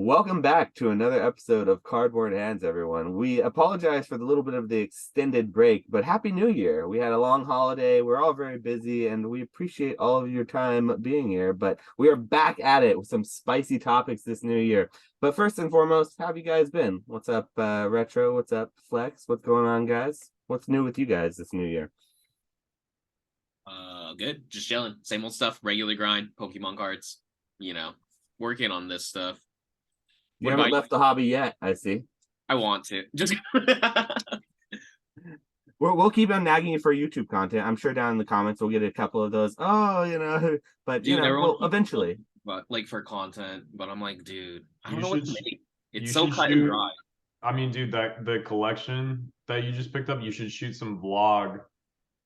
Welcome back to another episode of Cardboard Hands, everyone. We apologize for the little bit of the extended break, but Happy New Year. We had a long holiday. We're all very busy, and we appreciate all of your time being here. But we are back at it with some spicy topics this new year. But first and foremost, how have you guys been? What's up, Retro? What's up, Flex? What's going on, guys? What's new with you guys this new year? Good. Just chilling. Same old stuff. Regular grind. Pokemon cards. Working on this stuff. You haven't left the hobby yet, I see. I want to. Just we'll keep on nagging you for YouTube content. I'm sure down in the comments we'll get a couple of those. But dude, we'll eventually. But like for content, but I'm like, dude, I don't know what to make. It's You so should cut and shoot- dry. I mean, dude, that the collection that you just picked up, you should shoot some vlog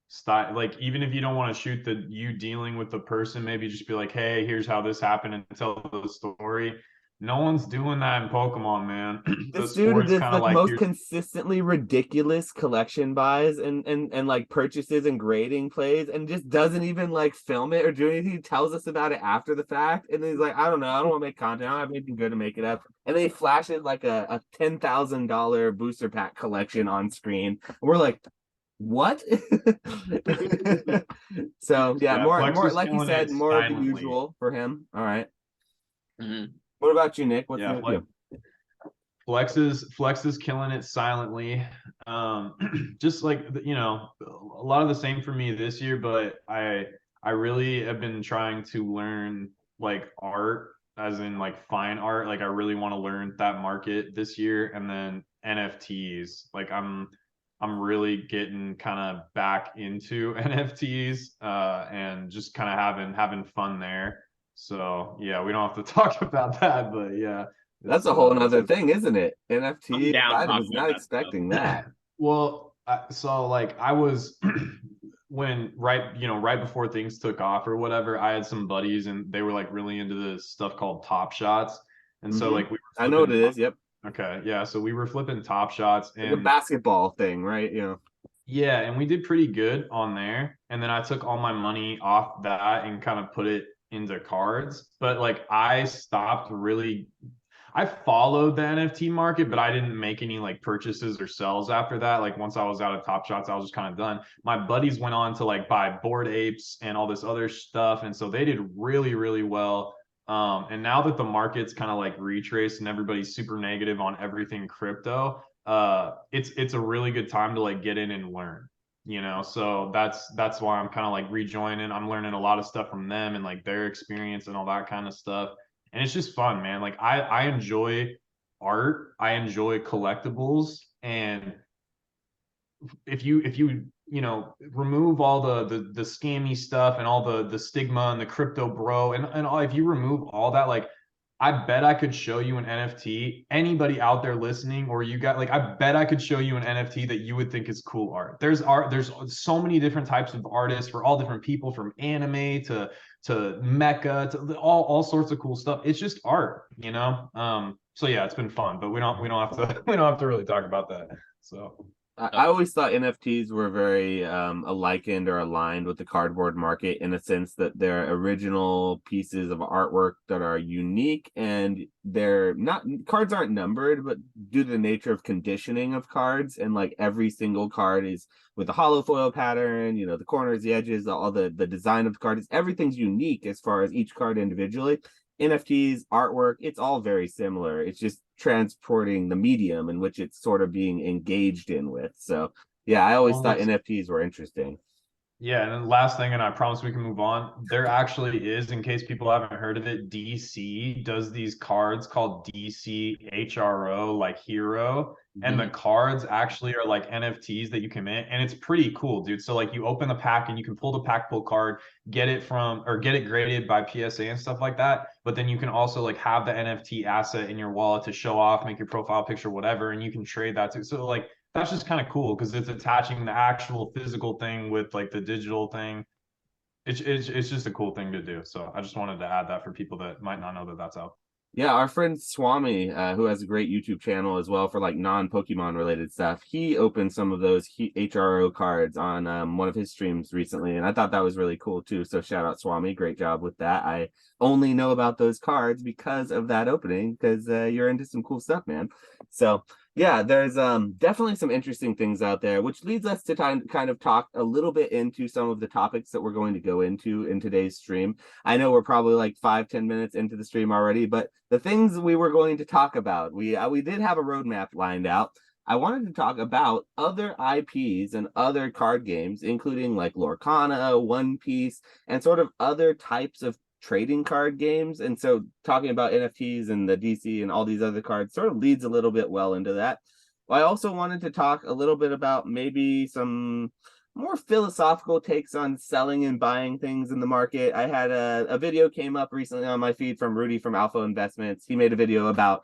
style. Like, even if you don't want to shoot you dealing with the person, maybe just be like, hey, here's how this happened and tell the story. No one's doing that in Pokemon, man. This dude does the most consistently ridiculous collection buys and like purchases and grading plays and just doesn't even like film it or do anything. He tells us about it after the fact. And then he's like, I don't know, I don't want to make content. I don't have anything good to make it up. And then he flashes like a $10,000 booster pack collection on screen. And we're like, what? So yeah, more like you said, more of the usual for him. All right. Mm-hmm. What about you, Nick? What's new with you? Flex is killing it silently. Just like a lot of the same for me this year, but I really have been trying to learn like art, as in like fine art. Like I really want to learn that market this year, and then NFTs. Like I'm really getting kind of back into NFTs and just kind of having fun there. So yeah, we don't have to talk about that, but yeah, that's a whole nother thing, isn't it? NFT. I was not expecting that. Well, so like I was when right before things took off or whatever, I had some buddies and they were like really into this stuff called Top Shots, and so like we were I know what it is. Yep. Okay, yeah. So we were flipping Top Shots and like a basketball thing, right? Yeah, and we did pretty good on there, and then I took all my money off that and kind of put it into cards. But like I followed the NFT market, but I didn't make any like purchases or sells after that. Like once I was out of Top Shots, I was just kind of done. My buddies went on to like buy Bored Apes and all this other stuff, and so they did really, really well. And now that the market's kind of like retraced and everybody's super negative on everything crypto, it's a really good time to like get in and learn. So that's why I'm kind of like rejoining. I'm learning a lot of stuff from them and like their experience and all that kind of stuff, and it's just fun, man. Like I enjoy art, I enjoy collectibles, and if you remove all the scammy stuff and all the stigma and the crypto bro and all, if you remove all that, like I bet I could show you an NFT. Anybody out there listening, or you got like, I bet I could show you an NFT that you would think is cool art. There's so many different types of artists for all different people, from anime to mecha to all sorts of cool stuff. It's just art. So yeah, it's been fun, but we don't have to really talk about that. So I always thought NFTs were very likened or aligned with the cardboard market, in a sense that they're original pieces of artwork that are unique, and they're not, cards aren't numbered, but due to the nature of conditioning of cards, and like every single card is with a hollow foil pattern, the corners, the edges, all the design of the card, everything's unique as far as each card individually. NFTs, artwork, it's all very similar. It's just transporting the medium in which it's sort of being engaged in with. So yeah, I always thought NFTs were interesting. Yeah, and then last thing, and I promise we can move on. There actually is, in case people haven't heard of it, DC does these cards called DC HRO, like Hero. And the cards actually are like NFTs that you can mint, and it's pretty cool, dude. So like you open the pack and you can pull the pack pull card, get it graded by PSA and stuff like that. But then you can also like have the NFT asset in your wallet to show off, make your profile picture, whatever, and you can trade that too. So like that's just kind of cool because it's attaching the actual physical thing with like the digital thing. It's just a cool thing to do. So I just wanted to add that for people that might not know that that's out. Yeah, our friend Swami, who has a great YouTube channel as well for like non-Pokemon related stuff, he opened some of those HRO cards on one of his streams recently, and I thought that was really cool too. So shout out Swami, great job with that. I only know about those cards because of that opening, because you're into some cool stuff, man. So yeah, there's definitely some interesting things out there, which leads us to kind of talk a little bit into some of the topics that we're going to go into in today's stream. I know we're probably like 5-10 minutes into the stream already, but the things we were going to talk about, we did have a roadmap lined out. I wanted to talk about other IPs and other card games, including like Lorcana, One Piece, and sort of other types of trading card games. And so talking about NFTs and the DC and all these other cards sort of leads a little bit well into that. I also wanted to talk a little bit about maybe some more philosophical takes on selling and buying things in the market. I had a video came up recently on my feed from Rudy from Alpha Investments. He made a video about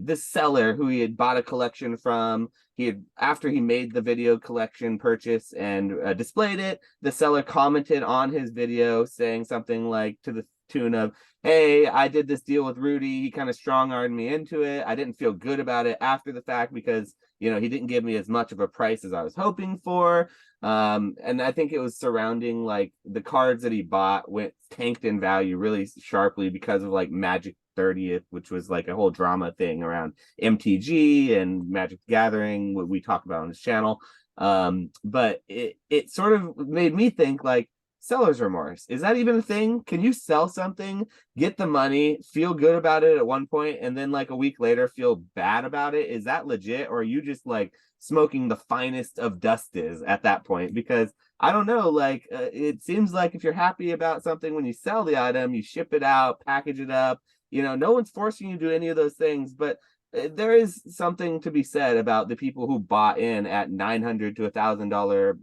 this seller who he had bought a collection from. He had, after he made the video collection purchase and displayed it, the seller commented on his video saying something like to the tune of, "Hey, I did this deal with Rudy. He kind of strong-armed me into it. I didn't feel good about it after the fact because, you know, he didn't give me as much of a price as I was hoping for." And I think it was surrounding like the cards that he bought went tanked in value really sharply because of like Magic 30th, which was like a whole drama thing around MTG and Magic the Gathering, what we talk about on this channel. But it sort of made me think like, seller's remorse, is that even a thing? Can you sell something, get the money, feel good about it at one point, and then like a week later feel bad about it? Is that legit, or are you just like smoking the finest of dust is at that point? Because I don't know, like it seems like if you're happy about something when you sell the item, you ship it out, package it up, you know, no one's forcing you to do any of those things. But there is something to be said about the people who bought in at $900 to $1,000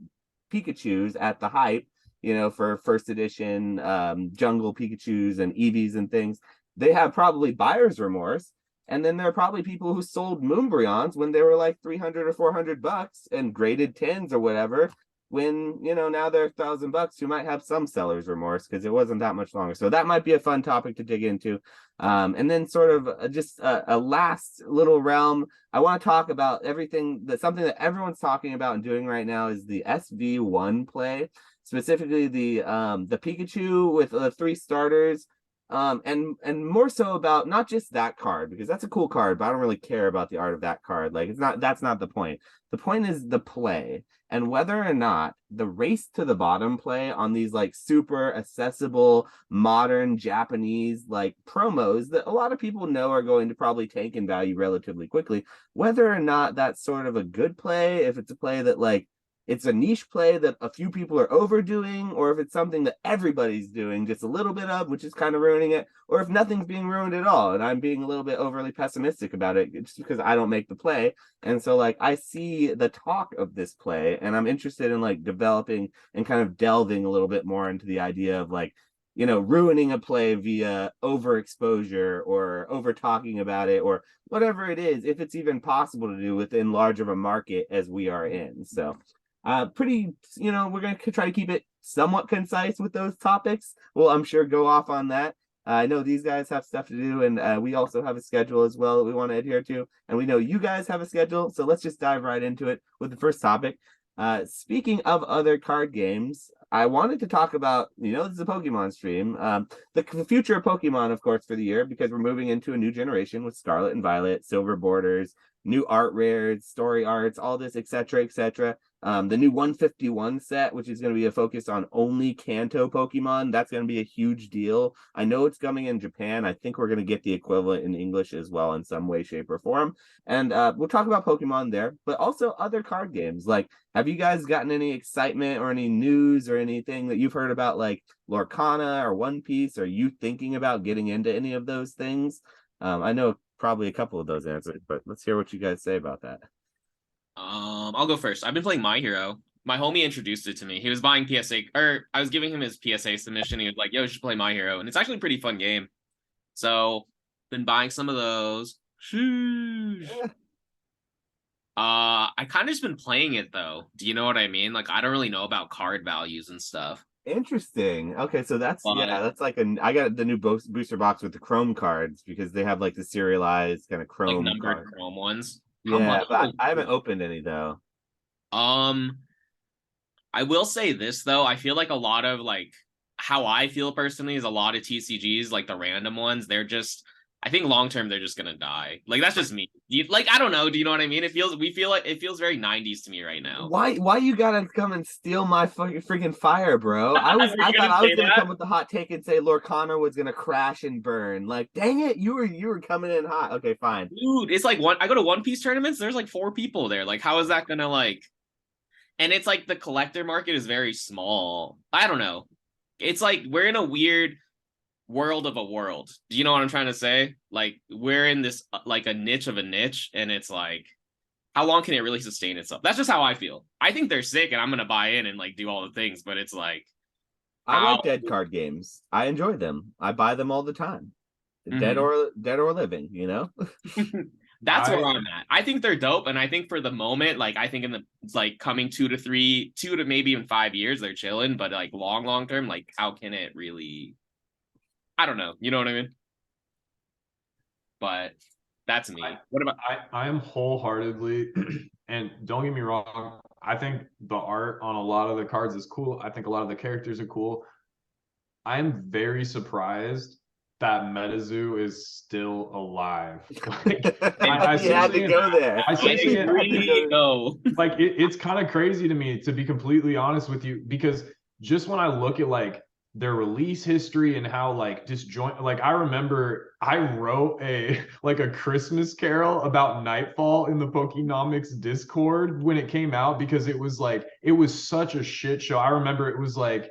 Pikachus at the hype, you know, for first edition jungle Pikachus and Eevees and things. They have probably buyer's remorse. And then there are probably people who sold Moonbryons when they were like 300 or $400 and graded 10s or whatever, when, you know, now they're $1,000, who might have some seller's remorse because it wasn't that much longer. So that might be a fun topic to dig into. And then sort of just a last little realm, I want to talk about everything that something that everyone's talking about and doing right now is the SV1 play, specifically the Pikachu with the 3 starters. And more so about not just that card, because that's a cool card, but I don't really care about the art of that card. Like that's not the point. The point is the play, and whether or not the race to the bottom play on these like super accessible modern Japanese like promos that a lot of people know are going to probably tank in value relatively quickly, whether or not that's sort of a good play, if it's a play that like it's a niche play that a few people are overdoing, or if it's something that everybody's doing just a little bit of, which is kind of ruining it, or if nothing's being ruined at all. And I'm being a little bit overly pessimistic about it just because I don't make the play. And so like I see the talk of this play and I'm interested in like developing and kind of delving a little bit more into the idea of like, you know, ruining a play via overexposure or over talking about it or whatever it is, if it's even possible to do within large of a market as we are in. So pretty, you know, we're going to try to keep it somewhat concise with those topics. Well, I'm sure go off on that. I know these guys have stuff to do, and we also have a schedule as well that we want to adhere to. And we know you guys have a schedule. So let's just dive right into it with the first topic. Speaking of other card games, I wanted to talk about, you know, this is a Pokemon stream. The future of Pokemon, of course, for the year, because we're moving into a new generation with Scarlet and Violet, silver borders, new art rares, story arts, all this, etc., etc. The new 151 set, which is going to be a focus on only Kanto Pokemon, that's going to be a huge deal. I know it's coming in Japan. I think we're going to get the equivalent in English as well in some way, shape, or form. And we'll talk about Pokemon there, but also other card games. Like, have you guys gotten any excitement or any news or anything that you've heard about, like Lorcana or One Piece? Are you thinking about getting into any of those things? I know probably a couple of those answers, but let's hear what you guys say about that. I'll go first. I've been playing My Hero. My homie introduced it to me. He was buying PSA, or I was giving him his PSA submission. He was like, "Yo, you should play My Hero," and it's actually a pretty fun game. So, been buying some of those. Sheesh. I kind of just been playing it though. Do you know what I mean? Like, I don't really know about card values and stuff. Interesting. Okay, so that's But that's like I got the new booster box with the Chrome cards because they have like the serialized kind of like Chrome numbered card. Chrome ones. How much? Yeah, but I haven't opened any though. Um, I will say this though. I feel like a lot of like how I feel personally is a lot of TCGs, like the random ones, they're just I think long term they're just gonna die. Like that's just me. Like I don't know. Do you know what I mean? We feel like it feels very 90s to me right now. Why you gotta come and steal my fucking freaking fire, bro? Were I you thought gonna I was say gonna that? come with the hot take and say Lorcana was gonna crash and burn. Like, dang it, you were coming in hot. Okay, fine. Dude, it's like I go to One Piece tournaments, there's like 4 people there. Like, how is that gonna like and it's like the collector market is very small. I don't know. It's like we're in a weird world of a world. Do you know what I'm trying to say? Like we're in this like a niche of a niche, and it's like how long can it really sustain itself? That's just how I feel. I think they're sick, and I'm gonna buy in and like do all the things, but it's like I how like dead card games. I enjoy them. I buy them all the time. Mhm. Dead or living, you know? That's where I I'm at. I think they're dope, and I think for the moment, like I think in the like coming 2 to maybe even 5 years, they're chilling. But like long term, like how can it really? I don't know. You know what I mean? But that's me. What about? I am wholeheartedly, and don't get me wrong, I think the art on a lot of the cards is cool. I think a lot of the characters are cool. I'm very surprised that MetaZoo is still alive. Like, I You had to seriously, go there. I I seriously, agree. No. like it's kind of crazy to me, to be completely honest with you, because just when I look at like their release history and how like disjoint, like I remember I wrote a like a Christmas carol about Nightfall in the Pokenomics Discord when it came out, because it was like it was such a shit show. I remember it was like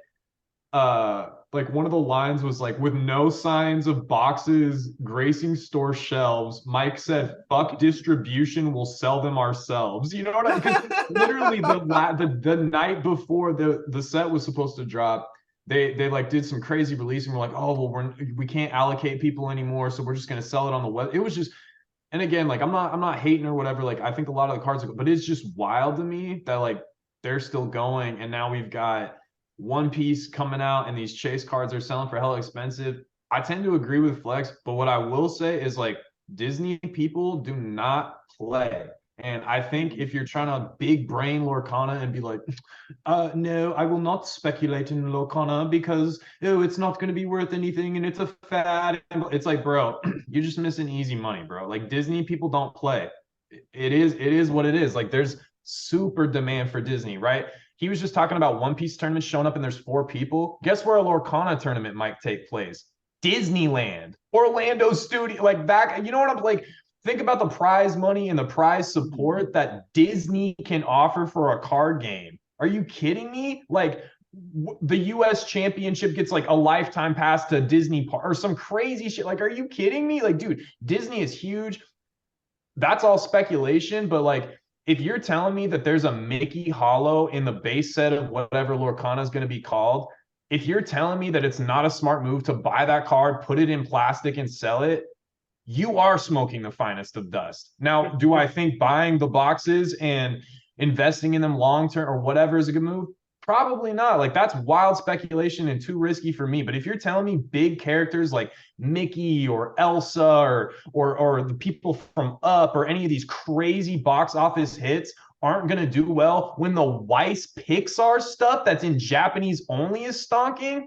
one of the lines was like, with no signs of boxes gracing store shelves, Mike said, fuck distribution, we'll sell them ourselves. You know what I mean? Because literally the night before the set was supposed to drop, they like did some crazy release and we're like, oh well, we can't allocate people anymore, so we're just gonna sell it on the web. It was just, and again, like I'm not hating or whatever. Like I think a lot of the cards are, but it's just wild to me that like they're still going, and now we've got One Piece coming out, and these chase cards are selling for hella expensive. I tend to agree with Flex, but what I will say is like Disney people do not play. And I think if you're trying to big brain Lorcana and be like, no, I will not speculate in Lorcana because oh, it's not going to be worth anything and it's a fad. It's like, bro, you're just missing easy money, bro. Like Disney people don't play. It is what it is. Like there's super demand for Disney, right? He was just talking about One Piece tournament showing up and there's 4 people. Guess where a Lorcana tournament might take place? Disneyland, Orlando Studio, like that. You know what I'm like? Think about the prize money and the prize support that Disney can offer for a card game. Are you kidding me? Like the US championship gets like a lifetime pass to Disney Park or some crazy shit. Like, are you kidding me? Like, dude, Disney is huge. That's all speculation, but like if you're telling me that there's a Mickey Hollow in the base set of whatever Lorcana is going to be called, if you're telling me that it's not a smart move to buy that card, put it in plastic and sell it, you are smoking the finest of dust. Now, do I think buying the boxes and investing in them long term or whatever is a good move? Probably not. Like that's wild speculation and too risky for me. But if you're telling me big characters like Mickey or Elsa or the people from Up or any of these crazy box office hits aren't going to do well when the Weiss Pixar stuff that's in Japanese only is stonking,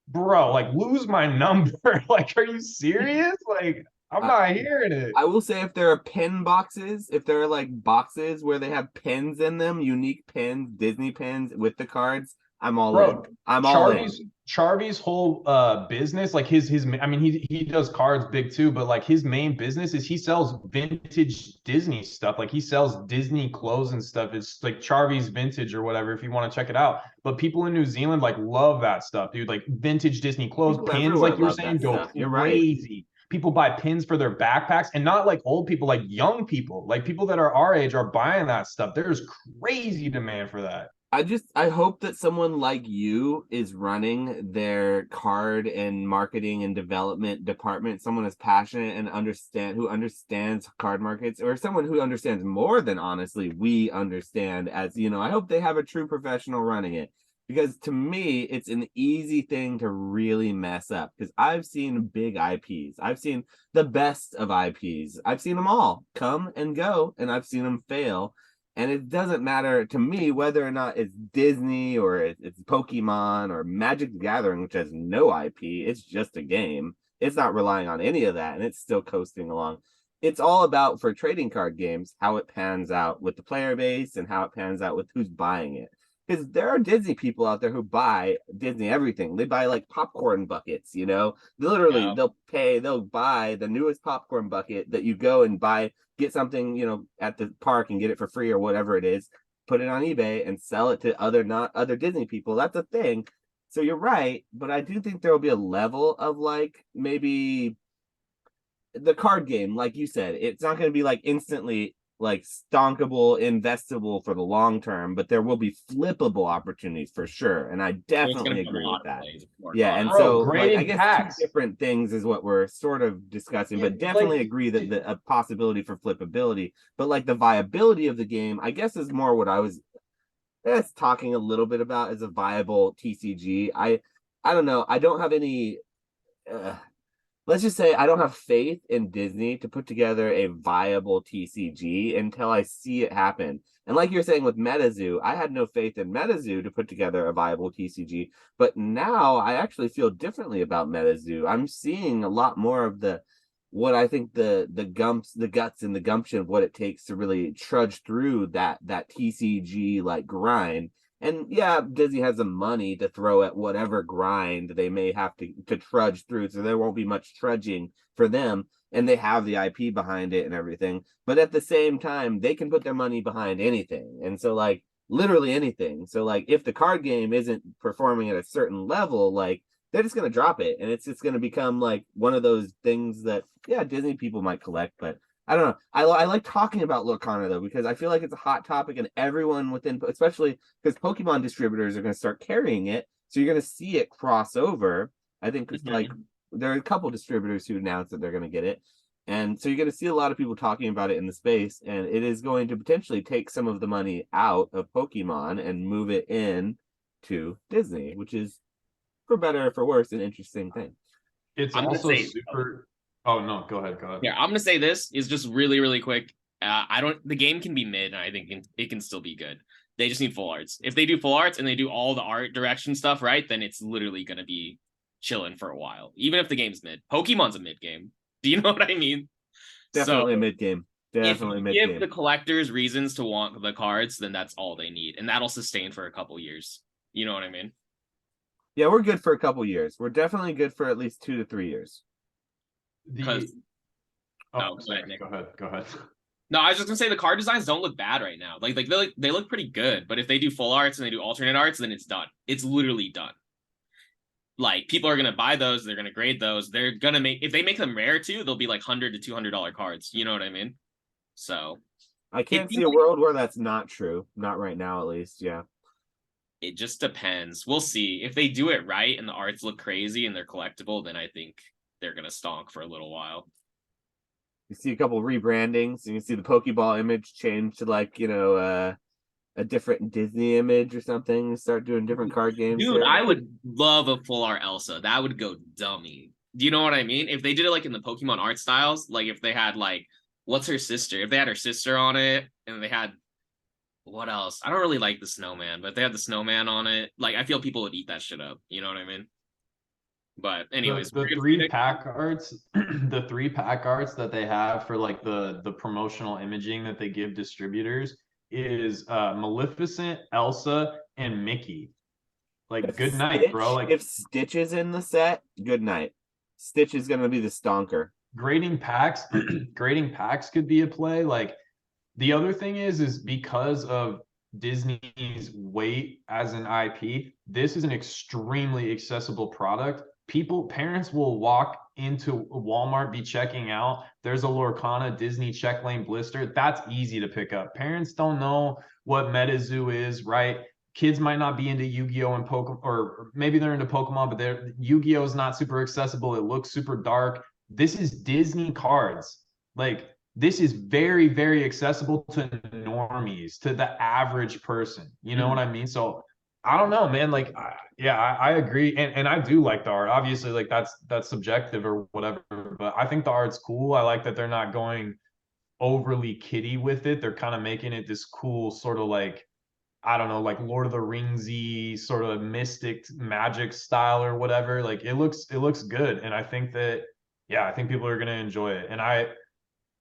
bro, like lose my number. Like, are you serious? Like, I'm I, not hearing it. I will say if there are pin boxes, if there are like boxes where they have pins in them, unique pins, Disney pins with the cards, I'm all in. Bro, I'm all in. Charvy's whole business, like his I mean he does cards big too, but like his main business is he sells vintage Disney stuff. Like he sells Disney clothes and stuff. It's like Charvy's Vintage or whatever if you want to check it out. But people in New Zealand like love that stuff, dude. Like vintage Disney clothes, People pins, everywhere like you were love saying, that go stuff. You're right. crazy. People buy pins for their backpacks, and not like old people, like young people, like people that are our age are buying that stuff. There's crazy demand for that. I hope that someone like you is running their card and marketing and development department, someone as passionate and who understands card markets, or someone who understands more than honestly we understand, as you know, I hope they have a true professional running it, because to me it's an easy thing to really mess up, because I've seen big IPs, I've seen the best of IPs, I've seen them all come and go, and I've seen them fail. And it doesn't matter to me whether or not it's Disney or it's Pokemon or Magic the Gathering, which has no IP. It's just a game. It's not relying on any of that, and it's still coasting along. It's all about, for trading card games, how it pans out with the player base and how it pans out with who's buying it. Because there are Disney people out there who buy Disney everything. They buy like popcorn buckets, you know. Literally, Yeah. they'll buy the newest popcorn bucket that you go and buy, get something, you know, at the park and get it for free or whatever it is, put it on eBay and sell it to other Disney people. That's a thing. So you're right, but I do think there will be a level of like maybe the card game, like you said, it's not going to be like instantly like stonkable, investable for the long term, but there will be flippable opportunities for sure. And I There's gonna definitely be a agree lot with of that. plays more Yeah, fun. and Bro, so like I grading guess packs. two different things is what we're sort of discussing, Yeah, but definitely like, agree that a possibility for flippability, but like the viability of the game, I guess is more what I was talking a little bit about as a viable TCG. I don't know. I don't have any. Uh, let's just say I don't have faith in Disney to put together a viable TCG until I see it happen. And like you're saying with MetaZoo, I had no faith in MetaZoo to put together a viable TCG, but now I actually feel differently about MetaZoo. I'm seeing a lot more of the what I think the guts and the gumption of what it takes to really trudge through that TCG like grind. And yeah, Disney has the money to throw at whatever grind they may have to trudge through, so there won't be much trudging for them, and they have the IP behind it and everything. But at the same time, they can put their money behind anything, and so like literally anything. So like if the card game isn't performing at a certain level, like they're just gonna drop it, and it's just gonna become like one of those things that yeah, Disney people might collect, but I don't know. I like talking about Lorcana though, because I feel like it's a hot topic, and everyone within, especially because Pokemon distributors are going to start carrying it, so you're going to see it cross over. I think it's like there are a couple distributors who announced that they're going to get it, and so you're going to see a lot of people talking about it in the space, and it is going to potentially take some of the money out of Pokemon and move it in to Disney, which is for better or for worse an interesting thing. It's I'm gonna also say super. Oh no, go ahead. Yeah, I'm gonna say this is just really, really quick. I don't. The game can be mid, and I think it can still be good. They just need full arts. If they do full arts and they do all the art direction stuff right, then it's literally gonna be chilling for a while. Even if the game's mid, Pokemon's a mid game. Do you know what I mean? Definitely So a mid game. if Definitely you mid give game. the collectors reasons to want the cards, then that's all they need, and that'll sustain for a couple years. You know what I mean? Yeah, we're good for a couple years. We're definitely good for at least 2 to 3 years. Because Oh, sorry. Go ahead. Go ahead. No, I was just gonna say the card designs don't look bad right now. Like they look pretty good, but if they do full arts and they do alternate arts, then it's done. It's literally done. Like people are gonna buy those, they're gonna grade those. They're gonna make if they make them rare too, they'll be like $100 to $200 cards. You know what I mean? So I can't see a world where that's not true. Not right now, at least. Yeah. it just depends. We'll see. If they do it right and the arts look crazy and they're collectible, then I think they're gonna stonk for a little while. You see a couple rebrandings, and you see the Pokeball image change to like, you know, a different Disney image or something. Start doing different card games. Dude, here. I would love a full art Elsa. That would go dummy. Do you know what I mean? If they did it like in the Pokemon art styles, like if they had like what's her sister? If they had her sister on it and they had what else? I don't really like the snowman, but if they had the snowman on it, like I feel people would eat that shit up. You know what I mean? But anyways, The three pack arts, the 3-pack arts that they have for like the promotional imaging that they give distributors is Maleficent, Elsa, and Mickey. Like, good night, bro. Like, if Stitch is in the set, good night. Stitch is gonna be the stonker. grading packs, grading packs could be a play. Like, the other thing is because of Disney's weight as an IP, this is an extremely accessible product. Parents will walk into Walmart, be checking out. There's a Lorcana Disney check lane blister. That's easy to pick up. Parents don't know what MetaZoo is, right? Kids might not be into Yu-Gi-Oh and Pokemon, or maybe they're into Pokemon, but Yu-Gi-Oh is not super accessible. It looks super dark. This is Disney cards. Like, this is very, very accessible to normies, to the average person. You know what I mean? So I don't know, man. Like, I agree, and I do like the art. Obviously, like that's subjective or whatever, but I think the art's cool. I like that they're not going overly kiddie with it. They're kind of making it this cool sort of like, I don't know, like Lord of the Ringsy sort of mystic magic style or whatever. Like it looks good, and I think that yeah, I think people are gonna enjoy it. And I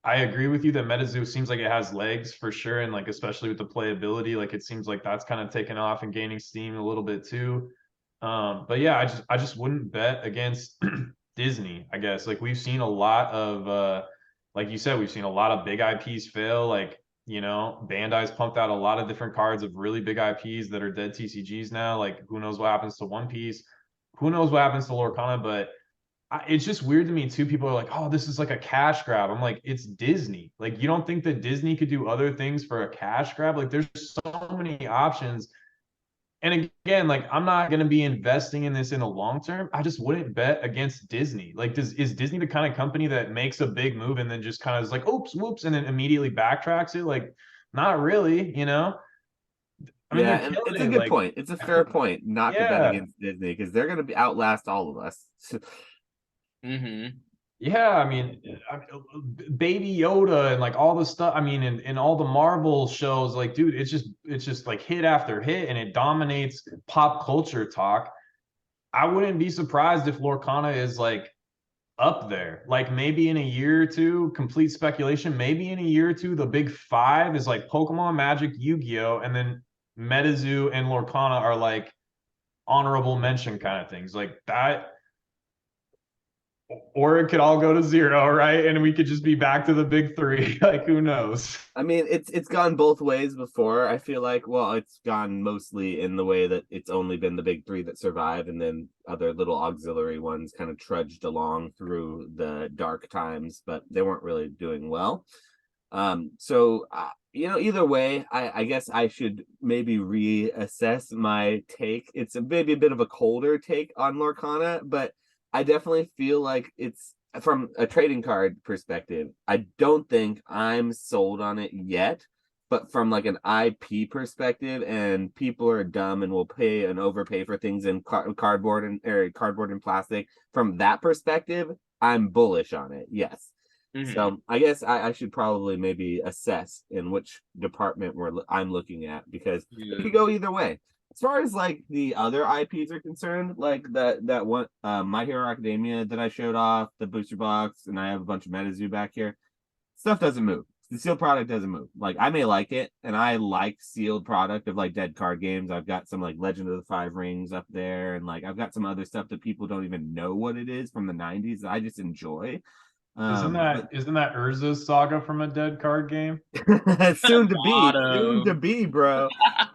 agree with you that MetaZoo seems like it has legs for sure, and like especially with the playability, like it seems like that's kind of taken off and gaining steam a little bit too. But yeah, I just wouldn't bet against Disney, I guess. Like we've seen a lot of like you said, we've seen a lot of big IPs fail. Like, Bandai's pumped out a lot of different cards of really big IPs that are dead TCGs now. Like who knows what happens to One Piece? Who knows what happens to Lorcana? But it's just weird to me too. People are like, "Oh, this is like a cash grab." I'm like, "It's Disney. Like, you don't think that Disney could do other things for a cash grab? Like, there's so many options." And again, like, I'm not gonna be investing in this in the long term. I just wouldn't bet against Disney. Like, is Disney the kind of company that makes a big move and then just kind of is like, "Oops, whoops," and then immediately backtracks it? Like, not really. I mean, Yeah, they're and it's killing a it. good Like, point. It's a fair point not to bet yeah. against Disney because they're going to be outlast all of us. Mm-hmm. Yeah, Baby Yoda and like all the stuff. I mean, in all the Marvel shows, like, dude, it's just like hit after hit, and it dominates pop culture talk. I wouldn't be surprised if Lorcana is like up there. Like maybe in a year or two, complete speculation. Maybe in a year or two, the big five is like Pokemon, Magic, Yu-Gi-Oh, and then MetaZoo and Lorcana are like honorable mention kind of things. Like that, or it could all go to zero, right? And we could just be back to the big three. Like, who knows? I mean, it's gone both ways before. I feel like, well, it's gone mostly in the way that it's only been the big three that survive, and then other little auxiliary ones kind of trudged along through the dark times, but they weren't really doing well. Either way, I guess I should maybe reassess my take. It's maybe a bit of a colder take on Lorcana, but I definitely feel like it's from a trading card perspective. I don't think I'm sold on it yet, but from like an IP perspective, and people are dumb and will pay and overpay for things in cardboard and cardboard and plastic. From that perspective, I'm bullish on it. Yes. Mm-hmm. So I guess I should probably maybe assess in which department I'm looking at because it Yeah. could go either way. As far as like the other IPs are concerned, like that one My Hero Academia that I showed off, the booster box, and I have a bunch of MetaZoo back here. Stuff doesn't move. The sealed product doesn't move. Like I may like it, and I like sealed product of like dead card games. I've got some like Legend of the Five Rings up there, and like I've got some other stuff that people don't even know what it is from the '90s that I just enjoy. Isn't But that isn't that Urza's saga from a dead card game? soon to Bottom. be, bro.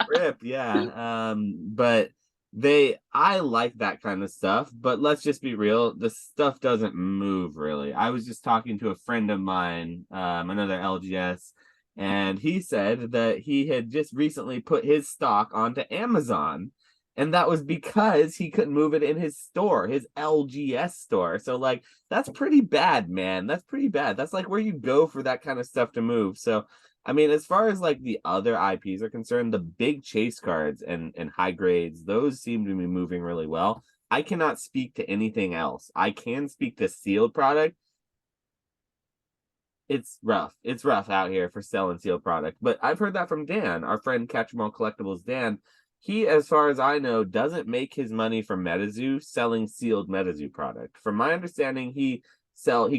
Rip, yeah. But I like that kind of stuff. But let's just be real, the stuff doesn't move really. I was just talking to a friend of mine, another LGS, and he said that he had just recently put his stock onto Amazon. And that was because he couldn't move it in his store, his LGS store. So, like, that's pretty bad, man. That's pretty bad. That's like where you go for that kind of stuff to move. So, I mean, as far as like the other IPs are concerned, the big chase cards and high grades, those seem to be moving really well. I cannot speak to anything else. I can speak to sealed product. It's rough. It's rough out here for selling sealed product. But I've heard that from Dan, our friend Catch 'em All Collectibles Dan. He, as far as I know, doesn't make his money from MetaZoo selling sealed MetaZoo product. From my understanding, he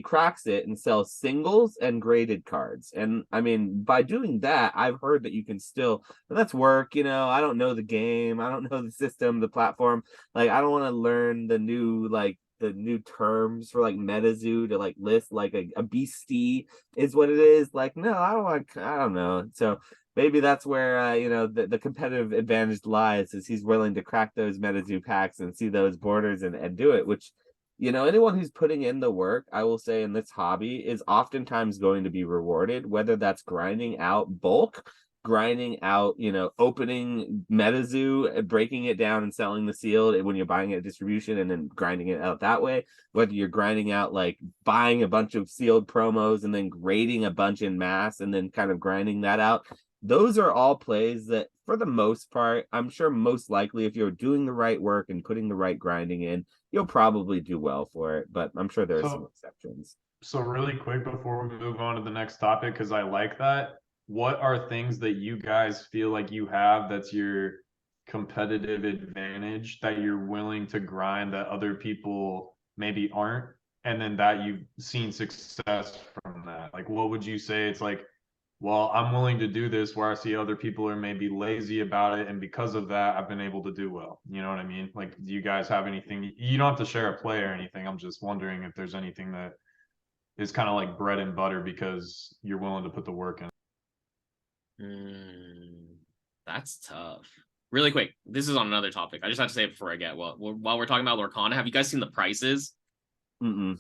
cracks it and sells singles and graded cards. And I mean, by doing that, I've heard that you can still, but that's work, I don't know the game, I don't know the system, the platform. Like I don't want to learn the new terms for like MetaZoo to like list like a beastie is what it is. Like, no, I don't know. So maybe that's where the competitive advantage lies is he's willing to crack those MetaZoo packs and see those borders and do it, which anyone who's putting in the work, I will say in this hobby is oftentimes going to be rewarded, whether that's grinding out bulk, grinding out, opening MetaZoo, breaking it down and selling the sealed when you're buying it at distribution and then grinding it out that way, whether you're grinding out like buying a bunch of sealed promos and then grading a bunch in mass and then kind of grinding that out. those are all plays that, for the most part, I'm sure most likely if you're doing the right work and putting the right grinding in, you'll probably do well for it. But I'm sure there are some exceptions. So really quick before we move on to the next topic, because I like that, what are things that you guys feel like you have that's your competitive advantage that you're willing to grind that other people maybe aren't? And then that you've seen success from that. Like, what would you say? It's like, well, I'm willing to do this where I see other people are maybe lazy about it. And because of that, I've been able to do well. You know what I mean? Like, do you guys have anything? You don't have to share a play or anything. I'm just wondering if there's anything that is kind of like bread and butter because you're willing to put the work in. That's tough. Really quick, this is on another topic. I just have to say it before I get while we're talking about Lorcana. Have you guys seen the prices? Mm-mm.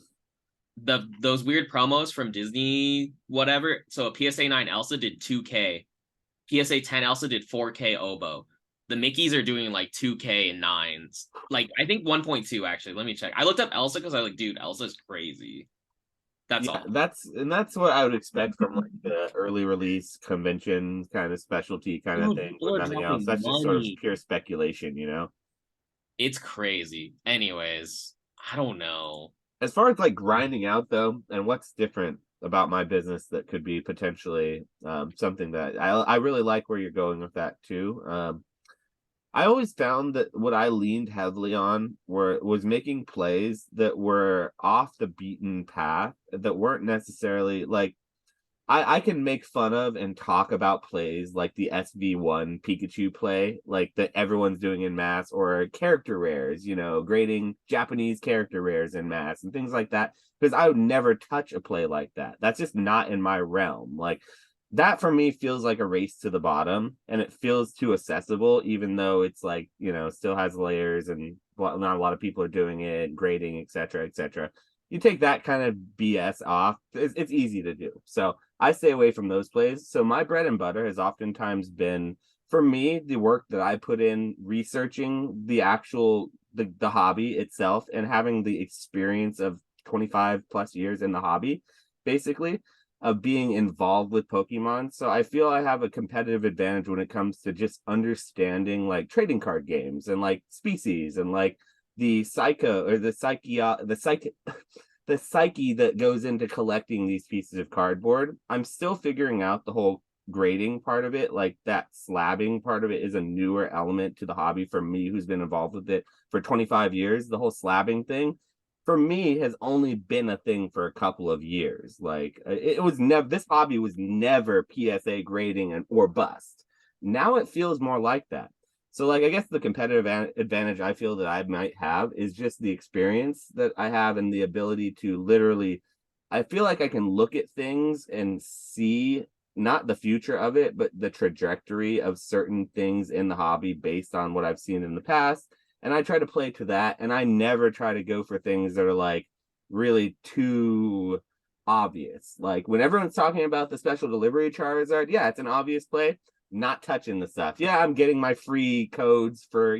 Those weird promos from Disney, whatever. So a PSA 9 Elsa did 2K. PSA 10 Elsa did 4K Oboe. The Mickeys are doing like 2K and 9s. Like, I think 1.2 actually. Let me check. I looked up Elsa because I like, dude, Elsa's crazy. That's all. That's what I would expect from like the early release convention kind of specialty kind of thing, People with are nothing else. dropping That's just sort of money. pure speculation, you know. It's crazy. Anyways, I don't know. As far as like grinding out though, and what's different about my business that could be potentially something that I really like where you're going with that too. I always found that what I leaned heavily on was making plays that were off the beaten path, that weren't necessarily like, I can make fun of and talk about plays like the SV1 Pikachu play, like that everyone's doing in mass, or character rares, grading Japanese character rares in mass and things like that, because I would never touch a play like that. That's just not in my realm. Like, that for me feels like a race to the bottom, and it feels too accessible, even though it's like, still has layers and not a lot of people are doing it, grading, etc., etc. You take that kind of BS off, it's easy to do. So I stay away from those plays. So my bread and butter has oftentimes been, for me, the work that I put in researching the actual the hobby itself, and having the experience of 25 plus years in the hobby, basically, of being involved with Pokemon. So I feel I have a competitive advantage when it comes to just understanding like trading card games and like species and like the psycho or the psyche the psyche that goes into collecting these pieces of cardboard. I'm still figuring out the whole grading part of it. Like, that slabbing part of it is a newer element to the hobby for me, who's been involved with it for 25 years. The whole slabbing thing for me has only been a thing for a couple of years. Like, it was never, this hobby was never PSA grading or bust. Now it feels more like that. So, like, I guess the competitive advantage I feel that I might have is just the experience that I have, and the ability to literally, I feel like I can look at things and see not the future of it, but the trajectory of certain things in the hobby based on what I've seen in the past. And I try to play to that. And I never try to go for things that are like really too obvious. Like, when everyone's talking about the special delivery Charizard, yeah, it's an obvious play. Not touching the stuff. Yeah, I'm getting my free codes for,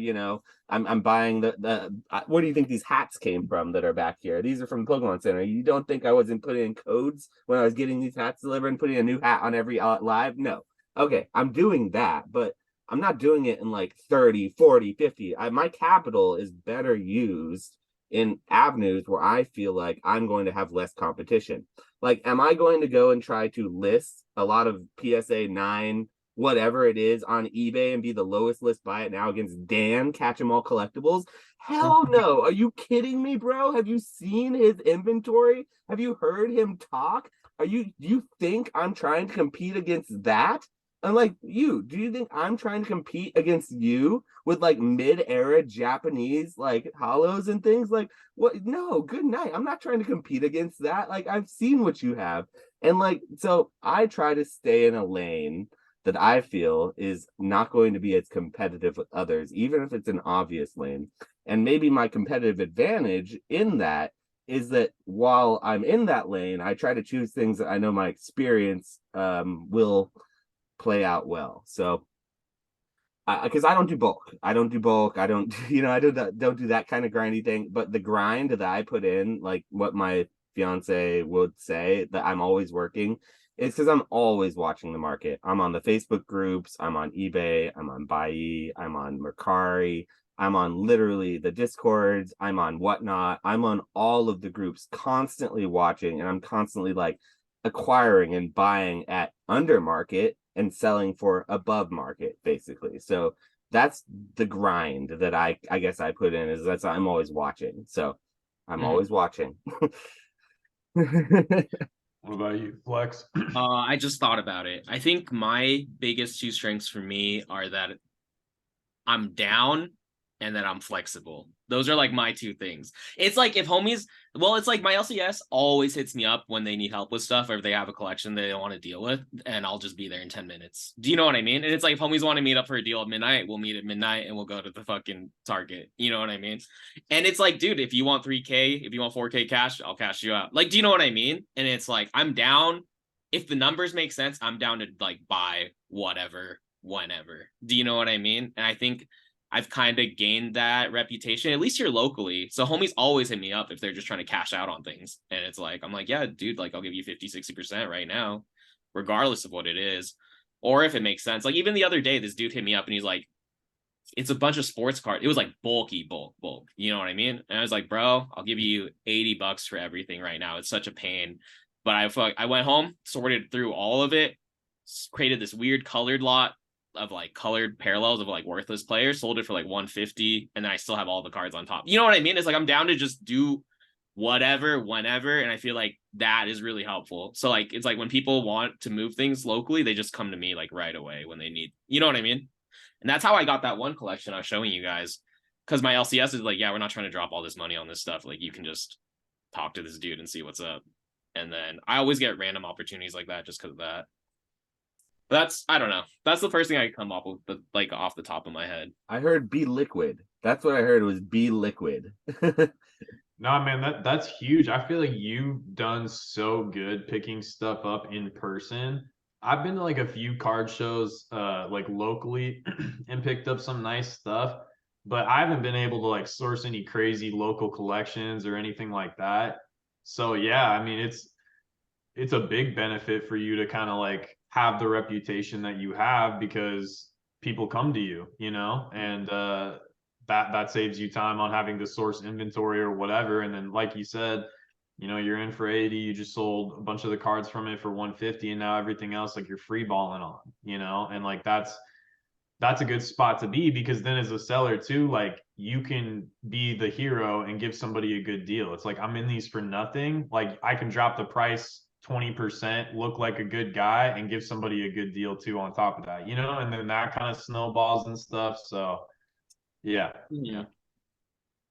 I'm buying the where do you think these hats came from that are back here? These are from Pokemon Center. You don't think I wasn't putting in codes when I was getting these hats delivered and putting a new hat on every live? No. Okay, I'm doing that, but I'm not doing it in like 30, 40, 50. My capital is better used in avenues where I feel like I'm going to have less competition. Like, am I going to go and try to list a lot of PSA 9 whatever it is on eBay and be the lowest list buy it now against Dan Catch 'em All Collectibles? Hell no. Are you kidding me, bro? Have you seen his inventory? Have you heard him talk? Do you think I'm trying to compete against that? And like, do you think I'm trying to compete against you with like mid-era Japanese like hollows and things? Like, what? No, good night. I'm not trying to compete against that. Like, I've seen what you have. And like, so I try to stay in a lane that I feel is not going to be as competitive with others, even if it's an obvious lane. And maybe my competitive advantage in that is that while I'm in that lane, I try to choose things that I know my experience will play out well. So, because I don't do bulk. I don't, I don't do that kind of grindy thing. But the grind that I put in, like what my fiance would say, that I'm always working, It's because I'm always watching the market. I'm on the Facebook groups, I'm on eBay, I'm on Buy, I'm on Mercari, I'm on literally the Discords, I'm on Whatnot, I'm on all of the groups constantly watching, and I'm constantly like acquiring and buying at under market and selling for above market, basically. So that's the grind that I guess I put in, is that's I'm always watching. So I'm always watching. What about you, Flex? I just thought about it. I think my biggest two strengths for me are that I'm down and that I'm flexible. Those are like my two things. It's like if homies, well, it's like my LCS always hits me up when they need help with stuff or if they have a collection they don't want to deal with, and I'll just be there in 10 minutes. Do you know what I mean? And it's like if homies want to meet up for a deal at midnight, we'll meet at midnight and we'll go to the fucking Target. You know what I mean? And it's like, dude, if you want 3K, if you want 4K cash, I'll cash you out. Like, do you know what I mean? And it's like, I'm down. If the numbers make sense, I'm down to like buy whatever, whenever. Do you know what I mean? And I think I've kind of gained that reputation, at least here locally. So homies always hit me up if they're just trying to cash out on things. And it's like, I'm like, yeah, dude, like I'll give you 50, 60% right now, regardless of what it is. Or if it makes sense. Like even the other day, this dude hit me up and he's like, it's a bunch of sports cards. It was like bulk. You know what I mean? And I was like, bro, I'll give you $80 for everything right now. It's such a pain. But I went home, sorted through all of it, created this weird colored lot of like colored parallels of like worthless players, sold it for like 150, and then I still have all the cards on top. You know what I mean? It's like I'm down to just do whatever, whenever, and I feel like that is really helpful. So like it's like when people want to move things locally, they just come to me like right away when they need, you know what I mean? And that's how I got that one collection I was showing you guys. Because my LCS is like, yeah, we're not trying to drop all this money on this stuff. Like you can just talk to this dude and see what's up. And then I always get random opportunities like that just because of that. That's, I don't know. That's the first thing I come up with, but like off the top of my head. I heard be liquid. That's what I heard was be liquid. No, man, that's huge. I feel like you've done so good picking stuff up in person. I've been to like a few card shows like locally and picked up some nice stuff, but I haven't been able to like source any crazy local collections or anything like that. So yeah, I mean it's a big benefit for you to kind of like have the reputation that you have because people come to you, you know, and that saves you time on having to source inventory or whatever. And then, like you said, you know, you're in for 80, you just sold a bunch of the cards from it for 150, and now everything else like you're free balling on, you know, and like that's a good spot to be because then as a seller too, like you can be the hero and give somebody a good deal. It's like I'm in these for nothing. Like I can drop the price 20%, look like a good guy, and give somebody a good deal too on top of that, you know, and then that kind of snowballs and stuff. So yeah. Yeah.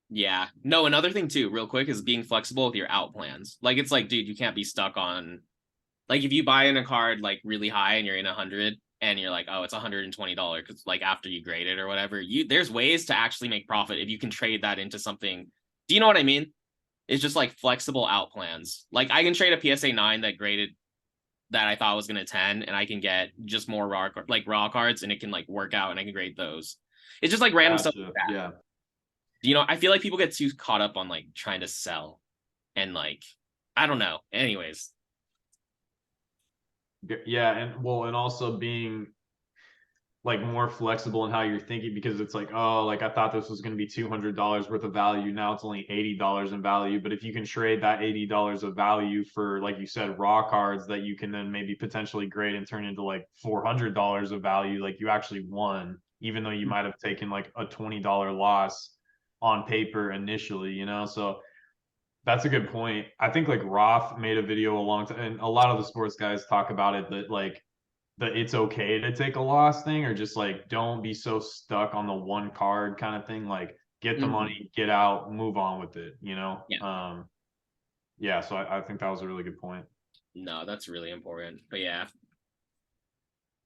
Yeah. No, another thing too, real quick, is being flexible with your out plans. Like it's like, dude, you can't be stuck on like if you buy in a card like really high and you're in 100 and you're like, oh, it's $120 because like after you grade it or whatever, there's ways to actually make profit if you can trade that into something. Do you know what I mean? It's just like flexible out plans. Like I can trade a PSA 9 that graded that I thought was gonna 10, and I can get just more raw cards, and it can like work out, and I can grade those. It's just like random stuff like that. Yeah. You know, I feel like people get too caught up on like trying to sell, and like I don't know. Anyways, Yeah, and well, and also being like more flexible in how you're thinking because it's like, oh, like I thought this was going to be $200 worth of value. Now it's only $80 in value. But if you can trade that $80 of value for, like you said, raw cards that you can then maybe potentially grade and turn into like $400 of value, like you actually won, even though you might have taken like a $20 loss on paper initially, you know? So that's a good point. I think like Roth made a video a long time, and a lot of the sports guys talk about it that like the it's okay to take a loss thing, or just like don't be so stuck on the one card kind of thing. Like get the money, get out, move on with it, you know? Yeah. Yeah, so I think that was a really good point. No, that's really important. But yeah.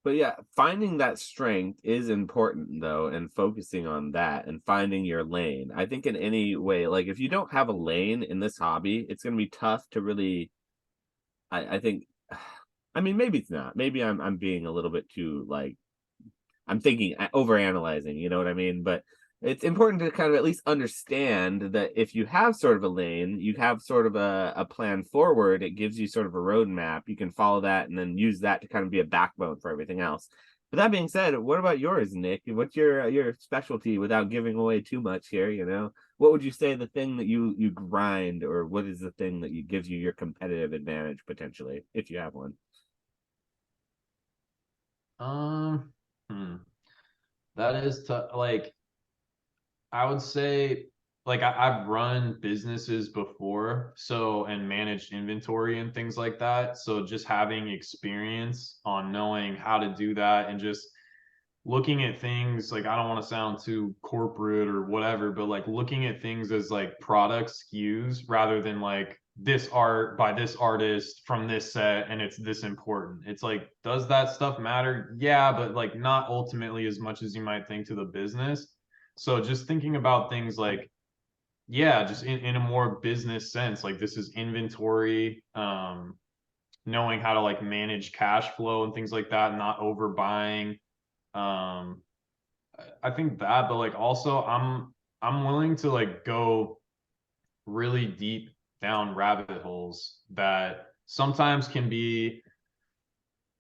But yeah, finding that strength is important though, and focusing on that and finding your lane. I think in any way, like if you don't have a lane in this hobby, it's gonna be tough to really I think I mean maybe it's not. Maybe I'm being a little bit too like I'm thinking overanalyzing, you know what I mean? But it's important to kind of at least understand that if you have sort of a lane, you have sort of a plan forward, it gives you sort of a roadmap. You can follow that and then use that to kind of be a backbone for everything else. But that being said, what about yours, Nick? What's your specialty without giving away too much here, you know? What would you say the thing that you grind, or what is the thing that gives you your competitive advantage potentially, if you have one? Um, hmm. That is like, I would say, like, I've run businesses before, so, and managed inventory and things like that. So just having experience on knowing how to do that and just looking at things, like, I don't want to sound too corporate or whatever, but like looking at things as like product SKUs rather than like this art by this artist from this set and it's this important. It's like, does that stuff matter? Yeah, but like not ultimately as much as you might think to the business. So just thinking about things like, yeah, just in a more business sense, like this is inventory, knowing how to like manage cash flow and things like that, not overbuying. Um, I think that, but like also I'm willing to like go really deep down rabbit holes that sometimes can be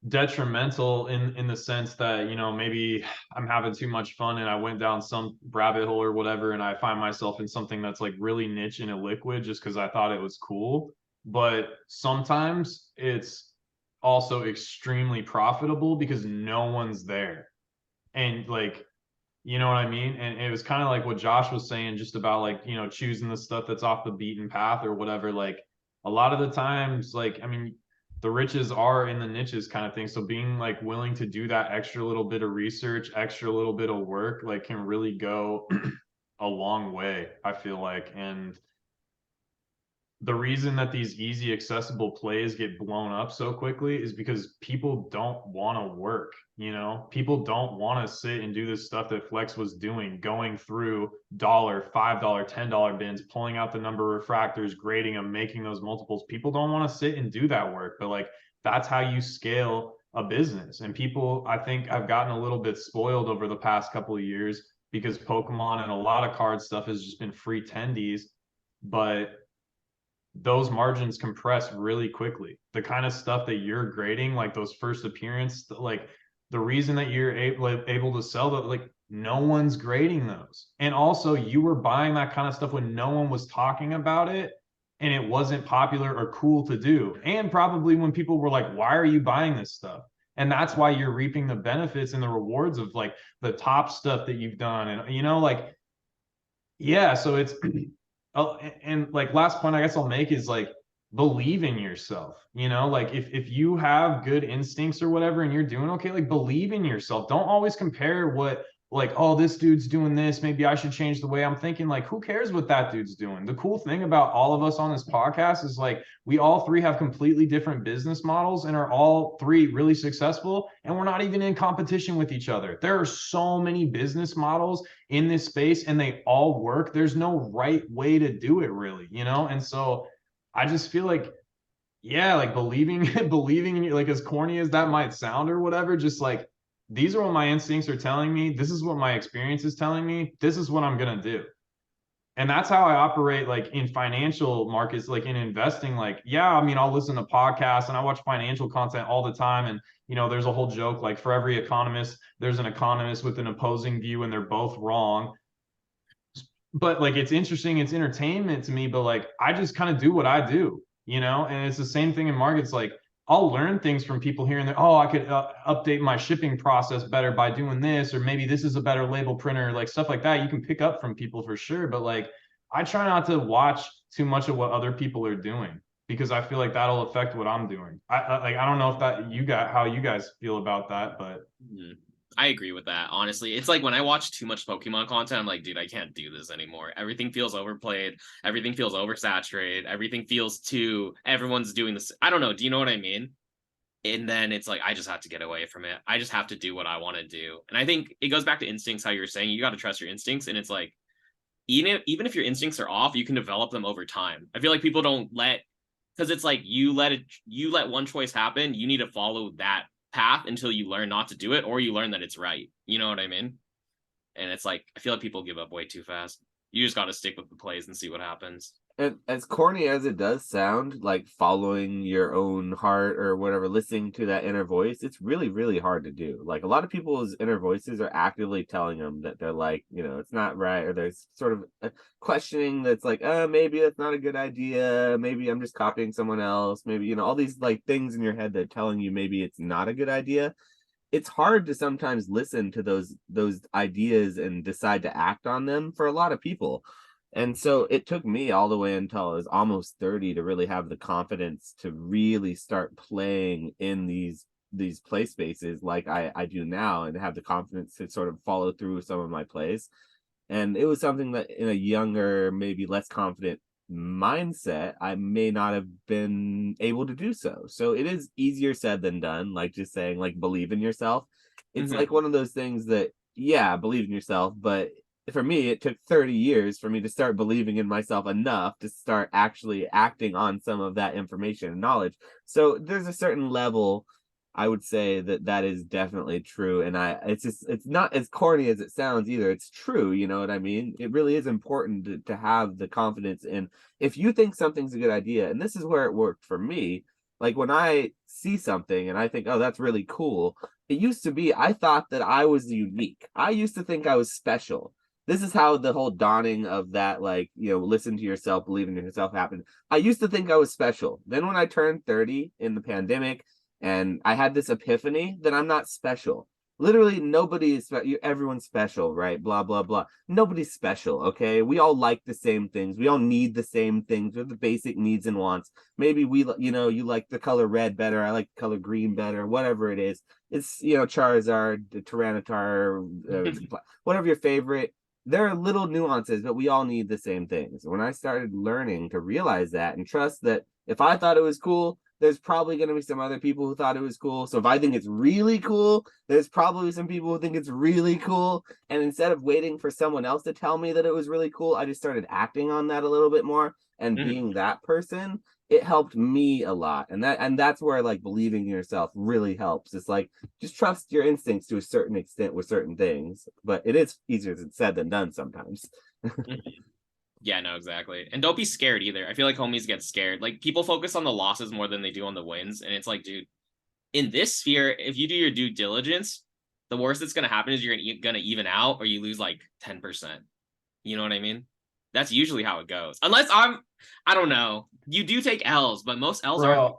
detrimental in the sense that, you know, maybe I'm having too much fun and I went down some rabbit hole or whatever and I find myself in something that's like really niche and illiquid just because I thought it was cool. But sometimes it's also extremely profitable because no one's there. And like, you know what I mean? And it was kind of like what Josh was saying just about like, you know, choosing the stuff that's off the beaten path or whatever. Like a lot of the times, like, I mean, the riches are in the niches kind of thing. So being like willing to do that extra little bit of research, extra little bit of work, like can really go a long way, I feel like. And the reason that these easy accessible plays get blown up so quickly is because people don't want to work, you know, people don't want to sit and do this stuff that Flex was doing, going through dollar, $5, $10 bins, pulling out the number of refractors, grading them, making those multiples. People don't want to sit and do that work, but like that's how you scale a business. And people, I think I've gotten a little bit spoiled over the past couple of years because Pokemon and a lot of card stuff has just been free tendies, but those margins compress really quickly. The kind of stuff that you're grading, like those first appearance, like the reason that you're able to sell that, like no one's grading those. And also you were buying that kind of stuff when no one was talking about it and it wasn't popular or cool to do. And probably when people were like, why are you buying this stuff? And that's why you're reaping the benefits and the rewards of like the top stuff that you've done. And, you know, like, yeah, so it's oh, and like last point I guess I'll make is like believe in yourself. You know, like if you have good instincts or whatever and you're doing okay, like believe in yourself. Don't always compare what like, oh, this dude's doing this, maybe I should change the way I'm thinking. Like, who cares what that dude's doing? The cool thing about all of us on this podcast is like we all three have completely different business models and are all three really successful, and we're not even in competition with each other. There are so many business models in this space and they all work. There's no right way to do it really, you know? And so I just feel like, yeah, like believing, believing in you, like as corny as that might sound or whatever, just like, these are what my instincts are telling me. This is what my experience is telling me. This is what I'm going to do. And that's how I operate like in financial markets, like in investing. Like, yeah, I mean, I'll listen to podcasts and I watch financial content all the time. And, you know, there's a whole joke like for every economist, there's an economist with an opposing view and they're both wrong. But like, it's interesting, it's entertainment to me, but like, I just kind of do what I do, you know? And it's the same thing in markets. Like, I'll learn things from people here and there. Oh, I could update my shipping process better by doing this, or maybe this is a better label printer, like stuff like that. You can pick up from people for sure. But like, I try not to watch too much of what other people are doing because I feel like that'll affect what I'm doing. I don't know if that you got how you guys feel about that, but I agree with that. Honestly, it's like when I watch too much Pokemon content, I'm like, dude, I can't do this anymore. Everything feels overplayed. Everything feels oversaturated. Everything feels too, everyone's doing this. I don't know. Do you know what I mean? And then it's like, I just have to get away from it. I just have to do what I want to do. And I think it goes back to instincts, how you're saying you got to trust your instincts. And it's like, even if your instincts are off, you can develop them over time. I feel like people don't let, because it's like you let one choice happen. You need to follow that path until you learn not to do it or you learn that it's right. You know what I mean? And it's like I feel like people give up way too fast. You just got to stick with the plays and see what happens. And as corny as it does sound, like following your own heart or whatever, listening to that inner voice, it's really, really hard to do. Like a lot of people's inner voices are actively telling them that they're like, it's not right, or there's sort of a questioning that's like, maybe that's not a good idea. Maybe I'm just copying someone else. Maybe, all these like things in your head that are telling you maybe it's not a good idea. It's hard to sometimes listen to those ideas and decide to act on them for a lot of people. And so it took me all the way until I was almost 30 to really have the confidence to really start playing in these play spaces like I do now, and have the confidence to sort of follow through with some of my plays. And it was something that in a younger, maybe less confident mindset, I may not have been able to do so. So it is easier said than done, like just saying, like, believe in yourself. It's like one of those things that, yeah, believe in yourself, but for me, it took 30 years for me to start believing in myself enough to start actually acting on some of that information and knowledge. So there's a certain level, I would say, that is definitely true. And it's not as corny as it sounds either. It's true. You know what I mean? It really is important to have the confidence in, if you think something's a good idea, and this is where it worked for me. Like when I see something and I think, oh, that's really cool. It used to be, I thought that I was unique. I used to think I was special. This is how the whole dawning of that, like, listen to yourself, believe in yourself happened. I used to think I was special. Then when I turned 30 in the pandemic, and I had this epiphany that I'm not special. Literally, nobody is everyone's special, right? Blah, blah, blah. Nobody's special, okay? We all like the same things. We all need the same things. We're the basic needs and wants. Maybe you like the color red better. I like the color green better. Whatever it is. It's, Charizard, the Tyranitar, whatever your favorite. There are little nuances, but we all need the same things. When I started learning to realize that and trust that if I thought it was cool, there's probably going to be some other people who thought it was cool. So if I think it's really cool, there's probably some people who think it's really cool. And instead of waiting for someone else to tell me that it was really cool, I just started acting on that a little bit more and being that person. It helped me a lot. And that's where, like, believing in yourself really helps. It's like, just trust your instincts to a certain extent with certain things. But it is easier said than done sometimes. Yeah, no, exactly. And don't be scared either. I feel like homies get scared. Like, people focus on the losses more than they do on the wins. And it's like, dude, in this sphere, if you do your due diligence, the worst that's going to happen is you're going to even out, or you lose like 10%. You know what I mean? That's usually how it goes. Unless I don't know. You do take L's, but most L's aren't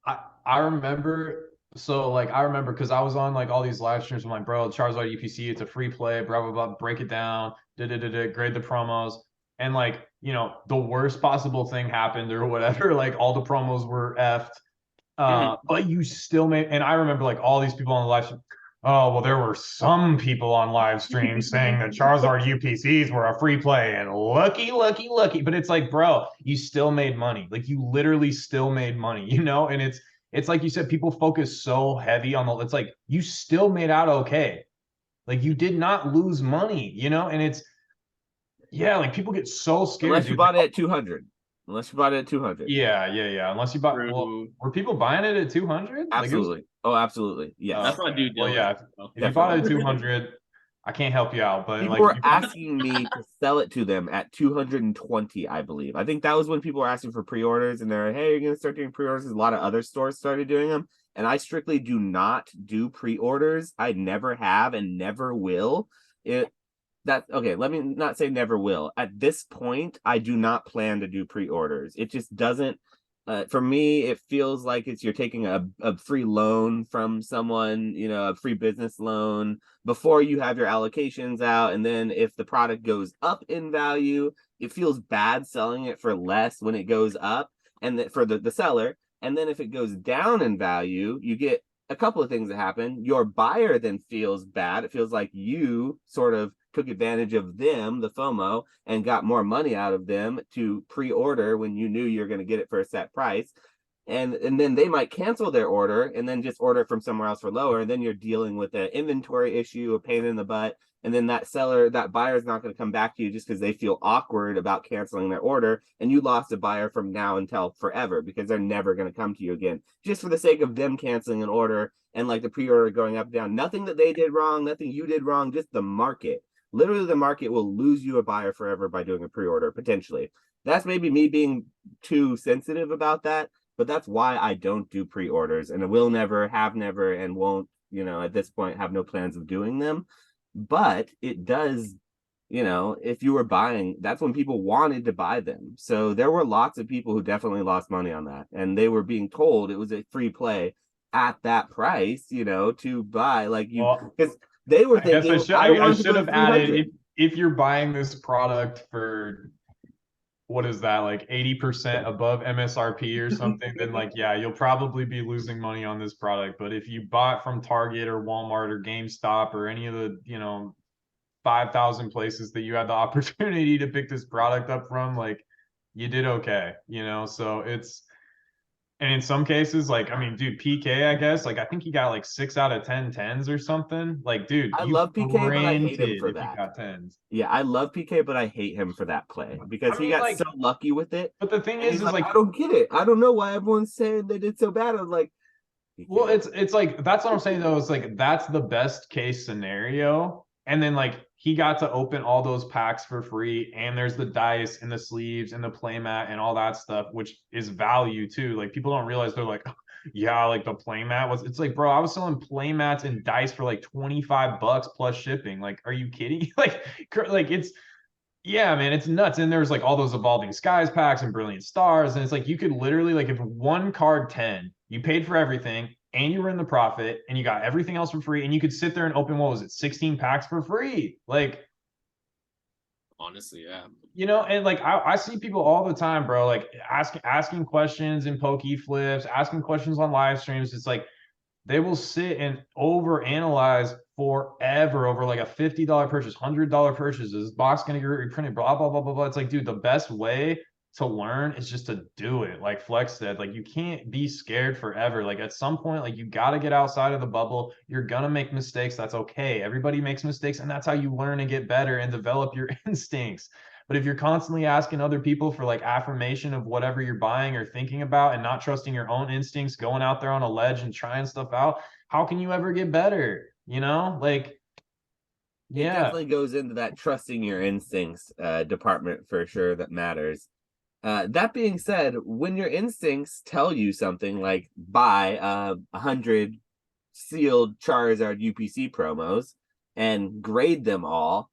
bad. I remember because I was on like all these live streams. I'm like, bro, Charizard UPC, it's a free play, blah, blah, blah, break it down, grade the promos. And like, the worst possible thing happened or whatever, like all the promos were effed. But you still made, and I remember like all these people on the live stream, oh, well, there were some people on live stream saying that Charizard UPCs were a free play and lucky. But it's like, bro, you still made money. Like, you literally still made money, and it's like you said, people focus so heavy on it's like, you still made out okay. Like, you did not lose money, and it's, yeah, like people get so scared. Unless you bought it at 200. Yeah. Unless you bought, were people buying it at 200? Absolutely. Absolutely. Yes. That's not due diligence. Well, yeah. If you bought it at 200, I can't help you out. But people were asking me to sell it to them at 220, I believe. I think that was when people were asking for pre-orders, and they're, hey, you're going to start doing pre-orders. A lot of other stores started doing them. And I strictly do not do pre-orders. I never have and never will. Let me not say never will. At this point, I do not plan to do pre-orders. It just doesn't, for me, it feels like you're taking a free loan from someone, a free business loan before you have your allocations out. And then if the product goes up in value, it feels bad selling it for less when it goes up, and for the seller. And then if it goes down in value, you get a couple of things that happen. Your buyer then feels bad. It feels like you sort of took advantage of them, the FOMO, and got more money out of them to pre-order when you knew you were going to get it for a set price. And then they might cancel their order and then just order from somewhere else for lower. And then you're dealing with an inventory issue, a pain in the butt. And then that buyer is not going to come back to you just because they feel awkward about canceling their order. And you lost a buyer from now until forever because they're never going to come to you again, just for the sake of them canceling an order and like the pre-order going up and down. Nothing that they did wrong, nothing you did wrong, just the market. literally the market will lose you a buyer forever by doing a pre-order potentially. That's maybe me being too sensitive about that, but that's why I don't do pre-orders, and I will never, have never, and won't, at this point have no plans of doing them. But it does, if you were buying, that's when people wanted to buy them. So there were lots of people who definitely lost money on that, and they were being told it was a free play at that price, to buy, like, you, because they were thinking, I don't want to should go have to added 300. if you're buying this product for what is that, like 80% above MSRP or something, then like, yeah, you'll probably be losing money on this product. But if you bought from Target or Walmart or GameStop or any of the, 5,000 places that you had the opportunity to pick this product up from, like, you did okay, so it's, and in some cases, like, I mean, dude, PK, I guess, like, I think he got like 6 out of 10 tens or something. Like, dude, I you love PK, but I hate him printed for if you that. got tens. Yeah, I love PK, but I hate him for that play because I he mean, got like, so lucky with it. but the thing And he's is like, like, I don't get it. I don't know why everyone's saying they did so bad. I'm like, well, PK. it's like that's what I'm saying though. It's like that's the best case scenario. And then like he got to open all those packs for free, and there's the dice and the sleeves and the playmat and all that stuff, which is value too. Like people don't realize they're like, yeah, like the playmat was. It's like, bro, I was selling playmats and dice for like $25 plus shipping. Like, are you kidding? like it's yeah, man, it's nuts. And there's like all those evolving skies packs and brilliant stars. And it's like you could literally, like, if one card 10, you paid for everything and you were in the profit and you got everything else for free, and you could sit there and open, what was it, 16 packs for free. Like, Honestly, yeah. and like I see people all the time, bro, like asking questions in Poke Flips, asking questions on live streams. It's like they will sit and overanalyze forever over like a $50 purchase, $100 purchase. Is this box going to get reprinted? Blah, blah, blah, blah, blah. It's like, dude, the best way to learn is just to do it. Like Flex said, like you can't be scared forever. Like at some point, like you got to get outside of the bubble. You're going to make mistakes. That's okay. Everybody makes mistakes, and that's how you learn and get better and develop your instincts. But if you're constantly asking other people for like affirmation of whatever you're buying or thinking about and not trusting your own instincts, going out there on a ledge and trying stuff out, how can you ever get better? Like, It yeah. definitely goes into that trusting your instincts department for sure that matters. That being said, when your instincts tell you something like buy 100 sealed Charizard UPC promos and grade them all,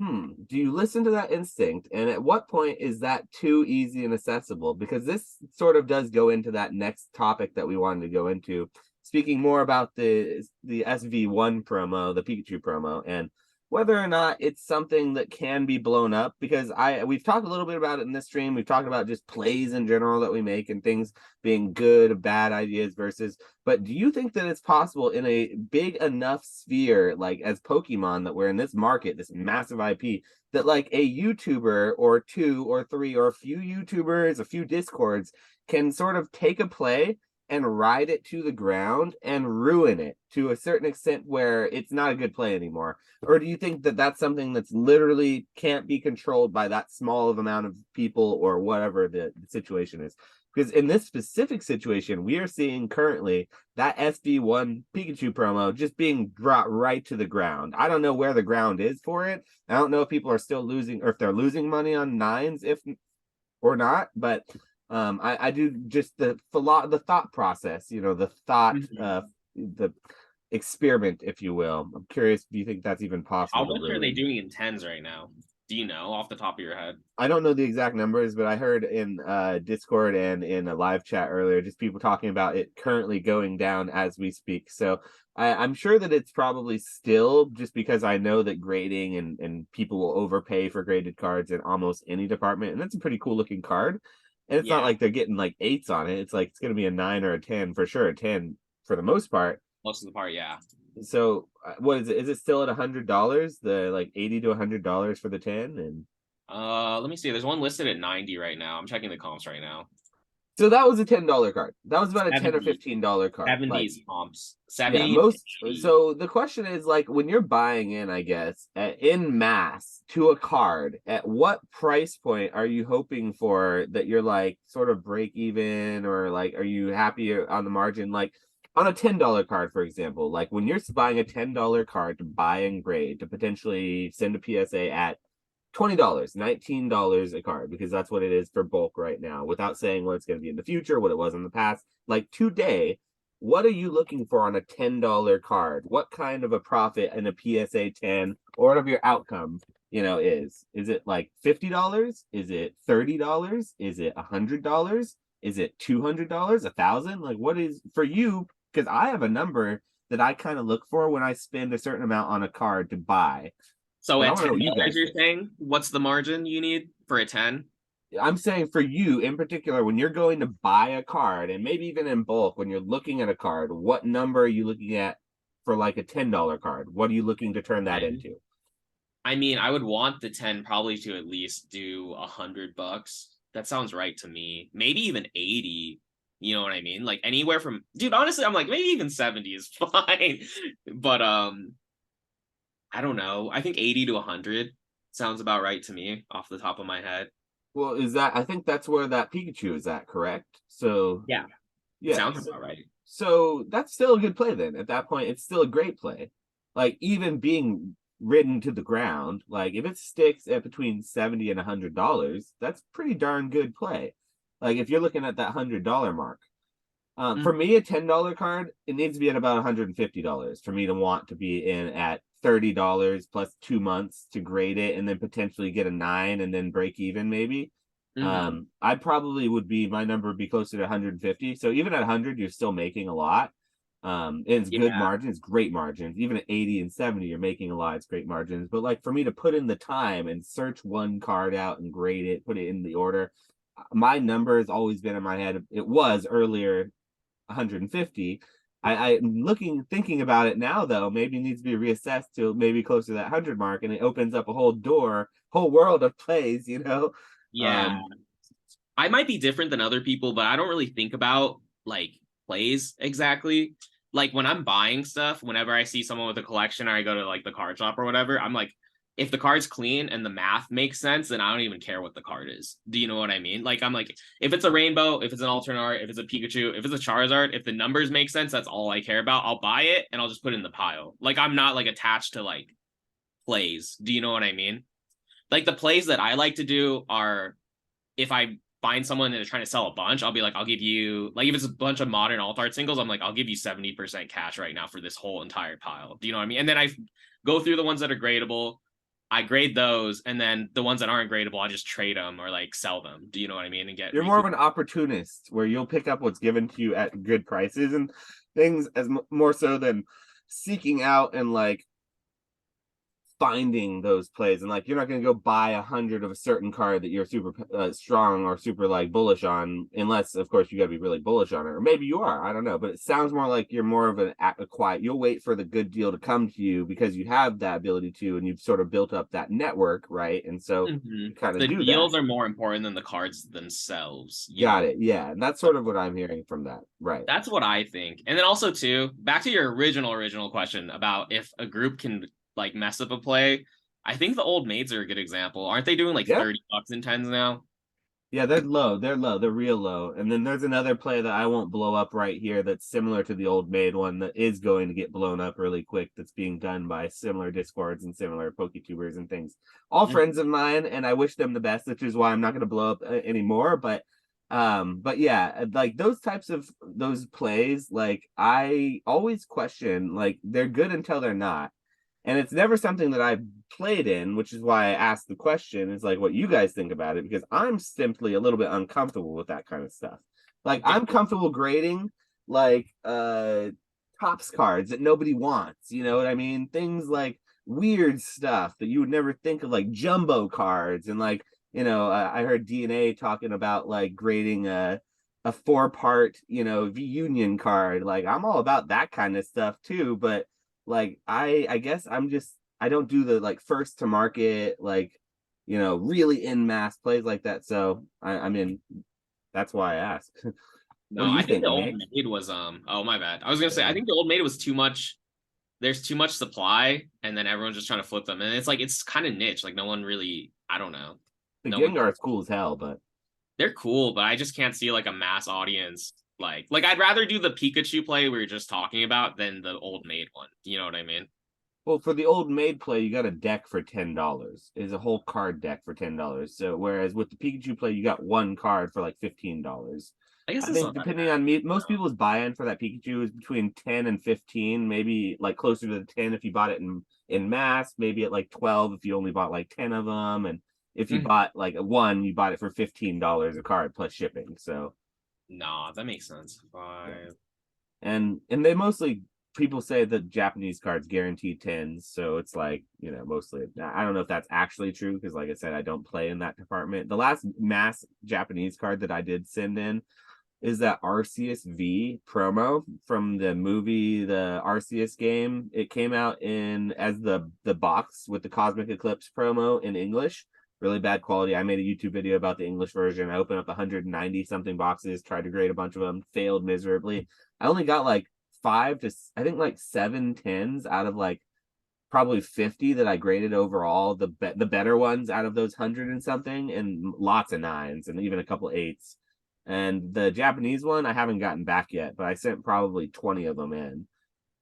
do you listen to that instinct? And at what point is that too easy and accessible? Because this sort of does go into that next topic that we wanted to go into, speaking more about the SV1 promo, the Pikachu promo, and whether or not it's something that can be blown up. Because we've talked a little bit about it in this stream. We've talked about just plays in general that we make and things being good, bad ideas versus. But do you think that it's possible in a big enough sphere, like as Pokemon, that we're in this market, this massive IP, that like a YouTuber or two or three or a few YouTubers, a few Discords can sort of take a play and ride it to the ground and ruin it to a certain extent where it's not a good play anymore? Or do you think that that's something that's literally can't be controlled by that small of amount of people or whatever the situation is? Because in this specific situation, we are seeing currently that SB1 Pikachu promo just being brought right to the ground. I don't know where the ground is for it. I don't know if people are still losing or if they're losing money on nines or not, but I do just the thought process, the thought, the experiment, if you will. I'm curious, do you think that's even possible? How much are they doing in tens right now? Do you know off the top of your head? I don't know the exact numbers, but I heard in Discord and in a live chat earlier, just people talking about it currently going down as we speak. So I'm sure that it's probably still, just because I know that grading and people will overpay for graded cards in almost any department. And that's a pretty cool looking card. And it's not like they're getting like 8s on it. It's like it's going to be a 9 or a 10 for sure, a 10 for the most part. Most of the part, yeah. So what is it? Is it still at $100? The like $80 to $100 for the 10? And let me see. There's one listed at 90 right now. I'm checking the comps right now. so that was a $10 card. That was about a 70, $10 or $15 card. 70s comps. 70. Yeah, so the question is, like, when you're buying in, I guess, in mass to a card, at what price point are you hoping for that you're like sort of break even, or like are you happy on the margin? Like, on a $10 card, for example, like when you're buying a $10 card to buy and grade to potentially send a PSA at $20, $19 a card, because that's what it is for bulk right now, without saying what it's going to be in the future, what it was in the past. Like today, what are you looking for on a $10 card? What kind of a profit in a PSA 10 or whatever your outcome, is? Is it like $50? Is it $30? Is it $100? Is it $200? 1,000? Like what is for you? Because I have a number that I kind of look for when I spend a certain amount on a card to buy. So But I at want to know $10, what you guys you're think. saying, what's the margin you need for a 10? I'm saying for you in particular, when you're going to buy a card, and maybe even in bulk, when you're looking at a card, what number are you looking at for like a $10 card? What are you looking to turn that 10. into? I mean, I would want the 10 probably to at least do $100. That sounds right to me. Maybe even 80. You know what I mean? Like anywhere from, dude, honestly, I'm like maybe even 70 is fine. But I don't know. I think 80 to 100 sounds about right to me off the top of my head. Well, I think that's where that Pikachu is at, correct? So Yeah, it yeah, sounds about right. so that's still a good play then. At that point, it's still a great play. Like even being ridden to the ground, like if it sticks at between 70 and $100, that's pretty darn good play. Like if you're looking at that $100 mark. For Mhm. me, a $10 card, it needs to be at about $150 for me to want to be in at $30 plus 2 months to grade it and then potentially get a 9 and then break even maybe. Mhm. I probably would be my number would be closer to 150. So even at 100, you're still making a lot. And it's good Yeah. margins, great margins. Even at 80 and 70, you're making a lot. It's great margins. But like for me to put in the time and search one card out and grade it, put it in the order, my number has always been in my head. It was earlier 150. I'm thinking about it now though. Maybe it needs to be reassessed to maybe closer to that 100 mark, and it opens up a whole world of plays. Yeah. Um, I might be different than other people, but I don't really think about like plays exactly. Like when I'm buying stuff, whenever I see someone with a collection or I go to like the card shop or whatever, I'm like, if the card's clean and the math makes sense, then I don't even care what the card is. Do you know what I mean? Like I'm like, if it's a rainbow, if it's an alternate art, if it's a Pikachu, if it's a Charizard, if the numbers make sense, that's all I care about. I'll buy it and I'll just put it in the pile. Like I'm not like attached to like plays. Do you know what I mean? Like the plays that I like to do are if I find someone that is trying to sell a bunch, I'll be like, I'll give you like if it's a bunch of modern alt art singles, I'm like, I'll give you 70% cash right now for this whole entire pile. Do you know what I mean? And then I go through the ones that are gradable. I grade those, and then the ones that aren't gradable, I just trade them or like sell them. Do you know what I mean? And get you're more of recoup. an opportunist where you'll pick up what's given to you at good prices and things as more so than seeking out and like finding those plays, and like you're not going to go buy 100 of a certain card that you're super strong or super like bullish on, unless of course you got to be really bullish on it, or maybe you are, I don't know, but it sounds more like you're more of a quiet, you'll wait for the good deal to come to you because you have that ability to, and you've sort of built up that network, right? And so you kind of The do that. deals are more important than the cards themselves, you Got know. it, yeah, and that's So sort of what I'm hearing from that, right? that's what I think. And then also too, back to your original question about if a group can like mess up a play. I think the old maids are a good example. Aren't they doing like Yep. 30 bucks in tens now? Yeah, they're low. They're low. They're real low. And then there's another play that I won't blow up right here that's similar to the old maid one that is going to get blown up really quick. That's being done by similar discords and similar PokeTubers and things. All Mhm. friends of mine, and I wish them the best, which is why I'm not going to blow up anymore. But yeah, like those types of those plays, like I always question, like they're good until they're not, and it's never something that I've played in, which is why I asked the question, is like what you guys think about it, because I'm simply a little bit uncomfortable with that kind of stuff. Like I'm comfortable grading like tops cards that nobody wants, you know what I mean? Things like weird stuff that you would never think of, like jumbo cards, and like, I heard DNA talking about like grading a 4-part, V Union card. Like I'm all about that kind of stuff too, but like I guess I don't do the like first to market, like, really in mass plays like that. So I mean, that's why I ask. What No, do you I think think, the old Nate? maid was oh my bad. I was gonna say I Yeah. think the old maid was too much. There's too much supply, and then everyone's just trying to flip them. And it's like it's kind of niche. Like no one really, I don't know. The No one Gengar's cool as hell, but they're cool, but I just can't see like a mass audience Like I'd rather do the Pikachu play we were just talking about than the old maid one. You know what I mean? Well, for the old maid play, you got a deck for $10. Is a whole card deck for $10. So whereas with the Pikachu play, you got one card for like $15. I guess I it's think not that depending bad. on me, most people's buy-in for that Pikachu is between 10 and 15, maybe like closer to the 10 if you bought it in mass, maybe at like 12 if you only bought like 10 of them, and if you Mhm. bought like one, you bought it for $15 a card plus shipping. So Nah, that makes sense. yeah. 5. And they mostly people say that Japanese cards guarantee tens, so it's like, mostly I don't know if that's actually true because like I said, I don't play in that department. The last mass Japanese card that I did send in is that Arceus V promo from the movie, the Arceus game. It came out in as the box with the Cosmic Eclipse promo in English. Really bad quality. I made a YouTube video about the English version. I opened up 190 something boxes, tried to grade a bunch of them, failed miserably. I only got like I think like 7 10s out of like probably 50 that I graded overall, the better ones out of those 100 and something, and lots of nines and even a couple eights. And the Japanese one I haven't gotten back yet, but I sent probably 20 of them in.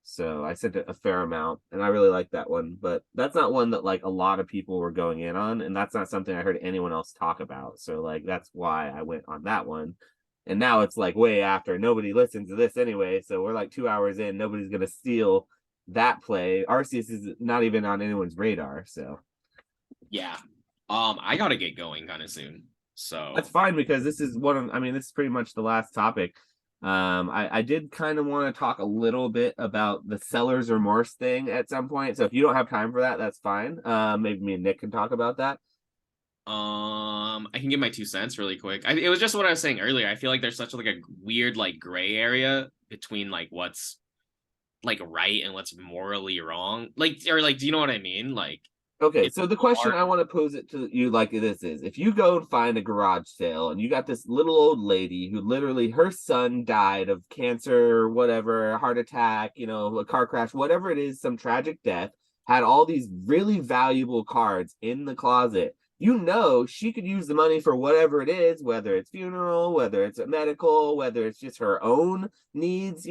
So I sent a fair amount, and I really like that one. But that's not one that like a lot of people were going in on, and that's not something I heard anyone else talk about. So like that's why I went on that one. And now it's like way after. Nobody listens to this anyway, so we're like 2 hours in. Nobody's gonna steal that play. Arceus is not even on anyone's radar, so Yeah. I gotta get going kind of soon. that's So fine because this is one of. I mean, this is pretty much the last topic. I did kind of want to talk a little bit about the seller's remorse thing at some point. So if you don't have time for that, that's fine. Maybe me and Nick can talk about that. I can give my 2 cents really quick. It was just what I was saying earlier. I feel like there's such like a weird like gray area between like what's like right and what's morally wrong. Like or like, do you know what I mean? Like Okay, it's so the question hard. I want to pose it to you like this is: if you go and find a garage sale and you got this little old lady who literally her son died of cancer, whatever, heart attack, a car crash, whatever it is, some tragic death, had all these really valuable cards in the closet. She could use the money for whatever it is, whether it's funeral, whether it's a medical, whether it's just her own needs,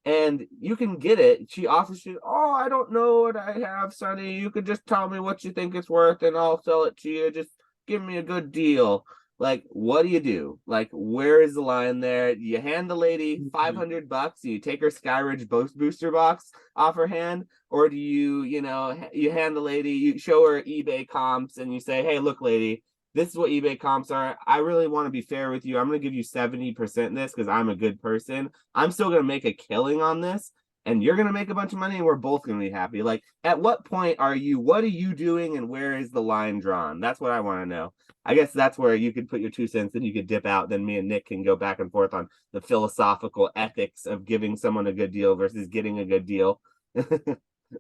and you can get it. She offers you, oh, I don't know what I have, Sonny. You could just tell me what you think it's worth and I'll sell it to you. Just give me a good deal. Like, what do you do? Like, where is the line there? You hand the lady $500 and you take her Skyridge booster box off her hand, or do you hand the lady, you show her eBay comps and you say, hey, look, lady, this is what eBay comps are. I really want to be fair with you. I'm going to give you 70% in this because I'm a good person. I'm still going to make a killing on this, and you're going to make a bunch of money, and we're both going to be happy. Like, at what point what are you doing, and where is the line drawn? That's what I want to know. I guess that's where you could put your 2 cents and you could dip out. Then me and Nick can go back and forth on the philosophical ethics of giving someone a good deal versus getting a good deal.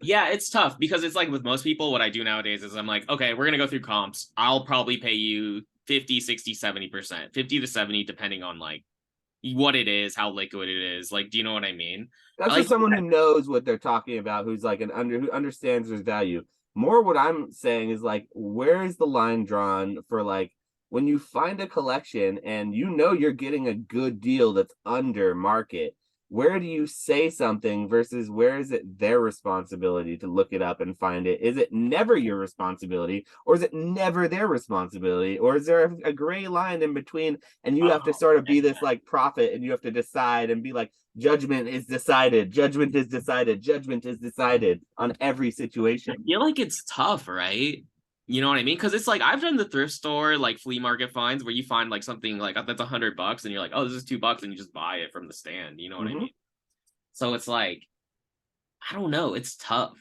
Yeah, it's tough because it's like with most people, what I do nowadays is I'm like, okay, we're gonna go through comps. I'll probably pay you 50, 60, 70%, 50 to 70, depending on like what it is, how liquid it is. Like, do you know what I mean? That's for Like, someone who knows what they're talking about, who's like who understands there's value. More what I'm saying is like, where is the line drawn for like when you find a collection and you're getting a good deal that's under market? Where do you say something versus where is it their responsibility to look it up and find it? Is it never your responsibility, or is it never their responsibility, or is there a gray line in between? And you have to sort of be this like prophet, and you have to decide and be like, judgment is decided, judgment is decided, judgment is decided on every situation. I feel like it's tough, right? You know what I mean? Because it's like I've done the thrift store, like flea market finds where you find like something like that's $100 and you're like, oh, this is $2, and you just buy it from the stand. You know what I mean? So it's like, I don't know. It's tough.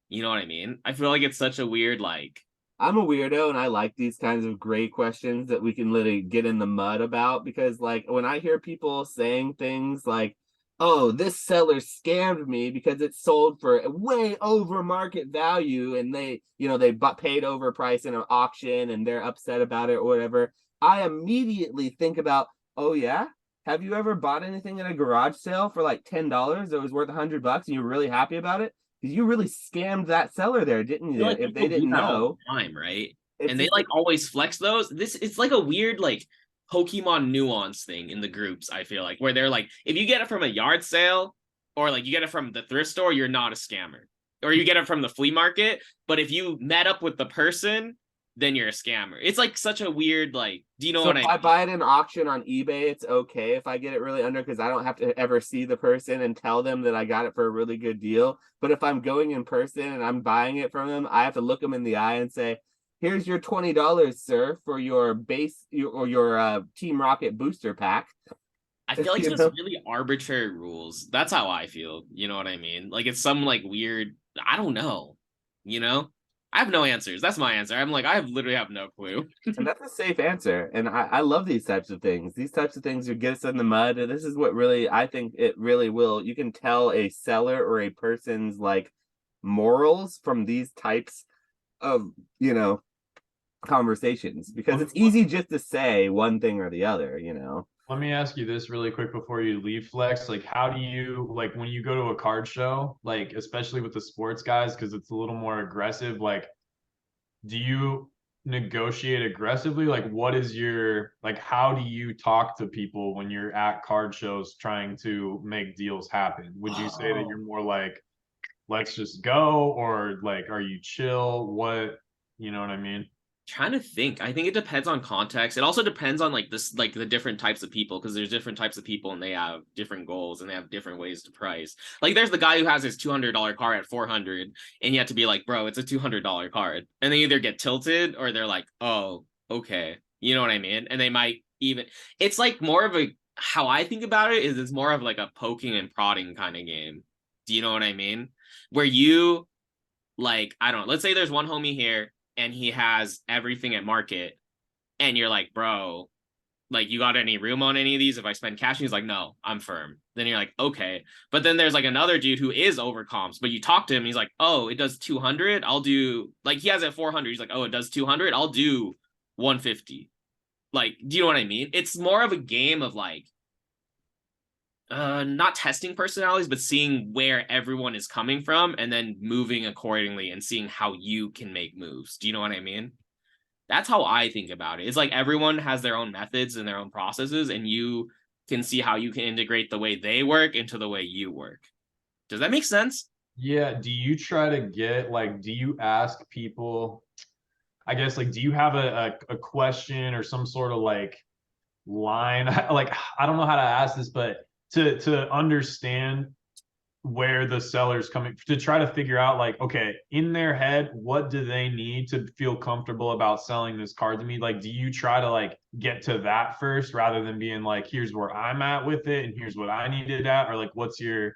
You know what I mean? I feel like it's such a weird, like, I'm a weirdo and I like these kinds of gray questions that we can literally get in the mud about, because like when I hear people saying things like, oh, this seller scammed me because it sold for way over market value and they paid overprice in an auction and they're upset about it or whatever, I immediately think about, oh yeah, have you ever bought anything in a garage sale for like $10 that was worth $100 and you were really happy about it? Because you really scammed that seller there, didn't I you? feel like If they people do didn't that all know, the time, right? it's And they just like always flex those. It's like a weird, like, Pokemon nuance thing in the groups, I feel like, where they're like, if you get it from a yard sale or like you get it from the thrift store, you're not a scammer. Or you get it from the flea market, but if you met up with the person, then you're a scammer. It's like such a weird, like, do you know So what if I I mean? buy it in auction on eBay, it's okay if I get it really under because I don't have to ever see the person and tell them that I got it for a really good deal. But if I'm going in person and I'm buying it from them, I have to look them in the eye and say, "Here's your $20, sir, for your your Team Rocket booster pack." I feel like it's You just know? really arbitrary rules. That's how I feel. You know what I mean? Like it's some like weird, I don't know. You know? I have no answers. That's my answer. I'm like, I have literally have no clue. And that's a safe answer. And I love these types of things. These types of things will get us in the mud. And this is what really, I think it really will. You can tell a seller or a person's like morals from these types of, conversations because it's Let, easy just to say one thing or the other. let me ask you this really quick before you leave, Flex. Like, how do you like when you go to a card show, like especially with the sports guys, because it's a little more aggressive, like do you negotiate aggressively? Like, what is your like? How do you talk to people when you're at card shows trying to make deals happen? Would you say that Oh. you're more like, let's just go, or like, are you chill? What, you know what I mean? Trying to think. I think it depends on context. It also depends on like this, like the different types of people, because there's different types of people and they have different goals and they have different ways to price. Like there's the guy who has his $200 card at 400, and you have to be like, bro, it's a $200 card, and they either get tilted or they're like, oh, okay, you know what I mean? And they might even. It's like more of a how I think about it is it's more of like a poking and prodding kind of game. Do you know what I mean? Where you like, I don't know, let's say there's one homie here and he has everything at market, and you're like, bro, like, you got any room on any of these if I spend cash? And he's like, no, I'm firm. Then you're like, okay. But then there's like another dude who is over comps, but you talk to him, he's like, oh, it does 200. I'll do, like, he has it at 400. He's like, oh, it does 200. I'll do 150. Like, do you know what I mean? It's more of a game of like, not testing personalities, but seeing where everyone is coming from and then moving accordingly and seeing how you can make moves. Do you know what I mean? That's how I think about it. It's like everyone has their own methods and their own processes, and you can see how you can integrate the way they work into the way you work. Does that make sense? Yeah. Do you try to get like, do you ask people, I guess, like, do you have a question or some sort of like line? Like, I don't know how to ask this, but to understand where the seller's coming to try to figure out like, okay, in their head, what do they need to feel comfortable about selling this card to me? Like, do you try to like get to that first rather than being like, here's where I'm at with it and here's what I needed at, or like what's your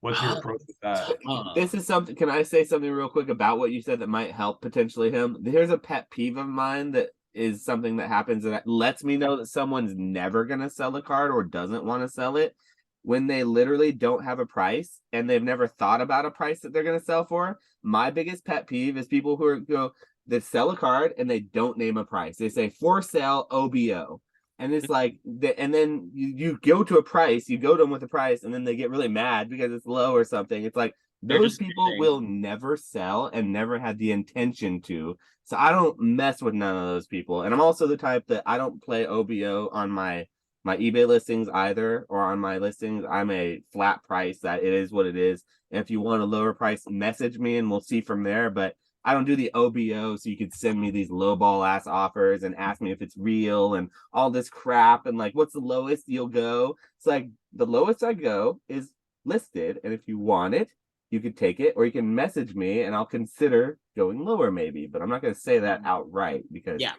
approach with that? Uh, This is something. Can I say something real quick about what you said that might help potentially him? Here's a pet peeve of mine that is something that happens that lets me know that someone's never going to sell a card or doesn't want to sell it when they literally don't have a price and they've never thought about a price that they're going to sell for. My biggest pet peeve is people who go that sell a card and they don't name a price. They say for sale OBO. And it's like, and then you go to a price, you go to them with a price, and then they get really mad because it's low or something. It's like they're those just people fishing. will never sell and never had the intention to. So I don't mess with none of those people. And I'm also the type that I don't play OBO on my eBay listings either, or on my listings. I'm a flat price that it is what it is. And if you want a lower price, message me and we'll see from there. But I don't do the OBO, so you could send me these lowball ass offers and ask me if it's real and all this crap and like what's the lowest you'll go. It's like the lowest I go is listed, and if you want it, you could take it, or you can message me and I'll consider going lower maybe. But I'm not going to say that outright because Yeah.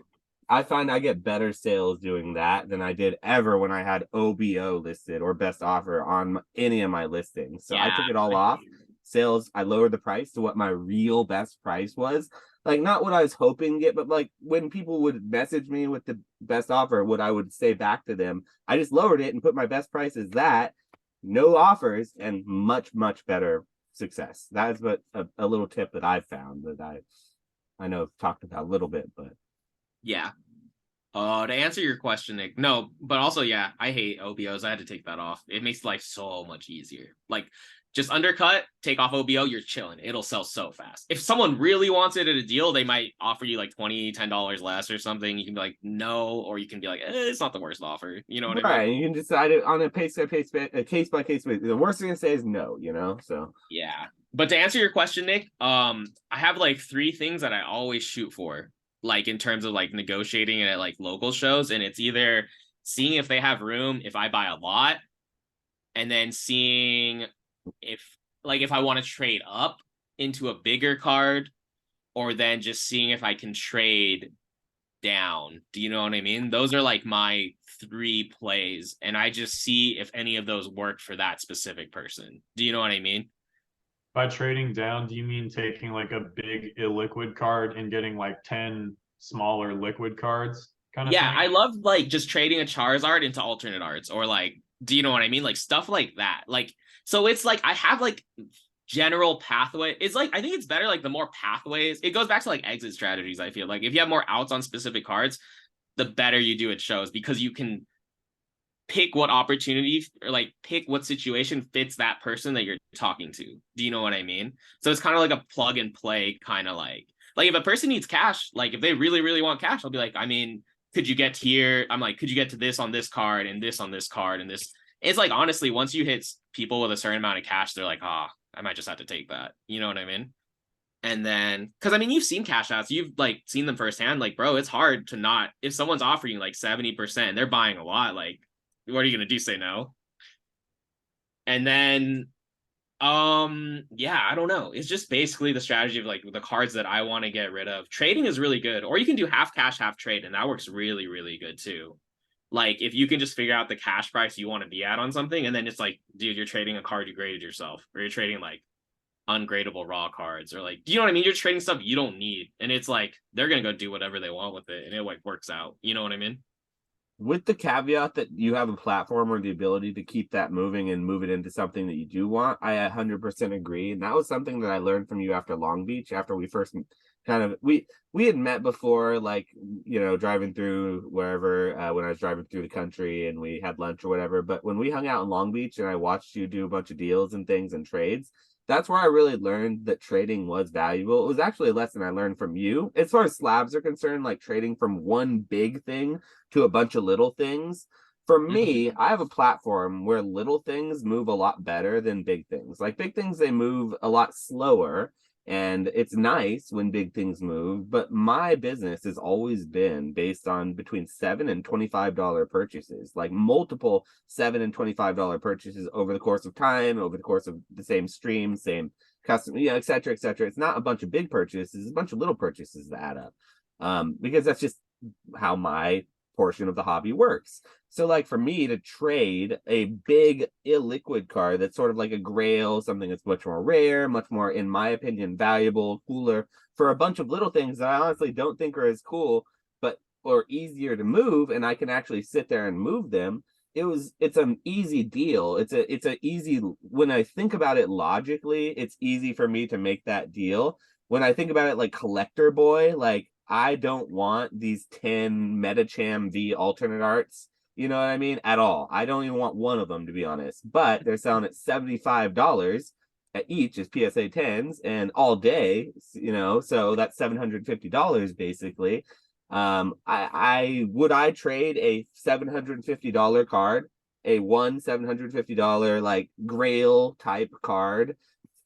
I find I get better sales doing that than I did ever when I had OBO listed or best offer on any of my listings. So I Yeah. took it all off. Sales, I lowered the price to what my real best price was. Like not what I was hoping to get, but like when people would message me with the best offer, what I would say back to them, I just lowered it and put my best price as that, no offers, and much, much better success. That is what a little tip that I've found that I know I've talked about a little bit, but Yeah. To answer your question, Nick, no, but also, yeah, I hate OBOs. I had to take that off. It makes life so much easier. Like, just undercut, take off OBO, you're chilling. It'll sell so fast. If someone really wants it at a deal, they might offer you like $10 less or something. You can be like, no, or you can be like, it's not the worst offer. You know what I Right, mean? you can decide it on a case by case basis. The worst thing to say is no, you know. So Yeah. But to answer your question, Nick, I have like three things that I always shoot for, like in terms of like negotiating it at like local shows, and it's either seeing if they have room if I buy a lot, and then seeing if if I want to trade up into a bigger card, or then just seeing if I can trade down. Do you know what I mean? Those are like my three plays, and I just see if any of those work for that specific person. Do you know what I mean? By trading down, do you mean taking like a big illiquid card and getting like 10 smaller liquid cards kind of Yeah, thing? I love like just trading a Charizard into alternate arts, or like, do you know what I mean? Like stuff like that. Like, so it's like I have like general pathway. It's like I think it's better like the more pathways. It goes back to like exit strategies. I feel like if you have more outs on specific cards, the better you do at shows, because you can pick what opportunity or like pick what situation fits that person that you're talking to. Do you know what I mean? So it's kind of like a plug and play kind of like if a person needs cash, like if they really really want cash, I'll be like, I mean, could you get here? I'm like, could you get to this on this card and this on this card and this? It's like honestly, once you hit people with a certain amount of cash, they're like, ah, I might just have to take that. You know what I mean? And then, because I mean, you've seen cash outs, you've like seen them firsthand. Like, bro, it's hard to not, if someone's offering you like 70%, they're buying a lot. Like, what are you gonna do? Say no? And then, yeah, I don't know. It's just basically the strategy of like the cards that I want to get rid of. Trading is really good, or you can do half cash, half trade, and that works really, really good too. Like, if you can just figure out the cash price you want to be at on something, and then it's like, dude, you're trading a card you graded yourself, or you're trading like ungradable raw cards, or like, do you know what I mean? You're trading stuff you don't need, and it's like they're gonna go do whatever they want with it, and it like works out. You know what I mean? with the caveat that you have a platform or the ability to keep that moving and move it into something that you do want, I 100% agree. And that was something that I learned from you after Long Beach, after we first kind of we had met before, like, you know, driving through wherever, when I was driving through the country, and we had lunch or whatever. But when we hung out in Long Beach and I watched you do a bunch of deals and things and trades, that's where I really learned that trading was valuable. It was actually a lesson I learned from you as far as slabs are concerned, like trading from one big thing to a bunch of little things. For Mhm. me, I have a platform where little things move a lot better than big things. Like big things, they move a lot slower. And it's nice when big things move, but my business has always been based on between $7 and $25 purchases, like multiple $7 and $25 purchases over the course of time, over the course of the same stream, same customer, et cetera, et cetera. It's not a bunch of big purchases, it's a bunch of little purchases that add up. Because that's just how my portion of the hobby works. So, like for me to trade a big illiquid card that's sort of like a grail, something that's much more rare, much more, in my opinion, valuable, cooler, for a bunch of little things that I honestly don't think are as cool, but or easier to move, and I can actually sit there and move them. It's an easy deal. It's a easy, when I think about it logically, it's easy for me to make that deal. When I think about it like collector boy, like I don't want these 10 Metacham V alternate arts, you know what I mean? At all. I don't even want one of them, to be honest. But they're selling at $75 at each as PSA 10s and all day, you know, so that's $750 basically. I would I trade a $750 card, a one $750 like grail type card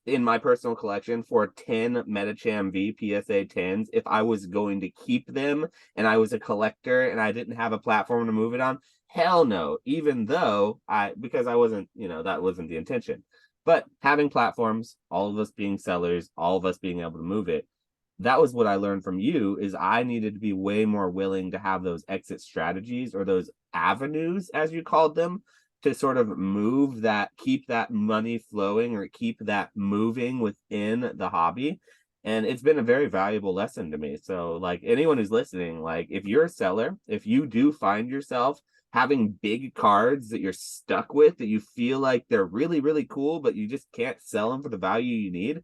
in my personal collection for 10 Metacham V PSA 10s if I was going to keep them and I was a collector and I didn't have a platform to move it on? Hell no. Even though because I wasn't, you know, that wasn't the intention. But having platforms, all of us being sellers, all of us being able to move it, that was what I learned from you, is I needed to be way more willing to have those exit strategies, or those avenues as you called them, to sort of move that, keep that money flowing or keep that moving within the hobby. And it's been a very valuable lesson to me. So like anyone who's listening, like if you're a seller, if you do find yourself having big cards that you're stuck with, that you feel like they're really really cool but you just can't sell them for the value you need,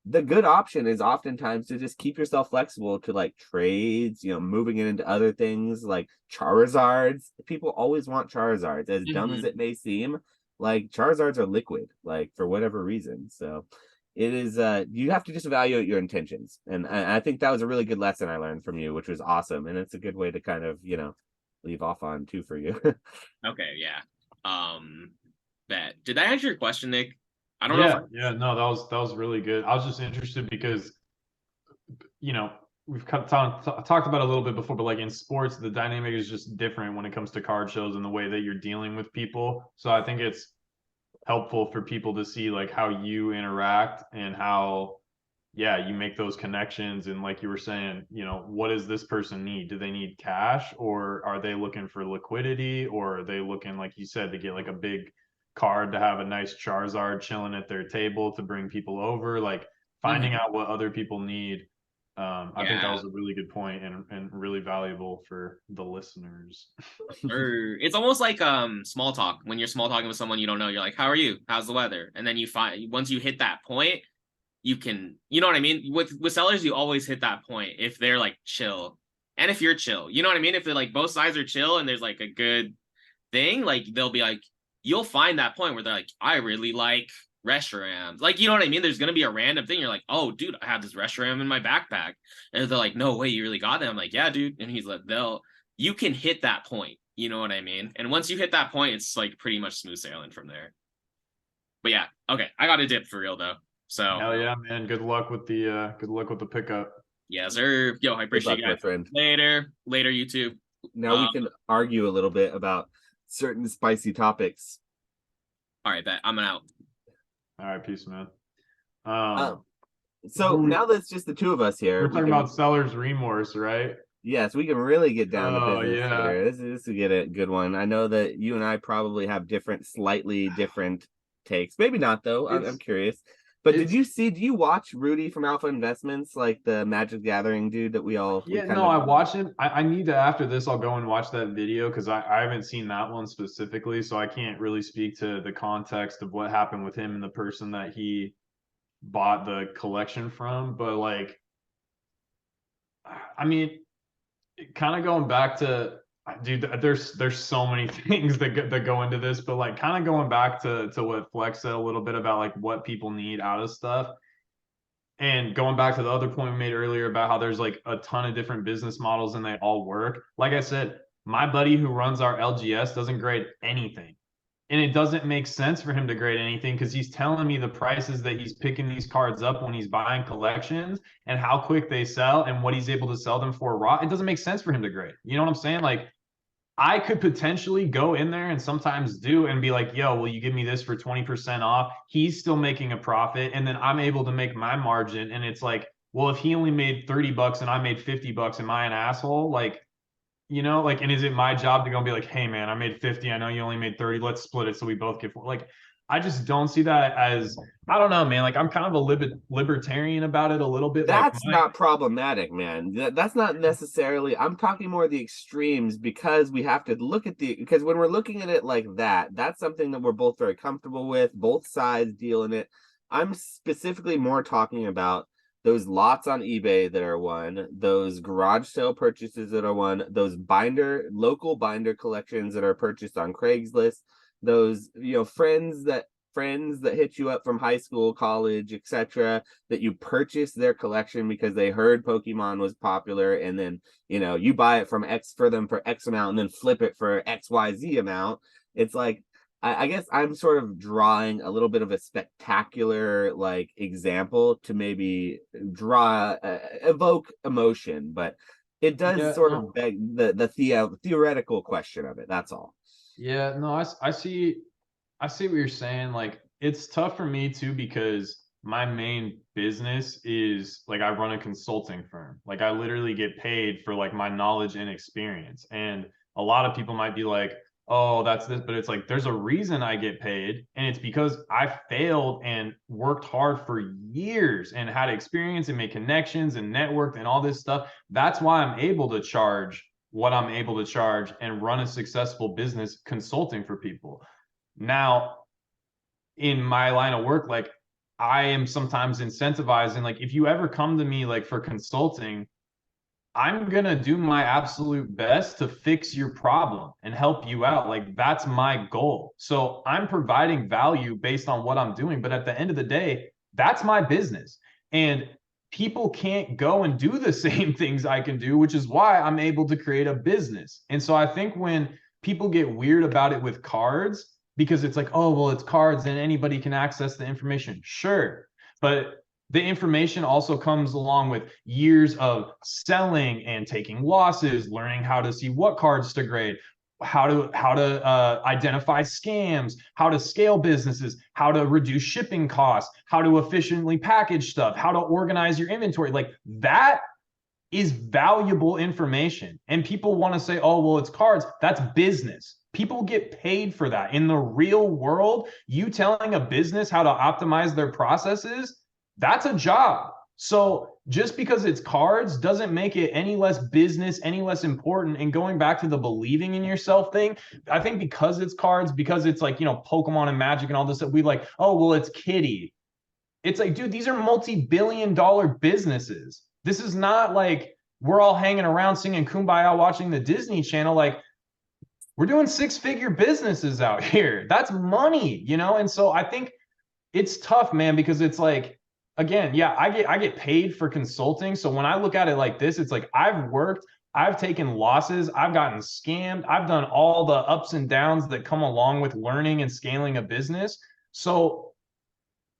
the good option is oftentimes to just keep yourself flexible to like trades, moving it into other things like Charizards. People always want Charizards, as dumb as Mhm. it may seem. Like Charizards are liquid, like for whatever reason. So it is you have to just evaluate your intentions. And I think that was a really good lesson I learned from you, which was awesome. And it's a good way to kind of, leave off on too for you. Okay, yeah. Did I answer your question, Nick? I don't know if Yeah, yeah, no, that was really good. I was just interested because we've kind of talked about it a little bit before, but like in sports, the dynamic is just different when it comes to card shows and the way that you're dealing with people. So I think it's helpful for people to see like how you interact and how, yeah, you make those connections. And like you were saying, what does this person need? Do they need cash, or are they looking for liquidity, or are they looking, like you said, to get like a big card to have a nice Charizard chilling at their table to bring people over? Like finding Mhm. out what other people need. I think that Yeah. was a really good point and really valuable for the listeners. Or it's almost like small talk. When you're small talking with someone you don't know, you're like, "How are you? How's the weather?" And then you find once you hit that point, you can, you know what I mean? With sellers, you always hit that point if they're like chill. And if you're chill, you know what I mean? If they're like both sides are chill and there's like a good thing, like they'll be like, you'll find that point where they're like, I really like restaurants. Like, you know what I mean? There's gonna be a random thing. You're like, oh, dude, I have this restaurant in my backpack. And they're like, no way, you really got that? I'm like, yeah, dude. And he's like, you can hit that point. You know what I mean? And once you hit that point, it's like pretty much smooth sailing from there. But yeah, okay. I got a dip for real though. So Hell yeah, man. Good luck with the pickup. yeah, sir. Yo, I Good appreciate luck, you my guys. friend. Later. Later, YouTube. Now we can argue a little bit about certain spicy topics. All right, bet. I'm out. All right, peace, man. Um, so now that it's just the two of us here, We're we talking can, about seller's remorse, right? yes, we can really get down to Oh business yeah. here. This will get a good one. I know that you and I probably have slightly different takes. Maybe not though. I'm It's curious. But it's do you watch Rudy from Alpha Investments, like the Magic Gathering dude that we yeah, kind no, of I watch him. I need to, after this, I'll go and watch that video because I haven't seen that one specifically, so I can't really speak to the context of what happened with him and the person that he bought the collection from. But like, I mean, kind of going back to, dude, there's so many things that go into this, but like kind of going back to what Flex said a little bit about like what people need out of stuff. And going back to the other point we made earlier about how there's like a ton of different business models and they all work. Like I said, my buddy who runs our LGS doesn't grade anything. And it doesn't make sense for him to grade anything because he's telling me the prices that he's picking these cards up when he's buying collections and how quick they sell and what he's able to sell them for raw. It doesn't make sense for him to grade. You know what I'm saying? Like I could potentially go in there and sometimes do and be like, yo, will you give me this for 20% off? He's still making a profit. And then I'm able to make my margin. And it's like, well, if he only made 30 bucks and I made 50 bucks, am I an asshole? Like, like, and is it my job to go and be like, hey, man, I made 50. I know you only made 30. Let's split it so we both get 4. Like, I just don't see that as, I don't know, man. Like, I'm kind of a libertarian about it a little bit. Like, that's not problematic, man. That's not necessarily. I'm talking more of the extremes because we have to look at because when we're looking at it like that, that's something that we're both very comfortable with. Both sides deal in it. I'm specifically more talking about those lots on eBay that are one, those garage sale purchases that are one, those local binder collections that are purchased on Craigslist, those friends that hit you up from high school, college, etc., that you purchase their collection because they heard Pokemon was popular, and then you buy it for them for X amount and then flip it for XYZ amount. It's like I guess I'm sort of drawing a little bit of a spectacular like example to maybe evoke emotion, but it does yeah, sort of no. beg theoretical question of it. That's all. Yeah, no, I see what you're saying. Like, it's tough for me too because my main business is like I run a consulting firm. Like, I literally get paid for like my knowledge and experience. And a lot of people might be like, oh, that's this, but it's like there's a reason I get paid, and it's because I failed and worked hard for years and had experience and made connections and networked and all this stuff. That's why I'm able to charge what I'm able to charge and run a successful business consulting for people. Now, in my line of work, like I am sometimes incentivizing, like, if you ever come to me like for consulting, I'm gonna do my absolute best to fix your problem and help you out. Like, that's my goal. So I'm providing value based on what I'm doing. But at the end of the day, that's my business. And people can't go and do the same things I can do, which is why I'm able to create a business. And so I think when people get weird about it with cards, because it's like, oh, well, it's cards and anybody can access the information. Sure. But the information also comes along with years of selling and taking losses, learning how to see what cards to grade, how to identify scams, how to scale businesses, how to reduce shipping costs, how to efficiently package stuff, how to organize your inventory. Like, that is valuable information. And people want to say, oh, well, it's cards. That's business. People get paid for that. In the real world, you telling a business how to optimize their processes, that's a job. So just because it's cards doesn't make it any less business, any less important. And going back to the believing in yourself thing, I think because it's cards, because it's like, Pokemon and Magic and all this stuff, we like, oh, well, it's kitty. It's like, dude, these are multi-billion-dollar businesses. This is not like we're all hanging around singing Kumbaya watching the Disney Channel. Like, we're doing six-figure businesses out here. That's money, And so I think it's tough, man, because it's like, again, yeah, I get paid for consulting. So when I look at it like this, it's like I've worked, I've taken losses, I've gotten scammed, I've done all the ups and downs that come along with learning and scaling a business. So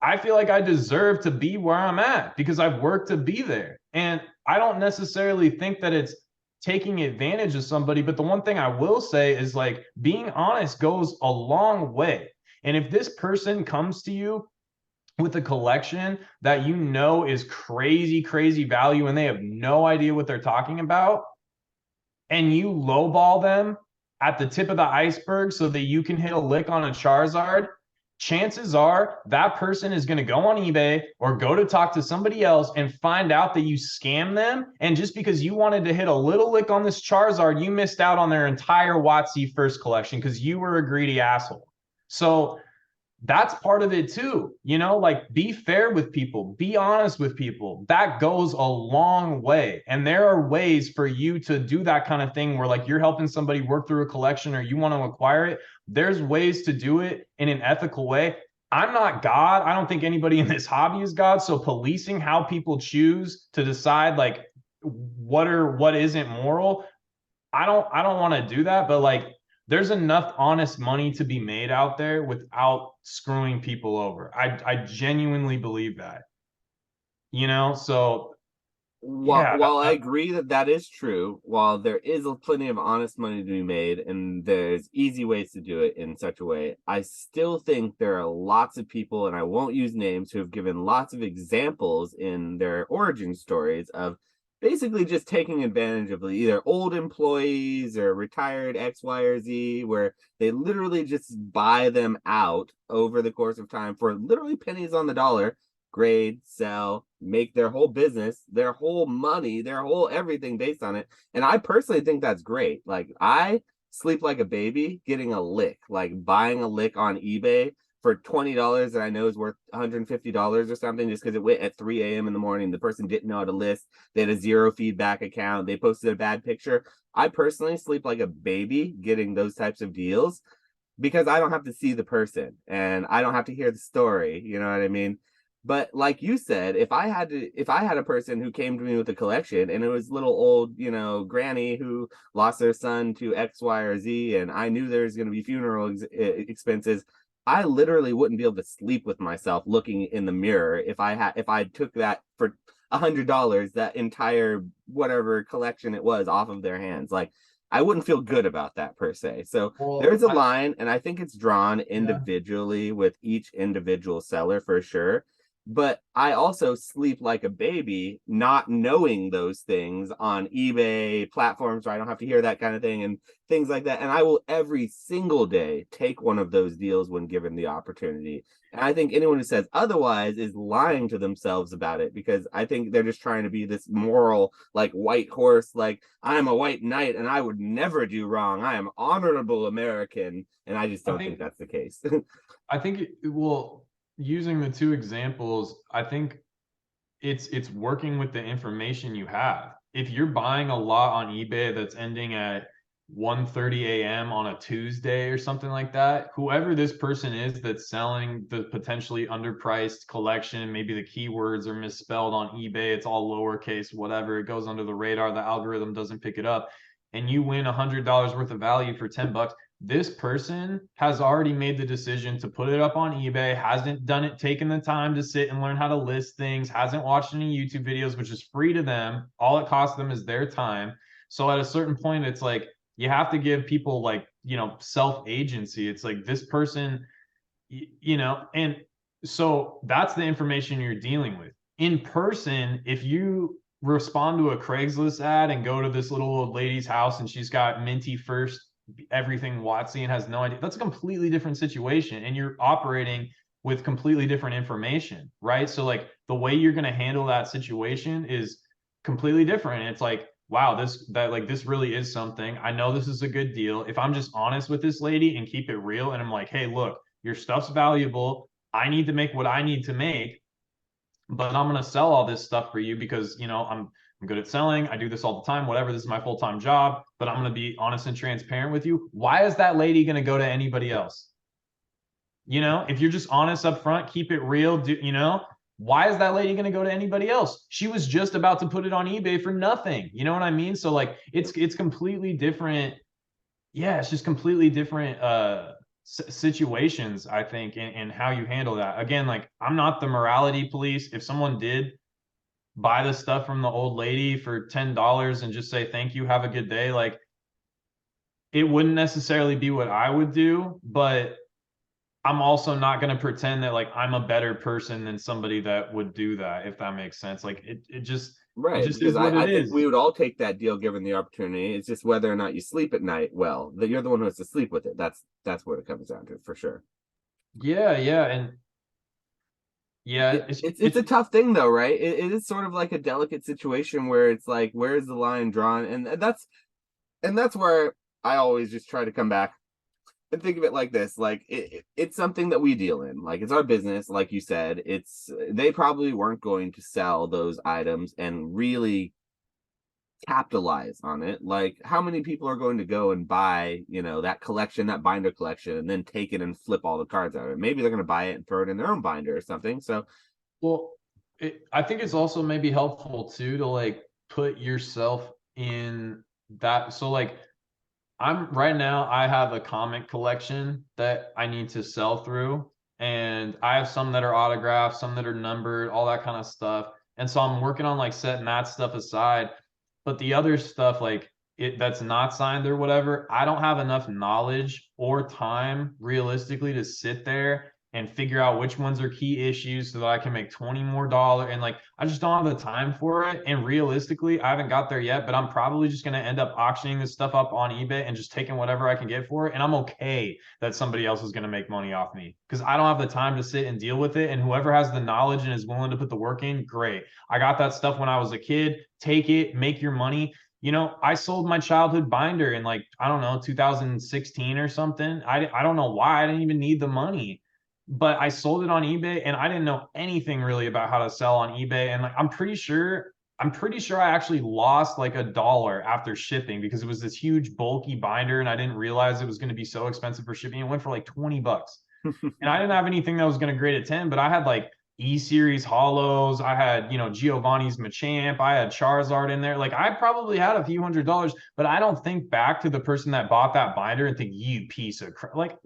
I feel like I deserve to be where I'm at because I've worked to be there. And I don't necessarily think that it's taking advantage of somebody. But the one thing I will say is, like, being honest goes a long way. And if this person comes to you with a collection that is crazy, crazy value and they have no idea what they're talking about, and you lowball them at the tip of the iceberg so that you can hit a lick on a Charizard, chances are that person is going to go on eBay or go to talk to somebody else and find out that you scam them. And just because you wanted to hit a little lick on this Charizard, you missed out on their entire WotC first collection because you were a greedy asshole. So that's part of it too. Like, be fair with people, be honest with people. That goes a long way. And there are ways for you to do that kind of thing where, like, you're helping somebody work through a collection or you want to acquire it. There's ways to do it in an ethical way. I'm not God. I don't think anybody in this hobby is God. So policing how people choose to decide, like, what isn't moral, I don't want to do that. But, like, there's enough honest money to be made out there without screwing people over. I genuinely believe that. So yeah. While I agree that that is true, while there is plenty of honest money to be made and there's easy ways to do it in such a way, I still think there are lots of people, and I won't use names, who have given lots of examples in their origin stories of basically just taking advantage of either old employees or retired X, Y, or Z, where they literally just buy them out over the course of time for literally pennies on the dollar, grade, sell, make their whole business, their whole money, their whole everything based on it. And I personally think that's great. Like, I sleep like a baby getting a lick, like buying a lick on eBay for $20 that I know is worth $150 or something, just because it went at 3 a.m. in the morning. The person didn't know how to list. They had a zero feedback account. They posted a bad picture. I personally sleep like a baby getting those types of deals because I don't have to see the person and I don't have to hear the story. You know what I mean? But like you said, if I had a person who came to me with a collection and it was little old, granny who lost their son to X, Y, or Z, and I knew there was going to be funeral expenses, I literally wouldn't be able to sleep with myself looking in the mirror if I took that for $100, that entire whatever collection it was, off of their hands. Like, I wouldn't feel good about that per se. So there's a line, and I think it's drawn individually with each individual seller for sure. But I also sleep like a baby, not knowing those things on eBay platforms where I don't have to hear that kind of thing and things like that. And I will every single day take one of those deals when given the opportunity. And I think anyone who says otherwise is lying to themselves about it, because I think they're just trying to be this moral, like, white horse, like, I'm a white knight and I would never do wrong. I am honorable American. And I just don't think that's the case. I think it will. using the two examples, I think it's working with the information you have. If you're buying a lot on eBay that's ending at 1:30 a.m. on a Tuesday or something like that, whoever this person is that's selling the potentially underpriced collection, maybe the keywords are misspelled on eBay, it's all lowercase, whatever, it goes under the radar, the algorithm doesn't pick it up, and you win $100 worth of value for 10 bucks. This person has already made the decision to put it up on eBay, hasn't done it, taken the time to sit and learn how to list things, hasn't watched any YouTube videos, which is free to them. All it costs them is their time. So at a certain point, it's like you have to give people like, self-agency. It's like this person, and so that's the information you're dealing with. In person, if you respond to a Craigslist ad and go to this little old lady's house and she's got minty first everything Watsy and has no idea, that's a completely different situation. And you're operating with completely different information, right? So like the way you're going to handle that situation is completely different. And it's like, wow, this really is something. I know this is a good deal. If I'm just honest with this lady and keep it real, and I'm like, hey, look, your stuff's valuable. I need to make what I need to make, but I'm going to sell all this stuff for you because, I'm good at selling. I do this all the time, whatever. This is my full-time job, but I'm going to be honest and transparent with you. Why is that lady going to go to anybody else? If you're just honest up front, keep it real, why is that lady going to go to anybody else? She was just about to put it on eBay for nothing. You know what I mean? So like it's completely different. Yeah, it's just completely different situations, I think, and how you handle that. Again, like I'm not the morality police. If someone did buy the stuff from the old lady for $10 and just say thank you, have a good day, like it wouldn't necessarily be what I would do, but I'm also not going to pretend that like I'm a better person than somebody that would do that, if that makes sense. Like it just Because is what I it think is. we would all take that deal given the opportunity. It's just whether or not you sleep at night well, that you're the one who has to sleep with it. That's what it comes down to for sure. Yeah, yeah, and yeah, It's a tough thing though, right? It is sort of like a delicate situation where it's like, where's the line drawn? And that's where I always just try to come back and think of it like this. Like it's something that we deal in. Like it's our business, like you said. They probably weren't going to sell those items and really capitalize on it. Like how many people are going to go and buy, that collection, that binder collection, and then take it and flip all the cards out of it? Maybe they're going to buy it and throw it in their own binder or something. So well, I think it's also maybe helpful too to like put yourself in that. So like I'm right now, I have a comic collection that I need to sell through, and I have some that are autographed, some that are numbered, all that kind of stuff. And so I'm working on like setting that stuff aside. But the other stuff, like that's not signed or whatever, I don't have enough knowledge or time realistically to sit there and figure out which ones are key issues so that I can make 20 more dollars. And like, I just don't have the time for it. And realistically, I haven't got there yet, but I'm probably just going to end up auctioning this stuff up on eBay and just taking whatever I can get for it. And I'm okay that somebody else is going to make money off me because I don't have the time to sit and deal with it. And whoever has the knowledge and is willing to put the work in, great. I got that stuff when I was a kid. Take it, make your money. I sold my childhood binder in like, I don't know, 2016 or something. I don't know why. I didn't even need the money, but I sold it on eBay and I didn't know anything really about how to sell on eBay. And like, I'm pretty sure I actually lost like $1 after shipping because it was this huge bulky binder and I didn't realize it was going to be so expensive for shipping. It went for like 20 bucks. And I didn't have anything that was going to grade at 10, but I had like E-Series hollows. I had, Giovanni's Machamp. I had Charizard in there. Like I probably had a few $100s, but I don't think back to the person that bought that binder and think, you piece of crap. Like,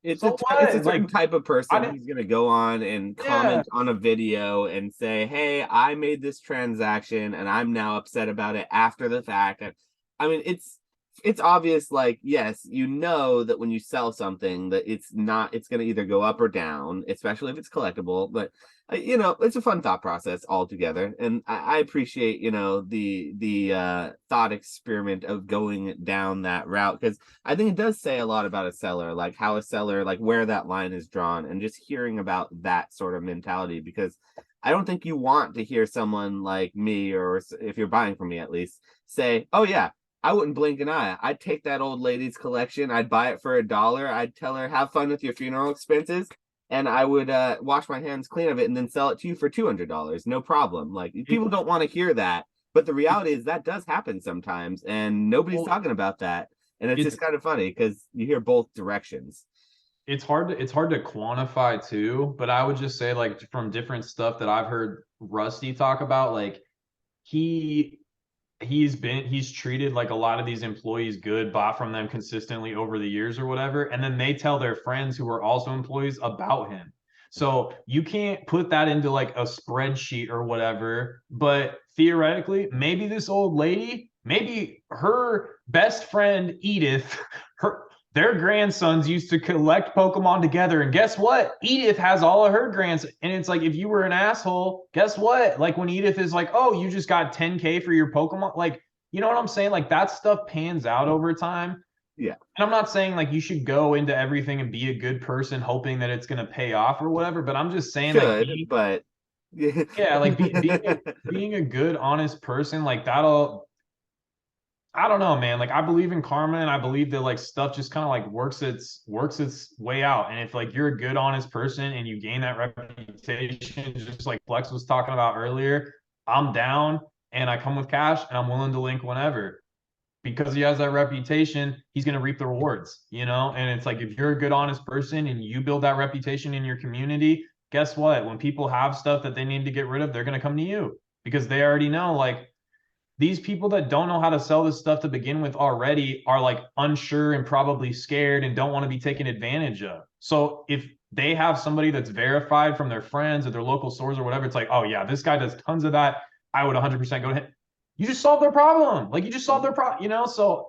it's so it's a what? certain Like, type of I person didn't, who's going to go on and yeah. comment on a video and say, "Hey, I made this transaction and I'm now upset about it after the fact." And I mean, it's obvious. Like, yes, that when you sell something, that it's going to either go up or down, especially if it's collectible. But it's a fun thought process altogether, and I appreciate the thought experiment of going down that route, because I think it does say a lot about a seller, like how a seller, like where that line is drawn, and just hearing about that sort of mentality. Because I don't think you want to hear someone like me, or if you're buying from me at least, say, "Oh yeah, I wouldn't blink an eye. I'd take that old lady's collection. I'd buy it for $1. I'd tell her, have fun with your funeral expenses. and I would wash my hands clean of it and then sell it to you for $200. No problem. Like people don't want to hear that, but the reality is that does happen sometimes, and nobody's talking about that. And it's just kind of funny because you hear both directions. It's hard to quantify too, but I would just say like from different stuff that I've heard Rusty talk about, like he's treated like a lot of these employees good, bought from them consistently over the years or whatever, and then they tell their friends who are also employees about him. So you can't put that into like a spreadsheet or whatever, but theoretically, maybe this old lady, maybe her best friend Edith, their grandsons used to collect Pokemon together. And guess what? Edith has all of her grandsons. And it's like, if you were an asshole, guess what? Like when Edith is like, oh, you just got 10K for your Pokemon. Like, you know what I'm saying? Like that stuff pans out over time. Yeah. And I'm not saying like you should go into everything and be a good person hoping that it's going to pay off or whatever. But I'm just saying but yeah, like being a good, honest person, like that'll, I don't know, man. Like I believe in karma, and I believe that like stuff just kind of like works its way out. And if like you're a good, honest person and you gain that reputation, just like Flex was talking about earlier, I'm down and I come with cash and I'm willing to link whenever. Because he has that reputation, he's going to reap the rewards, you know? And it's like if you're a good, honest person and you build that reputation in your community, guess what? When people have stuff that they need to get rid of, they're going to come to you because they already know like these people that don't know how to sell this stuff to begin with already are like unsure and probably scared and don't want to be taken advantage of. So if they have somebody that's verified from their friends or their local stores or whatever, it's like, oh yeah, this guy does tons of that. I would 100% go to him. You just solved their problem. Like you just solved their problem, you know? So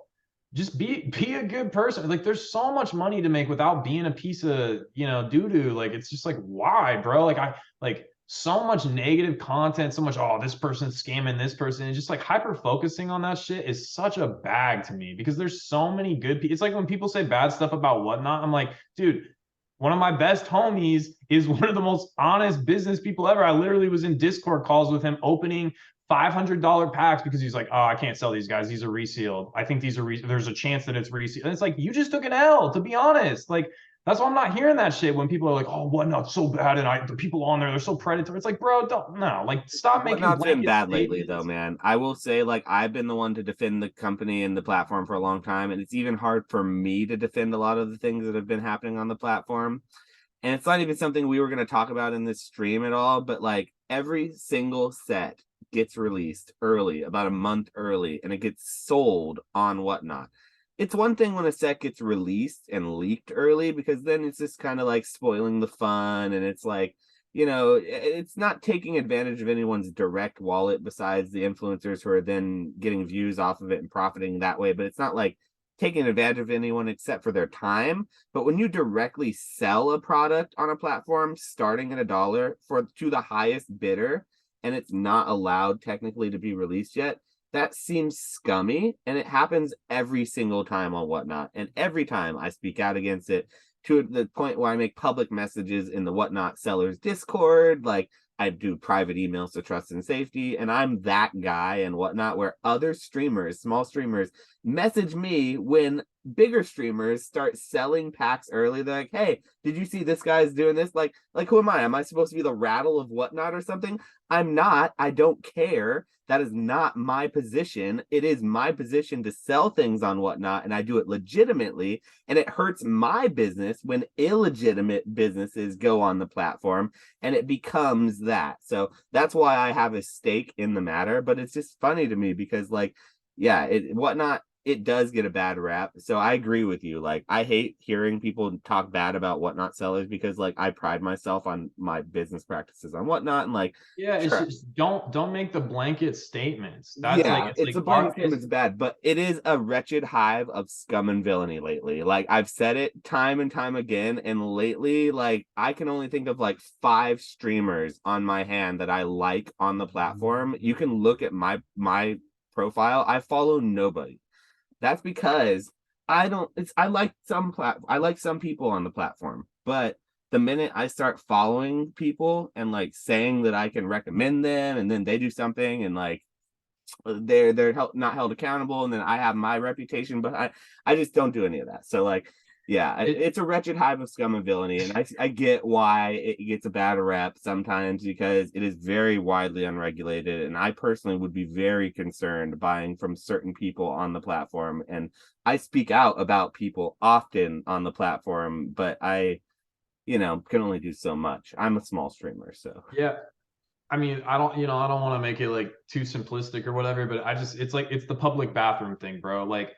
just be a good person. Like there's so much money to make without being a piece of, you know, doo-doo. Like it's just like, why, bro? Like I like so much negative content, so much, oh, this person's scamming this person. And just like hyper focusing on that shit is such a bag to me because there's so many good people. It's like when people say bad stuff about whatnot, I'm like, dude, one of my best homies is one of the most honest business people ever. I literally was in Discord calls with him opening $500 packs because he's like, oh, I can't sell these guys. These are resealed. I think these are there's a chance that it's resealed. And it's like, you just took an L, to be honest. Like, that's why I'm not hearing that shit when people are like, oh, Whatnot's so bad. And the people on there, they're so predatory. It's like, bro, don't, no, like, stop making Whatnot's been bad statements. lately, though, man. I will say, like, I've been the one to defend the company and the platform for a long time. And it's even hard for me to defend a lot of the things that have been happening on the platform. And it's not even something we were going to talk about in this stream at all, but like every single set gets released early, about a month early, and it gets sold on Whatnot. It's one thing when a set gets released and leaked early, because then it's just kind of like spoiling the fun, and it's like, you know, it's not taking advantage of anyone's direct wallet besides the influencers who are then getting views off of it and profiting that way, but it's not like taking advantage of anyone except for their time. But when you directly sell a product on a platform starting at $1 to the highest bidder, and it's not allowed technically to be released yet, that seems scummy. And it happens every single time on Whatnot. And every time I speak out against it, to the point where I make public messages in the Whatnot sellers Discord, like I do private emails to Trust and Safety, and I'm that guy and Whatnot, where other streamers, small streamers, message me when bigger streamers start selling packs early. They're like, hey, did you see this guy's doing this? Like who am I? Am I supposed to be the rattle of Whatnot or something? I'm not. I don't care. That is not my position. It is my position to sell things on Whatnot, and I do it legitimately. And it hurts my business when illegitimate businesses go on the platform, and it becomes that. So that's why I have a stake in the matter. But it's just funny to me because, like, yeah, Whatnot, it does get a bad rap. So I agree with you. Like, I hate hearing people talk bad about Whatnot sellers because, like, I pride myself on my business practices on Whatnot, and like, yeah, it's sure, just don't make the blanket statements. That's yeah, like it's a blanket statement. It's bad, but it is a wretched hive of scum and villainy lately. Like, I've said it time and time again, and lately, like, I can only think of like 5 streamers on my hand that I like on the platform. You can look at my profile. I follow nobody. That's because I like some people on the platform, but the minute I start following people and like saying that I can recommend them, and then they do something and like they're not held accountable, and then I have my reputation, but I just don't do any of that. So like, Yeah, it's a wretched hive of scum and villainy, and I get why it gets a bad rep sometimes because it is very widely unregulated, and I personally would be very concerned buying from certain people on the platform, and I speak out about people often on the platform, but I, can only do so much. I'm a small streamer, so Yeah. I mean, I don't want to make it like too simplistic or whatever, but it's the public bathroom thing, bro. Like,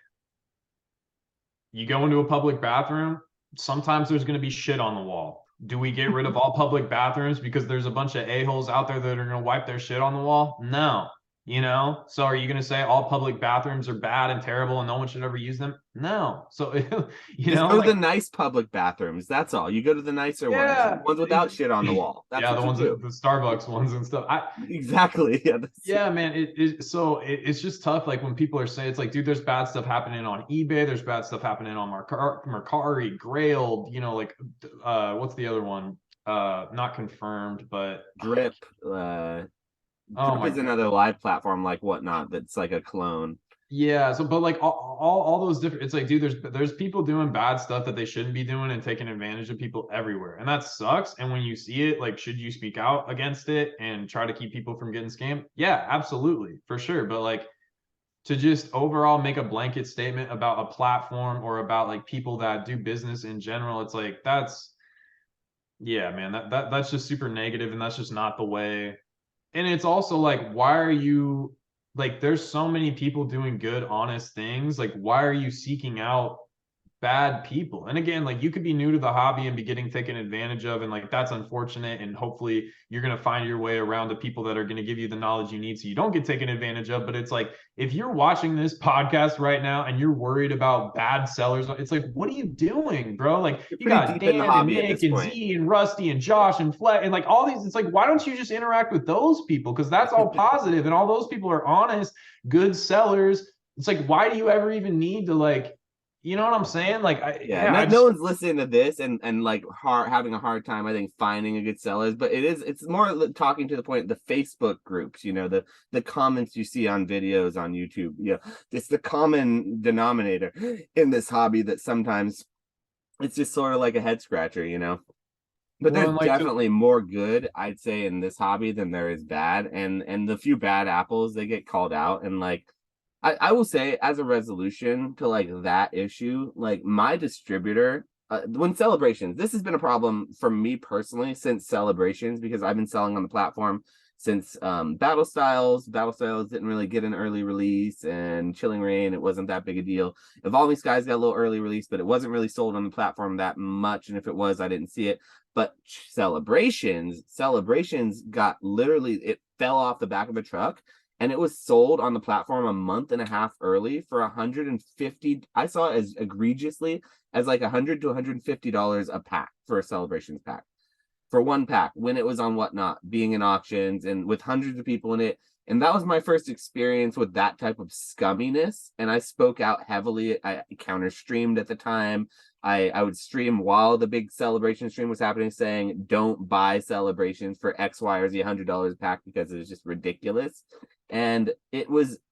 you go into a public bathroom, sometimes there's going to be shit on the wall. Do we get rid of all public bathrooms because there's a bunch of a-holes out there that are going to wipe their shit on the wall? No. So are you going to say all public bathrooms are bad and terrible and no one should ever use them? No. So, just go to the nice public bathrooms. That's all. You go to the nicer ones without shit on the wall. That's yeah, what the ones do. The Starbucks ones and stuff. Exactly. Yeah. Yeah, man. It's just tough. Like when people are saying, it's like, dude, there's bad stuff happening on eBay. There's bad stuff happening on Mercari, Grailed. Like, what's the other one? Not confirmed, but Drip. Drip is another live platform like Whatnot that's like a clone. Yeah, so but like all those different, it's like, dude, there's people doing bad stuff that they shouldn't be doing and taking advantage of people everywhere, and that sucks. And when you see it, like, should you speak out against it and try to keep people from getting scammed? Yeah, absolutely, for sure. But like, to just overall make a blanket statement about a platform or about like people that do business in general, it's like yeah, man, that's just super negative, and that's just not the way. And it's also like, why are you, like, there's so many people doing good, honest things. Like, why are you seeking out bad people? And again, like, you could be new to the hobby and be getting taken advantage of, and like, that's unfortunate. And hopefully you're going to find your way around to people that are going to give you the knowledge you need so you don't get taken advantage of. But it's like, if you're watching this podcast right now and you're worried about bad sellers, it's like, what are you doing, bro? Like, you got Dan and Nick and Z and Rusty and Josh and Fleck and like all these. It's like, why don't you just interact with those people? Because that's all positive and all those people are honest, good sellers. It's like, why do you ever even need to, like, you know what I'm saying? Like, no one's listening to this and like having a hard time, I think, finding a good sellers, but it's more talking to the point, the Facebook groups, the comments you see on videos on YouTube. It's the common denominator in this hobby that sometimes it's just sort of like a head scratcher, But there's definitely more good, I'd say, in this hobby than there is bad, and the few bad apples, they get called out. And like, I will say, as a resolution to like that issue, like my distributor, when Celebrations, this has been a problem for me personally since Celebrations, because I've been selling on the platform since Battle Styles. Battle Styles didn't really get an early release, and Chilling Reign, it wasn't that big a deal. Evolving Skies got a little early release, but it wasn't really sold on the platform that much, and if it was, I didn't see it. But Celebrations got literally, it fell off the back of a truck. And it was sold on the platform a month and a half early for $150. I saw it as egregiously as like $100 to $150 a pack for a Celebrations pack, for one pack, when it was on Whatnot, being in auctions and with hundreds of people in it. And that was my first experience with that type of scumminess. And I spoke out heavily. I counter streamed at the time. I would stream while the big Celebration stream was happening, saying, don't buy Celebrations for X, Y, or Z $100 a pack because it was just ridiculous. And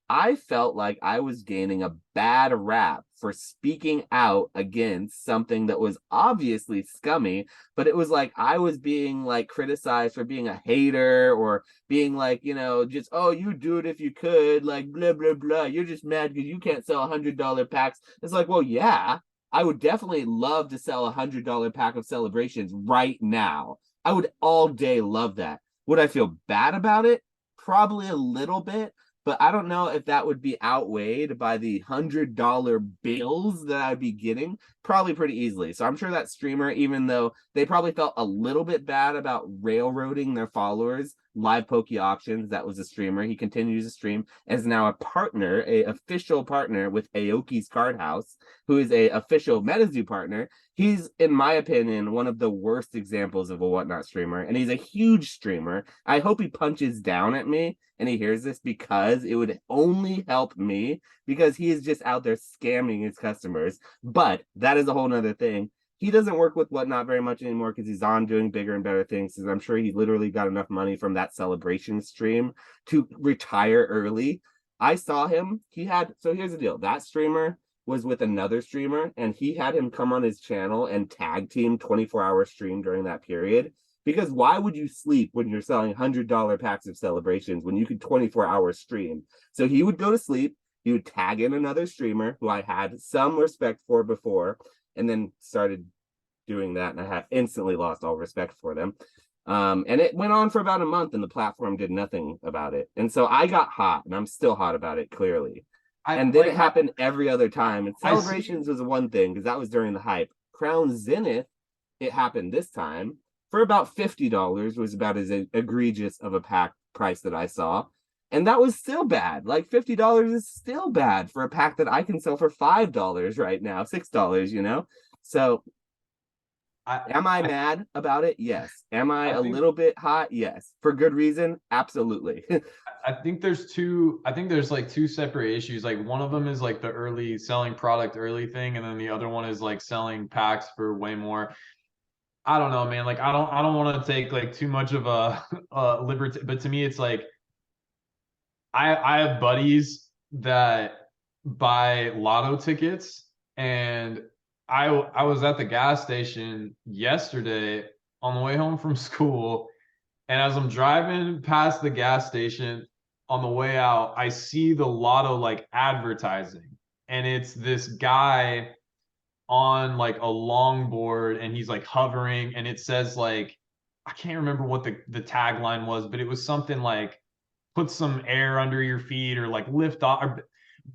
I felt like I was gaining a bad rap for speaking out against something that was obviously scummy, but it was like I was being like criticized for being a hater, or being like, just, oh, you do it if you could, like, blah, blah, blah. You're just mad because you can't sell $100 packs. It's like, well, yeah, I would definitely love to sell $100 pack of Celebrations right now. I would all day love that. Would I feel bad about it? Probably a little bit, but I don't know if that would be outweighed by the $100 bills that I'd be getting. Probably pretty easily. So I'm sure that streamer, even though they probably felt a little bit bad about railroading their followers, Live Poke Auctions, that was a streamer. He continues to stream, as now a partner, a official partner with Aoki's Card House, who is a official MetaZoo partner. He's, in my opinion, one of the worst examples of a Whatnot streamer, and he's a huge streamer. I hope he punches down at me and he hears this, because it would only help me, because he is just out there scamming his customers. But that is a whole nother thing. He doesn't work with Whatnot very much anymore because he's on doing bigger and better things. Because I'm sure he literally got enough money from that Celebration stream to retire early. I saw him. So here's the deal. That streamer was with another streamer, and he had him come on his channel and tag team 24-hour stream during that period. Because why would you sleep when you're selling $100 packs of celebrations when you could 24-hour stream? So he would go to sleep, he would tag in another streamer who I had some respect for before, and then started doing that, and I had instantly lost all respect for them. And it went on for about a month, and the platform did nothing about it. And so I got hot, and I'm still hot about it, clearly. And then it happened every other time. And Celebrations was one thing, because that was during the hype. Crown Zenith, it happened this time for about $50, was about as egregious of a pack price that I saw. And that was still bad. Like $50 is still bad for a pack that I can sell for $5 right now, $6, you know? So am I mad about it? Yes. Am I a little bit hot? Yes. For good reason? Absolutely. I think there's like two separate issues. Like one of them is like the early selling product early thing, and then the other one is like selling packs for way more. I don't know, man. Like I don't want to take like too much of a liberty, but to me it's like I have buddies that buy lotto tickets, and I was at the gas station yesterday on the way home from school, and as I'm driving past the gas station on the way out, I see the lotto like advertising, and it's this guy on like a longboard, and he's like hovering, and it says like, I can't remember what the tagline was, but it was something like put some air under your feet or like lift off. Or,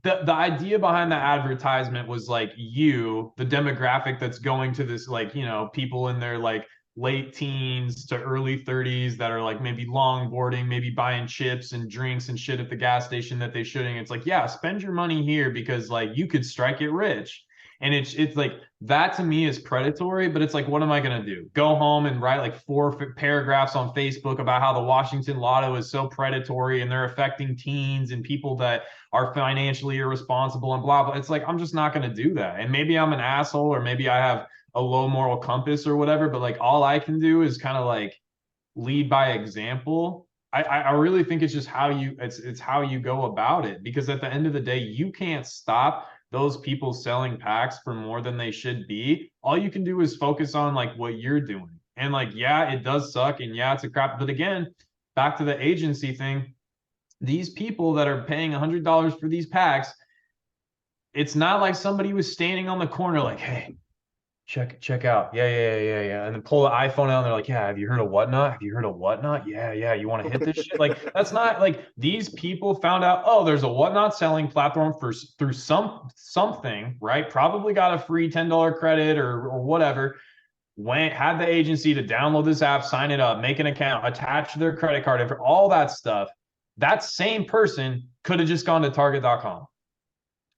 the idea behind the advertisement was like the demographic that's going to this, like, you know, people in their like late teens to early 30s that are like maybe longboarding, maybe buying chips and drinks and shit at the gas station that they shouldn't. It's like, yeah, spend your money here because like you could strike it rich. And it's like that to me is predatory, but it's like, what am I going to do? Go home and write like 4 paragraphs on Facebook about how the Washington Lotto is so predatory and they're affecting teens and people that are financially irresponsible and blah, blah. It's like, I'm just not going to do that. And maybe I'm an asshole, or maybe I have a low moral compass or whatever, but like all I can do is kind of like lead by example. I really think it's just how it's how you go about it, because at the end of the day, you can't stop those people selling packs for more than they should be. All you can do is focus on like what you're doing. And like, yeah, it does suck, and yeah, it's a crap. But again, back to the agency thing, these people that are paying $100 for these packs, it's not like somebody was standing on the corner like, hey, check out. Yeah. And then pull the iPhone out and they're like, yeah, have you heard of Whatnot? Have you heard of Whatnot? Yeah. You want to hit this shit? Like, that's not like, these people found out, oh, there's a Whatnot selling platform through something, right? Probably got a free $10 credit or whatever. Had the agency to download this app, sign it up, make an account, attach their credit card, for all that stuff. That same person could have just gone to Target.com.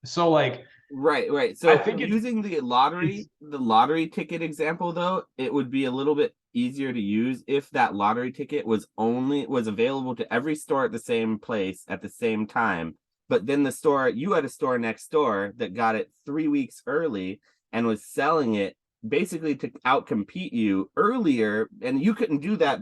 So like, Right. So I think using the lottery ticket example, though, it would be a little bit easier to use if that lottery ticket was available to every store at the same place at the same time. But then you had a store next door that got it 3 weeks early and was selling it basically to outcompete you earlier, and you couldn't do that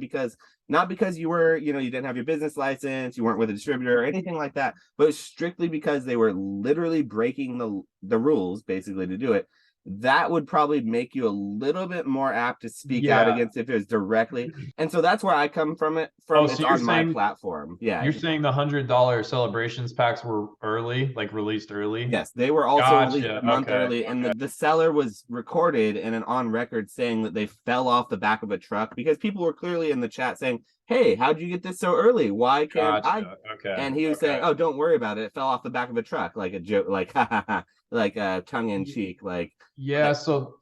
not because you were, you didn't have your business license, you weren't with a distributor or anything like that, but strictly because they were literally breaking the rules basically to do it. That would probably make you a little bit more apt to speak out against if it was directly. And so that's where I come from it's on my platform. Yeah. You're saying the $100 celebrations packs were early, like released early? Yes, they were also released a month early. And the seller was recorded and on record saying that they fell off the back of a truck because people were clearly in the chat saying, hey, how'd you get this so early? Why can't I? Okay. And he was saying, oh, don't worry about it. It fell off the back of a truck, like a joke, like like tongue in cheek, like. Yeah, so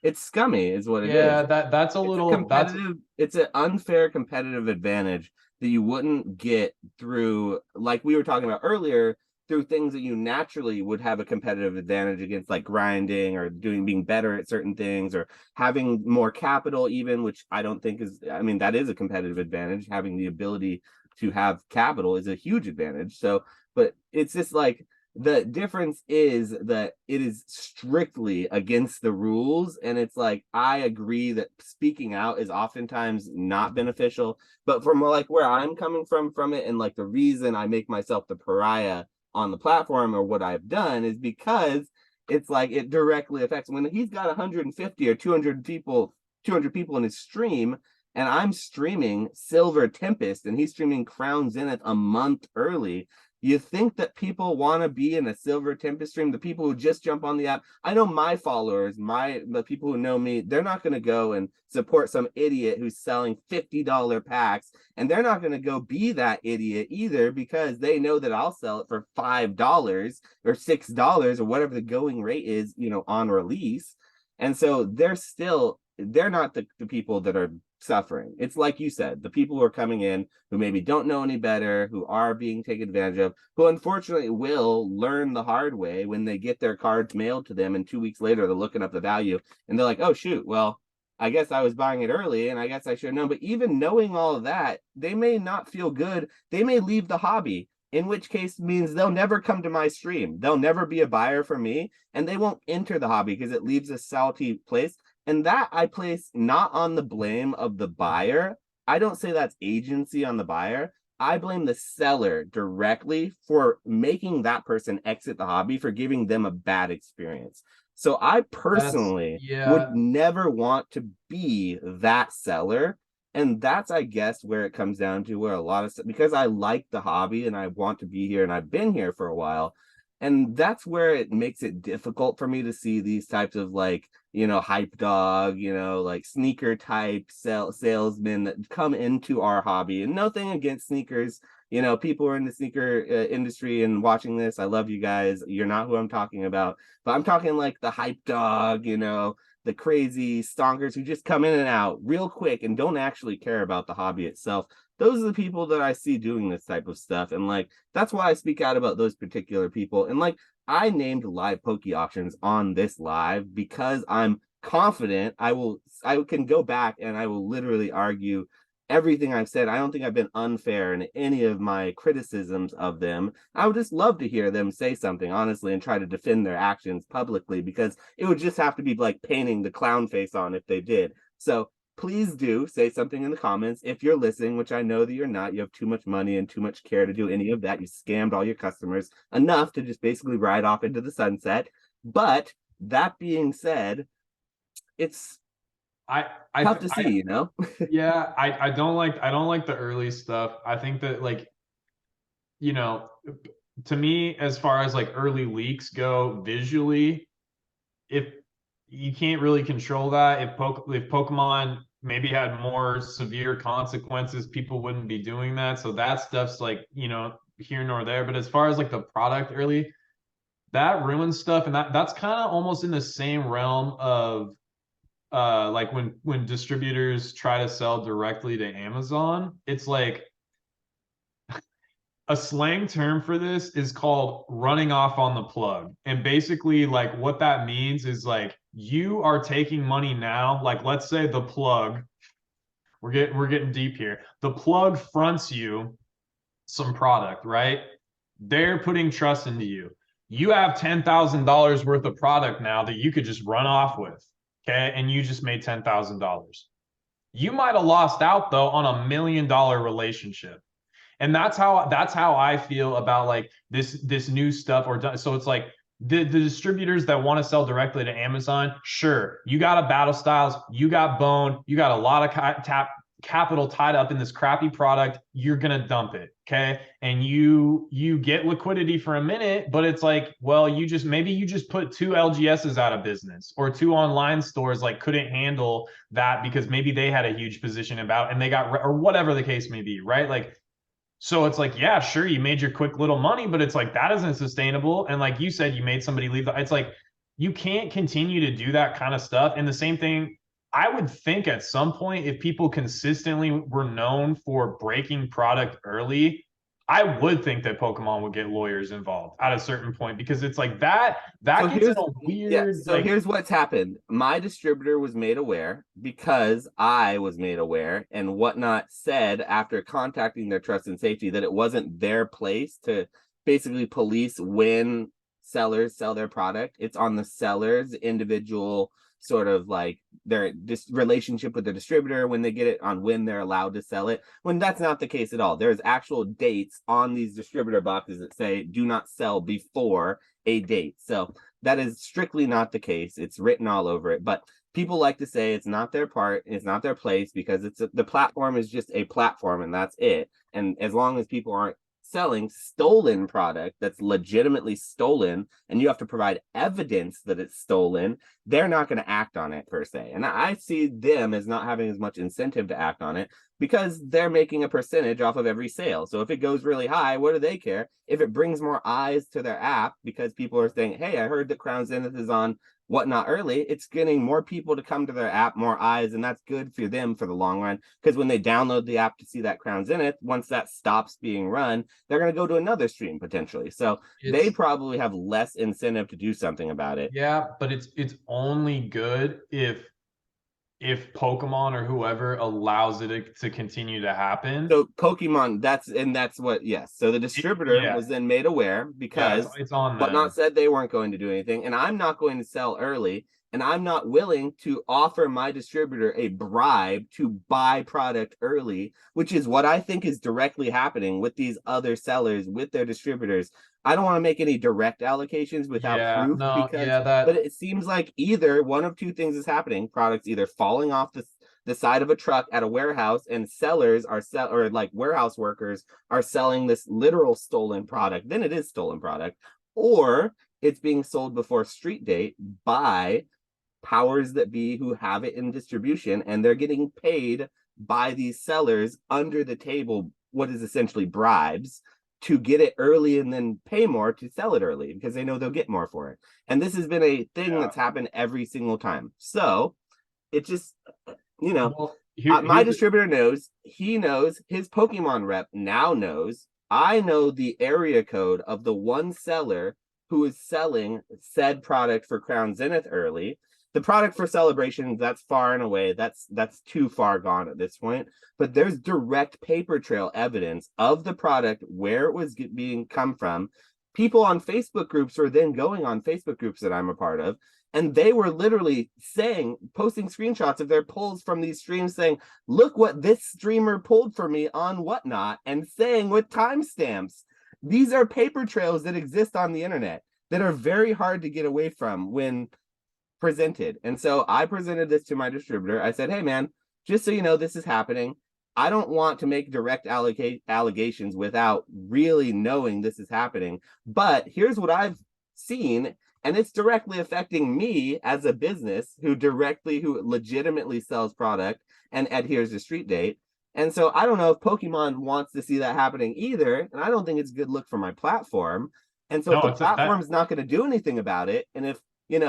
it's scummy, is what it is. Yeah, that's a little competitive. It's an unfair competitive advantage that you wouldn't get through, like we were talking about earlier, through things that you naturally would have a competitive advantage against, like grinding or being better at certain things or having more capital, even, which I don't think is. I mean, that is a competitive advantage. Having the ability to have capital is a huge advantage. So, but it's just like. The difference is that it is strictly against the rules, and it's like, I agree that speaking out is oftentimes not beneficial, but from like where I'm coming from it, and like the reason I make myself the pariah on the platform or what I've done is because it's like it directly affects when he's got 150 or 200 people in his stream, and I'm streaming Silver Tempest and he's streaming Crown Zenith a month early. You think that people want to be in a Silver Tempest stream? The people who just jump on the app. I know my followers, the people who know me, they're not going to go and support some idiot who's selling $50 packs, and they're not going to go be that idiot either, because they know that I'll sell it for $5 or $6 or whatever the going rate is, on release. And so they're not the people that are suffering. It's like you said, the people who are coming in who maybe don't know any better, who are being taken advantage of, who unfortunately will learn the hard way when they get their cards mailed to them, and 2 weeks later they're looking up the value and they're like, oh shoot, well, I guess I was buying it early and I guess I should have known. But even knowing all of that, they may not feel good. They may leave the hobby, in which case means they'll never come to my stream. They'll never be a buyer for me, and they won't enter the hobby because it leaves a salty place. And that I place not on the blame of the buyer. I don't say that's agency on the buyer. I blame the seller directly for making that person exit the hobby, for giving them a bad experience. So I personally would never want to be that seller. And that's, I guess, where it comes down to where a lot of, because I like the hobby and I want to be here and I've been here for a while. And that's where it makes it difficult for me to see these types of hype dog, like sneaker type salesmen that come into our hobby. And nothing against sneakers. People are in the sneaker industry and watching this. I love you guys. You're not who I'm talking about. But I'm talking like the hype dog, the crazy stonkers who just come in and out real quick and don't actually care about the hobby itself. Those are the people that I see doing this type of stuff. And that's why I speak out about those particular people. And I named live Poke auctions on this live because I'm confident I can go back and I will literally argue everything I've said. I don't think I've been unfair in any of my criticisms of them. I would just love to hear them say something honestly and try to defend their actions publicly, because it would just have to be like painting the clown face on if they did. So please do say something in the comments if you're listening, which I know that you're not. You have too much money and too much care to do any of that. You scammed all your customers enough to just basically ride off into the sunset. But that being said, it's tough to see, Yeah, I don't like the early stuff. I think that to me, as far as early leaks go visually, if you can't really control that, if Pokemon maybe had more severe consequences, people wouldn't be doing that. So that stuff's here nor there. But as far as the product early, that ruins stuff, and that's kind of almost in the same realm of when distributors try to sell directly to Amazon. It's a slang term for this is called running off on the plug. And basically what that means is you are taking money now. Let's say the plug, we're getting deep here. The plug fronts you some product, right? They're putting trust into you. You have $10,000 worth of product now that you could just run off with. Okay. And you just made $10,000. You might have lost out though on $1 million relationship. And that's how I feel about this new stuff. So it's the distributors that want to sell directly to Amazon. Sure, you got a Battle Styles, you got Bone, you got a lot of capital tied up in this crappy product. You're gonna dump it, okay? And you get liquidity for a minute, but it's well, you just put 2 LGSs out of business, or 2 online stores couldn't handle that because maybe they had a huge position about and they got, or whatever the case may be, right? So it's yeah, sure, you made your quick little money, but it's that isn't sustainable. And like you said, you made somebody leave. It's you can't continue to do that kind of stuff. And the same thing, I would think at some point, if people consistently were known for breaking product early, I would think that Pokemon would get lawyers involved at a certain point, because it's that So gets in a weird. Yeah, so here's what's happened. My distributor was made aware because I was made aware, and Whatnot said after contacting their trust and safety that it wasn't their place to basically police when sellers sell their product. It's on the seller's individual sort of their relationship with the distributor when they get it, on when they're allowed to sell it, when that's not the case at all. There's actual dates on these distributor boxes that say do not sell before a date. So That is strictly not the case. It's written all over it. But people like to say it's not their part, it's not their place, because the platform is just a platform and that's it. And as long as people aren't selling stolen product that's legitimately stolen, and you have to provide evidence that it's stolen, they're not going to act on it per se. And I see them as not having as much incentive to act on it because they're making a percentage off of every sale. So if it goes really high, what do they care? If it brings more eyes to their app because people are saying, hey, I heard that Crown Zenith is on whatnot early, it's getting more people to come to their app, more eyes, and that's good for them for the long run. Because when they download the app to see that Crown Zenith, once that stops being run, they're going to go to another stream potentially. So they probably have less incentive to do something about it. Yeah, but it's only good if Pokemon or whoever allows it to continue to happen. So Pokemon, that's what, yes. So the distributor was then made aware because it's on Whatnot said they weren't going to do anything, and I'm not going to sell early, and I'm not willing to offer my distributor a bribe to buy product early, which is what I think is directly happening with these other sellers with their distributors. I don't want to make any direct allocations without proof but it seems like either one of two things is happening. Products either falling off the side of a truck at a warehouse, and sellers are or like warehouse workers are selling this literal stolen product, then it is stolen product, or it's being sold before street date by powers that be who have it in distribution, and they're getting paid by these sellers under the table, what is essentially bribes, to get it early and then pay more to sell it early because they know they'll get more for it. And this has been a thing that's happened every single time. So it just, my distributor knows, he knows, his Pokemon rep now knows, I know the area code of the one seller who is selling said product for Crown Zenith early. The product for Celebrations, that's far and away, that's too far gone at this point. But there's direct paper trail evidence of the product, where it was being come from. People on Facebook groups are then going on Facebook groups that I'm a part of, and they were literally posting screenshots of their pulls from these streams saying, look what this streamer pulled for me on Whatnot, and saying with timestamps. These are paper trails that exist on the internet that are very hard to get away from when presented. And so I presented this to my distributor. I said, hey man, just so you know, this is happening. I don't want to make direct allegations without really knowing this is happening. But here's what I've seen, and it's directly affecting me as a business who legitimately sells product and adheres to street date. And so I don't know if Pokemon wants to see that happening either. And I don't think it's a good look for my platform. And so if the platform is not going to do anything about it, and if and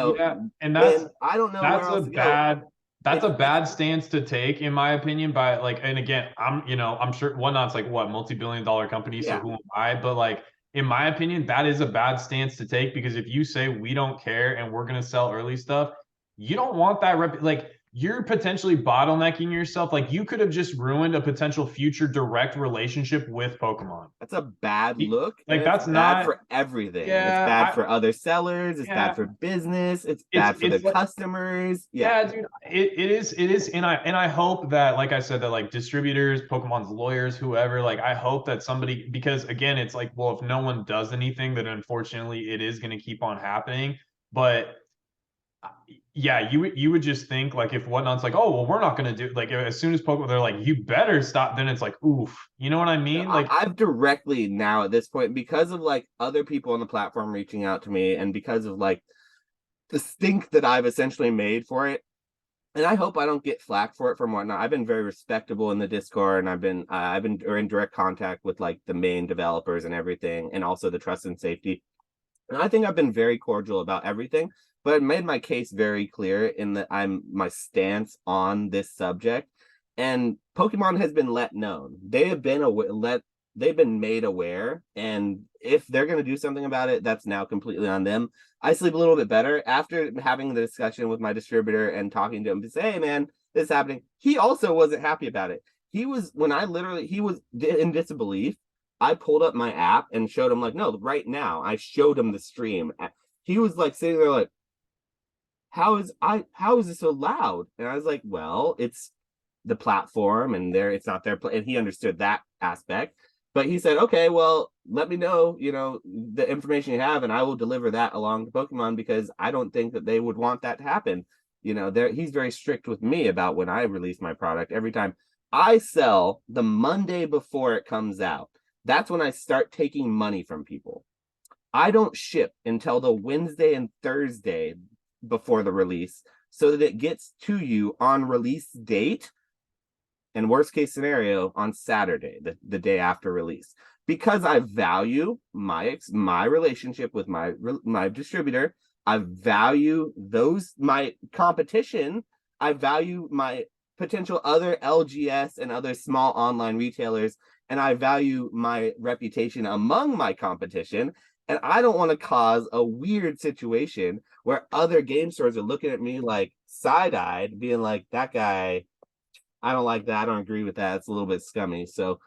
I don't know where else to go. That's a bad stance to take, in my opinion. By and again, I'm sure Whatnot's like multi-billion-dollar company, so who am I? But in my opinion, that is a bad stance to take, because if you say we don't care and we're gonna sell early stuff, you don't want that you're potentially bottlenecking yourself. You could have just ruined a potential future direct relationship with Pokemon. That's a bad look. That's bad not for everything. Yeah, it's bad for other sellers. It's bad for business. It's bad for the customers. Yeah, dude, it is. And I hope that, like I said, that distributors, Pokemon's lawyers, whoever, I hope that somebody, because again, it's well, if no one does anything, then unfortunately it is going to keep on happening. But yeah, you would just think if Whatnot's oh, well, we're not going to do as soon as Pokemon, they're you better stop. Then it's oof, you know what I mean? I've directly now at this point, because of other people on the platform reaching out to me, and because of the stink that I've essentially made for it. And I hope I don't get flack for it from Whatnot. I've been very respectable in the Discord, and I've been in direct contact with the main developers and everything, and also the trust and safety. And I think I've been very cordial about everything, but I made my case very clear in that my stance on this subject, and Pokemon has been let known. They have been they've been made aware, and if they're going to do something about it, that's now completely on them. I sleep a little bit better after having the discussion with my distributor and talking to him to say, hey man, this is happening. He also wasn't happy about it. He was in disbelief. I pulled up my app and showed him no, right now. I showed him the stream. He was sitting there how is this so loud? And I was well, it's the platform, and it's not their play. And he understood that aspect. But he said, okay, well, let me know, the information you have, and I will deliver that along to Pokemon because I don't think that they would want that to happen. He's very strict with me about when I release my product. Every time I sell the Monday before it comes out, that's when I start taking money from people. I don't ship until the Wednesday and Thursday before the release so that it gets to you on release date, and worst case scenario on Saturday, the day after release, because I value my relationship with my distributor. I value my competition. I value my potential other LGS and other small online retailers, and I value my reputation among my competition. And I don't want to cause a weird situation where other game stores are looking at me like side-eyed, being like, that guy, I don't like that. I don't agree with that. It's a little bit scummy. So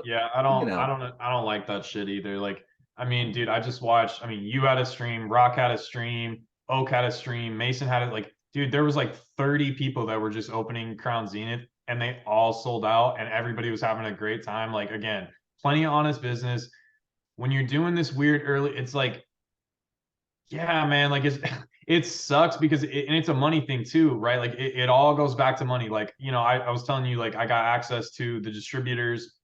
Yeah, I don't like that shit either. Like, I mean, dude, I just watched. I mean, you had a stream, Rock had a stream, Oak had a stream, Mason had it. Like, dude, there was like 30 people that were just opening Crown Zenith, and they all sold out, and everybody was having a great time. Like, again, plenty of honest business. When you're doing this weird early, it's like, yeah, man, like it sucks because and it's a money thing too, right? Like it all goes back to money. Like, I was telling you, like, I got access to the distributors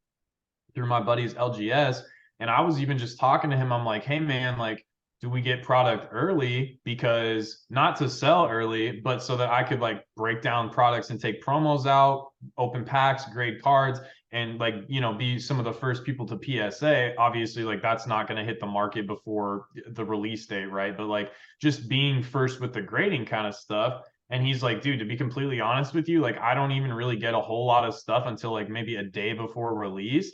through my buddy's LGS. And I was even just talking to him. I'm like, hey man, like, do we get product early? Because not to sell early, but so that I could like break down products and take promos out, open packs, grade cards, and like, be some of the first people to PSA. Obviously, like that's not going to hit the market before the release date, right? But like just being first with the grading kind of stuff. And he's like, dude, to be completely honest with you, like I don't even really get a whole lot of stuff until like maybe a day before release.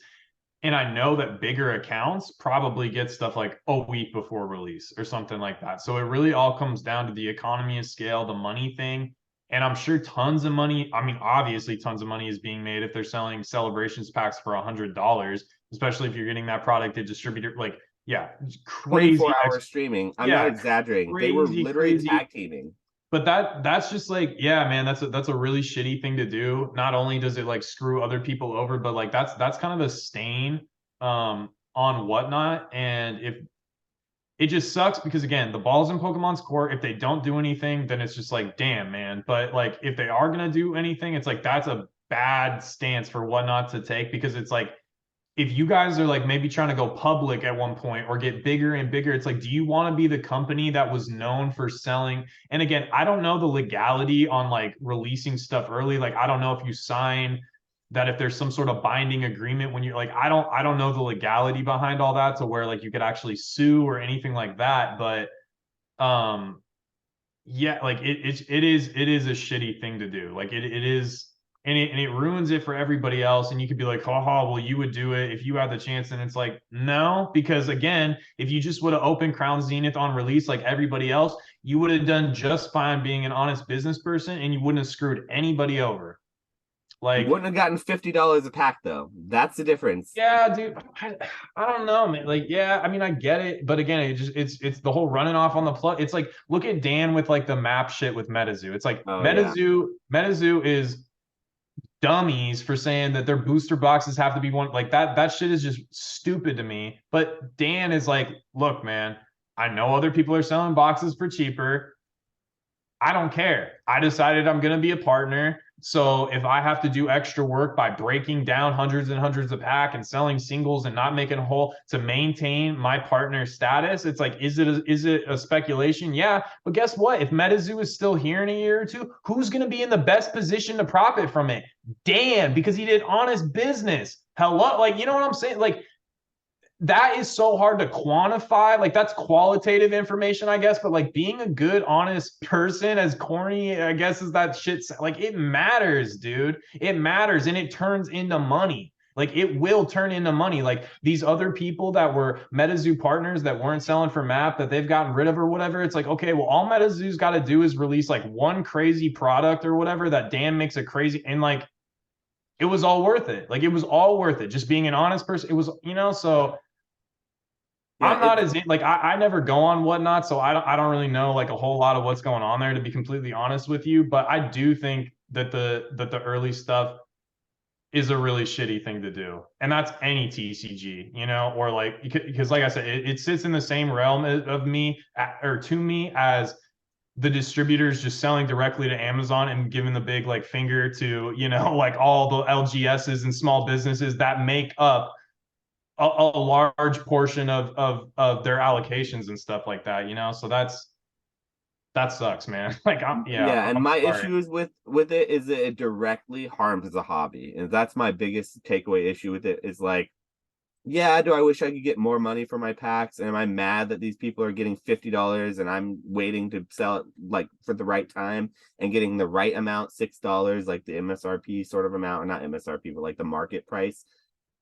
And I know that bigger accounts probably get stuff like a week before release or something like that. So it really all comes down to the economy of scale, the money thing. And I'm sure tons of money, I mean, obviously tons of money is being made if they're selling celebrations packs for $100, especially if you're getting that product to distributor. Like, yeah, crazy. 24-hour streaming. I'm not Yeah, exaggerating. They were crazy, literally crazy. tag teaming. But that's just like, yeah, man, that's a really shitty thing to do. Not only does it like screw other people over, but like that's kind of a stain on Whatnot. And if it just sucks because again, the ball's in Pokemon's court. If they don't do anything, then it's just like, damn, man. But like if they are gonna do anything, it's like that's a bad stance for Whatnot to take because it's like if you guys are like maybe trying to go public at one point or get bigger and bigger, it's like, do you want to be the company that was known for selling? And again, I don't know the legality on like releasing stuff early. Like, I don't know if you sign that if there's some sort of binding agreement when you're like, I don't know the legality behind all that to where like you could actually sue or anything like that. But yeah, like it is a shitty thing to do. Like it is, and it ruins it for everybody else. And you could be like, haha, well, you would do it if you had the chance. And it's like, no, because again, if you just would have opened Crown Zenith on release like everybody else, you would have done just fine being an honest business person, and you wouldn't have screwed anybody over. Like, you wouldn't have gotten $50 a pack though. That's the difference. yeah, dude. I don't know, man. Like, yeah, I mean, I get it, but again, it's the whole running off on the plug. It's like look at Dan with like the map shit with MetaZoo. It's like Oh yeah. MetaZoo is dummies for saying that their booster boxes have to be one like that. That shit is just stupid to me. But Dan is like, look, man, I know other people are selling boxes for cheaper. I don't care. I decided I'm going to be a partner. So if I have to do extra work by breaking down hundreds and hundreds of pack and selling singles and not making a whole to maintain my partner status, it's like, is it a speculation? Yeah. But guess what? If MetaZoo is still here in a year or two, who's going to be in the best position to profit from it? Dan, because he did honest business. Hello. Like, you know what I'm saying? Like, that is so hard to quantify. Like that's qualitative information, I guess, but like being a good, honest person, as corny, I guess, is that shit. Like it matters, dude. It matters, and it turns into money. Like it will turn into money. Like these other people that were MetaZoo partners that weren't selling for map that they've gotten rid of or whatever. It's like, okay, well, all MetaZoo's got to do is release like one crazy product or whatever that Dan makes a crazy, and like it was all worth it. Like it was all worth it. Just being an honest person. It was, so. Yeah, I'm not as like I never go on Whatnot, so I don't really know like a whole lot of what's going on there, to be completely honest with you. But I do think that the early stuff is a really shitty thing to do. And that's any TCG, you know, or like, because like I said, it sits in the same realm of me or to me as the distributors just selling directly to Amazon and giving the big like finger to, you know, like all the LGSs and small businesses that make up a large portion of their allocations and stuff like that, you know. So that sucks, man. Like Yeah, and I'm my sorry. issues with it is that it directly harms the hobby. And that's my biggest takeaway issue with it is like, yeah, do I wish I could get more money for my packs? And am I mad that these people are getting $50 and I'm waiting to sell it like for the right time and getting the right amount, $6, like the MSRP sort of amount, or not MSRP, but like the market price?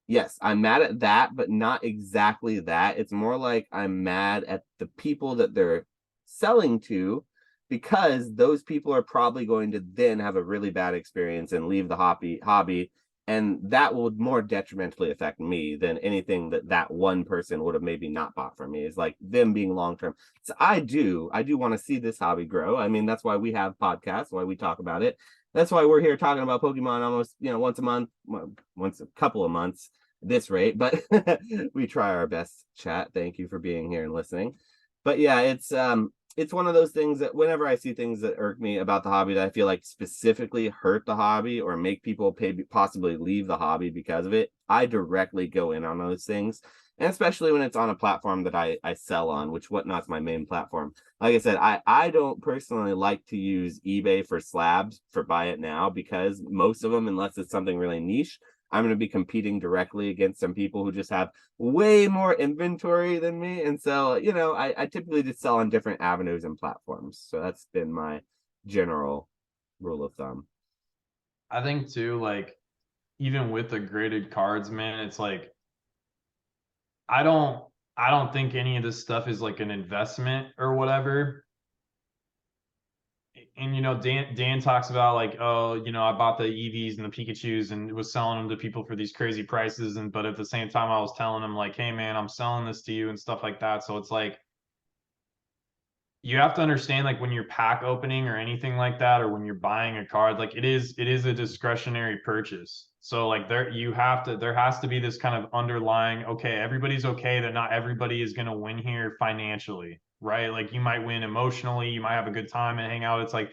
Yes, I'm mad at that, but not exactly that. It's more like I'm mad at the people that they're selling to, because those people are probably going to then have a really bad experience and leave the hobby, and that will more detrimentally affect me than anything that one person would have maybe not bought from me. Is like them being long term. So I do want to see this hobby grow. I mean, that's why we have podcasts, why we talk about it. That's why we're here talking about Pokemon almost, once a month, once a couple of months this rate, but we try our best. Chat, thank you for being here and listening. But yeah, it's one of those things that whenever I see things that irk me about the hobby that I feel like specifically hurt the hobby or make people possibly leave the hobby because of it, I directly go in on those things. And especially when it's on a platform that I sell on, which Whatnot's my main platform. Like I said, I don't personally like to use eBay for slabs for buy it now, because most of them, unless it's something really niche, I'm going to be competing directly against some people who just have way more inventory than me. And so, I typically just sell on different avenues and platforms. So that's been my general rule of thumb. I think too, like even with the graded cards, man, it's like I don't I don't think any of this stuff is like an investment or whatever. And Dan talks about like, oh, I bought the EVs and the Pikachus and was selling them to people for these crazy prices, and but at the same time I was telling him like, hey man, I'm selling this to you and stuff like that. So it's like you have to understand, like when you're pack opening or anything like that, or when you're buying a card, like it is a discretionary purchase. So like there has to be this kind of underlying, okay, everybody's okay that not everybody is going to win here financially, right? Like you might win emotionally, you might have a good time and hang out. It's like,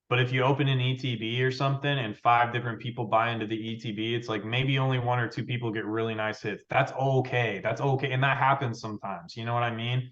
but if you open an ETB or something and five different people buy into the ETB, it's like maybe only one or two people get really nice hits. That's okay. That's okay. And that happens sometimes. You know what I mean?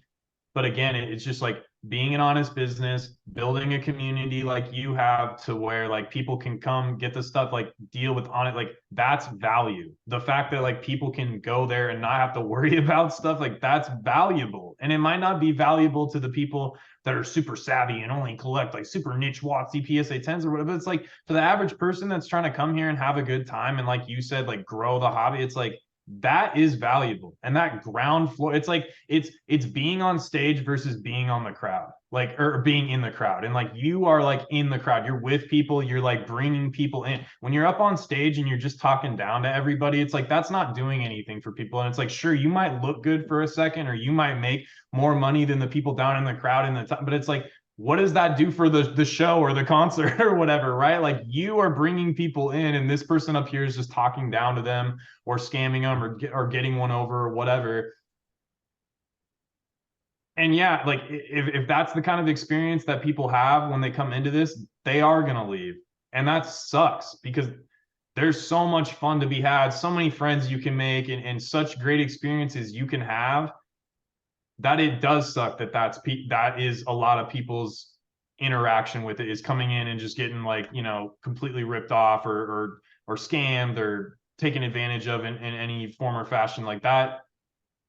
But again, it's just like being an honest business, building a community like you have to where like people can come get the stuff, like deal with on it. Like that's value. The fact that like people can go there and not have to worry about stuff, like that's valuable. And it might not be valuable to the people that are super savvy and only collect like super niche WotC PSA 10s or whatever. But it's like for the average person that's trying to come here and have a good time and like you said, like grow the hobby, it's like that is valuable. And that ground floor, it's like it's being on stage versus being on the crowd, like or being in the crowd. And like you are like in the crowd, you're with people, you're like bringing people in. When you're up on stage and you're just talking down to everybody, it's like that's not doing anything for people. And it's like, sure, you might look good for a second, or you might make more money than the people down in the crowd in the time, but it's like, what does that do for the show or the concert or whatever, right? Like you are bringing people in, and this person up here is just talking down to them or scamming them or getting one over or whatever. And yeah, like if that's the kind of experience that people have when they come into this, they are going to leave. And that sucks because there's so much fun to be had, so many friends you can make, and such great experiences you can have, that it does suck that that is a lot of people's interaction with it, is coming in and just getting like completely ripped off or scammed or taken advantage of in any form or fashion like that.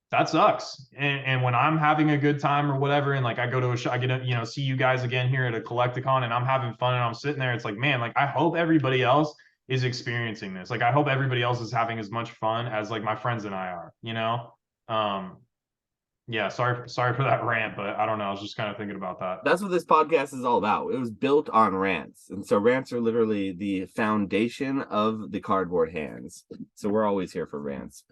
That sucks. And when I'm having a good time or whatever, and like I go to a show, I get to see you guys again here at a Collecticon, and I'm having fun and I'm sitting there, it's like, man, like I hope everybody else is experiencing this. Like I hope everybody else is having as much fun as like my friends and I are. Yeah, sorry for that rant, but I don't know. I was just kind of thinking about that. That's what this podcast is all about. It was built on rants. And so rants are literally the foundation of the cardboard hands. So we're always here for rants.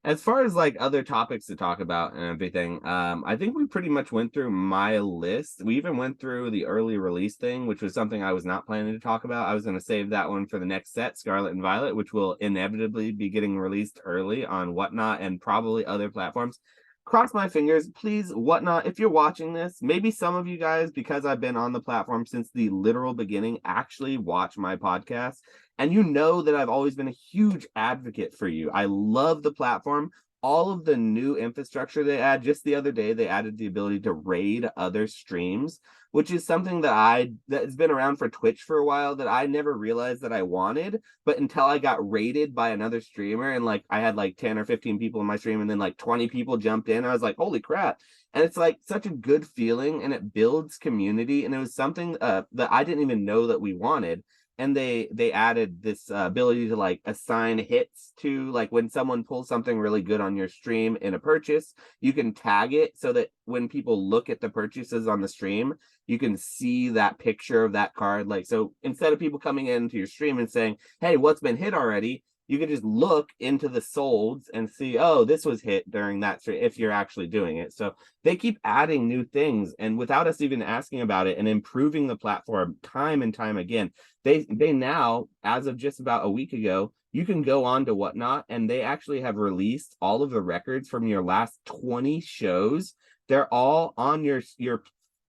As far as like other topics to talk about and everything, I think we pretty much went through my list. We even went through the early release thing, which was something I was not planning to talk about. I was going to save that one for the next set, Scarlet and Violet, which will inevitably be getting released early on Whatnot and probably other platforms. Cross my fingers, please, Whatnot, if you're watching this, maybe some of you guys, because I've been on the platform since the literal beginning, actually watch my podcast. And you know that I've always been a huge advocate for you. I love the platform. All of the new infrastructure they add, just the other day, they added the ability to raid other streams, which is something that's been around for Twitch for a while that I never realized that I wanted. But until I got raided by another streamer and like I had like 10 or 15 people in my stream and then like 20 people jumped in, I was like, holy crap. And it's like such a good feeling and it builds community. And it was something that I didn't even know that we wanted. And they added this ability to like assign hits to like when someone pulls something really good on your stream in a purchase, you can tag it so that when people look at the purchases on the stream, you can see that picture of that card. Like, so instead of people coming into your stream and saying, hey, what's been hit already, you can just look into the solds and see, oh, this was hit during that stream if you're actually doing it. So they keep adding new things, and without us even asking about it and improving the platform time and time again, they now, as of just about a week ago, you can go on to Whatnot and they actually have released all of the records from your last 20 shows. They're all on your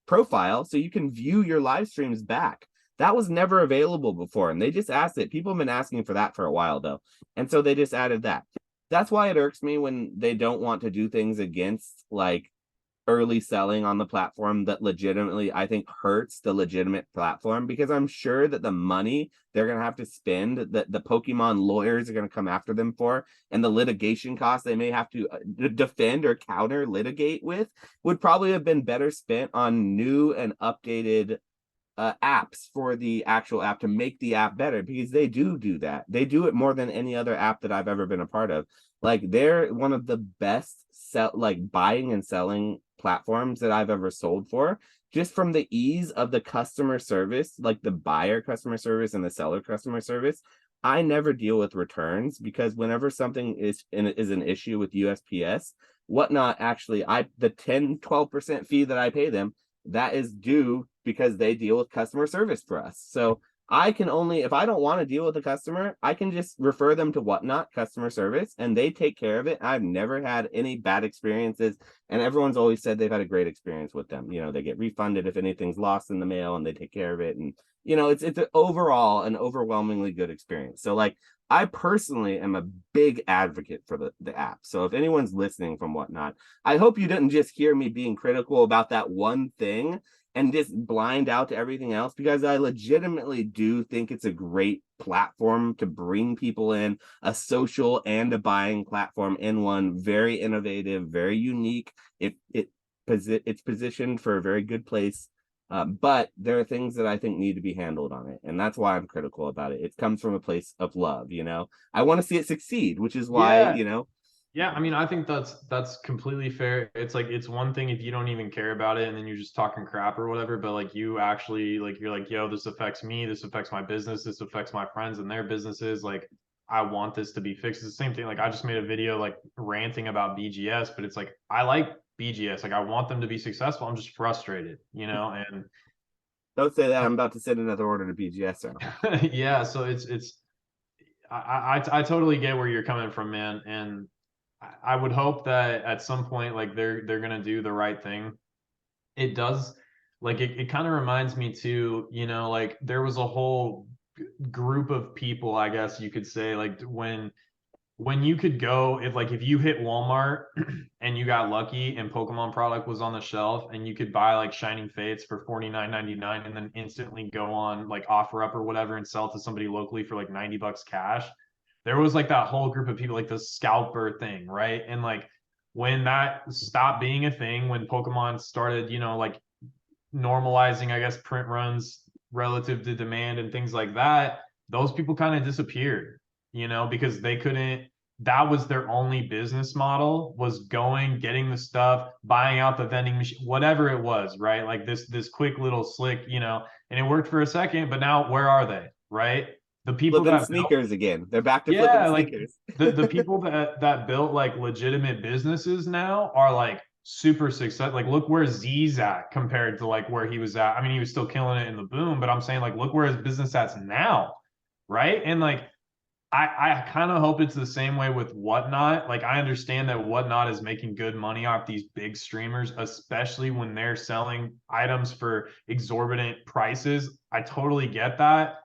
profile, so you can view your live streams back. That was never available before, and they just asked it. People have been asking for that for a while, though, and so they just added that. That's why it irks me when they don't want to do things against like early selling on the platform that legitimately I think hurts the legitimate platform, because I'm sure that the money they're going to have to spend, that the Pokemon lawyers are going to come after them for, and the litigation costs they may have to defend or counter litigate with, would probably have been better spent on new and updated apps for the actual app to make the app better, because they do that. They do it more than any other app that I've ever been a part of. Like they're one of the best like buying and selling platforms that I've ever sold for, just from the ease of the customer service, like the buyer customer service and the seller customer service. I never deal with returns, because whenever something is an issue with USPS, Whatnot, actually, the 10-12% fee that I pay them, that is due because they deal with customer service for us. So I can only, if I don't want to deal with a customer, I can just refer them to Whatnot customer service and they take care of it. I've never had any bad experiences, and everyone's always said they've had a great experience with them. You know, they get refunded if anything's lost in the mail and they take care of it. And, you know, it's overall an overwhelmingly good experience. So like, I personally am a big advocate for the app. So if anyone's listening from Whatnot, I hope you didn't just hear me being critical about that one thing and just blind out to everything else, because I legitimately do think it's a great platform to bring people in, a social and a buying platform in one. Very innovative, very unique. It's positioned for a very good place. But there are things that I think need to be handled on it, and that's why I'm critical about it. It comes from a place of love, you know. I want to see it succeed, which is why, Yeah. you know. Yeah, I mean, I think that's completely fair. It's like, it's one thing if you don't even care about it and then you're just talking crap or whatever, but like you actually like, you're like, yo, this affects me, this affects my business, this affects my friends and their businesses. Like, I want this to be fixed. It's the same thing. Like, I just made a video like ranting about BGS, but it's like, I like BGS. Like, I want them to be successful. I'm just frustrated, you know, and Don't say that. I'm about to send another order to BGS now. yeah, so I totally get where you're coming from, man. And I would hope that at some point, like they're gonna do the right thing. It does, like it kind of reminds me too, you know, like there was a whole group of people, I guess you could say, like when you could go, if you hit Walmart and you got lucky and Pokemon product was on the shelf and you could buy like Shining Fates for $49.99 and then instantly go on like OfferUp or whatever and sell to somebody locally for like $90 cash. There was like that whole group of people, like the scalper thing, right? And like when that stopped being a thing, when Pokemon started, you know, like normalizing, I guess, print runs relative to demand and things like that, those people kind of disappeared, you know, because they couldn't, that was their only business model, was going, getting the stuff, buying out the vending machine, whatever it was, right? Like this quick little slick, you know, and it worked for a second, but now where are they, right? the people Flipping that built, sneakers again. They're back to flipping yeah, like sneakers. the people that built like legitimate businesses now are like super successful. Like look where Z's at compared to like where he was at. I mean, he was still killing it in the boom, but I'm saying like look where his business at's now, right? And like I kind of hope it's the same way with Whatnot. Like I understand that Whatnot is making good money off these big streamers, especially when they're selling items for exorbitant prices. I totally get that.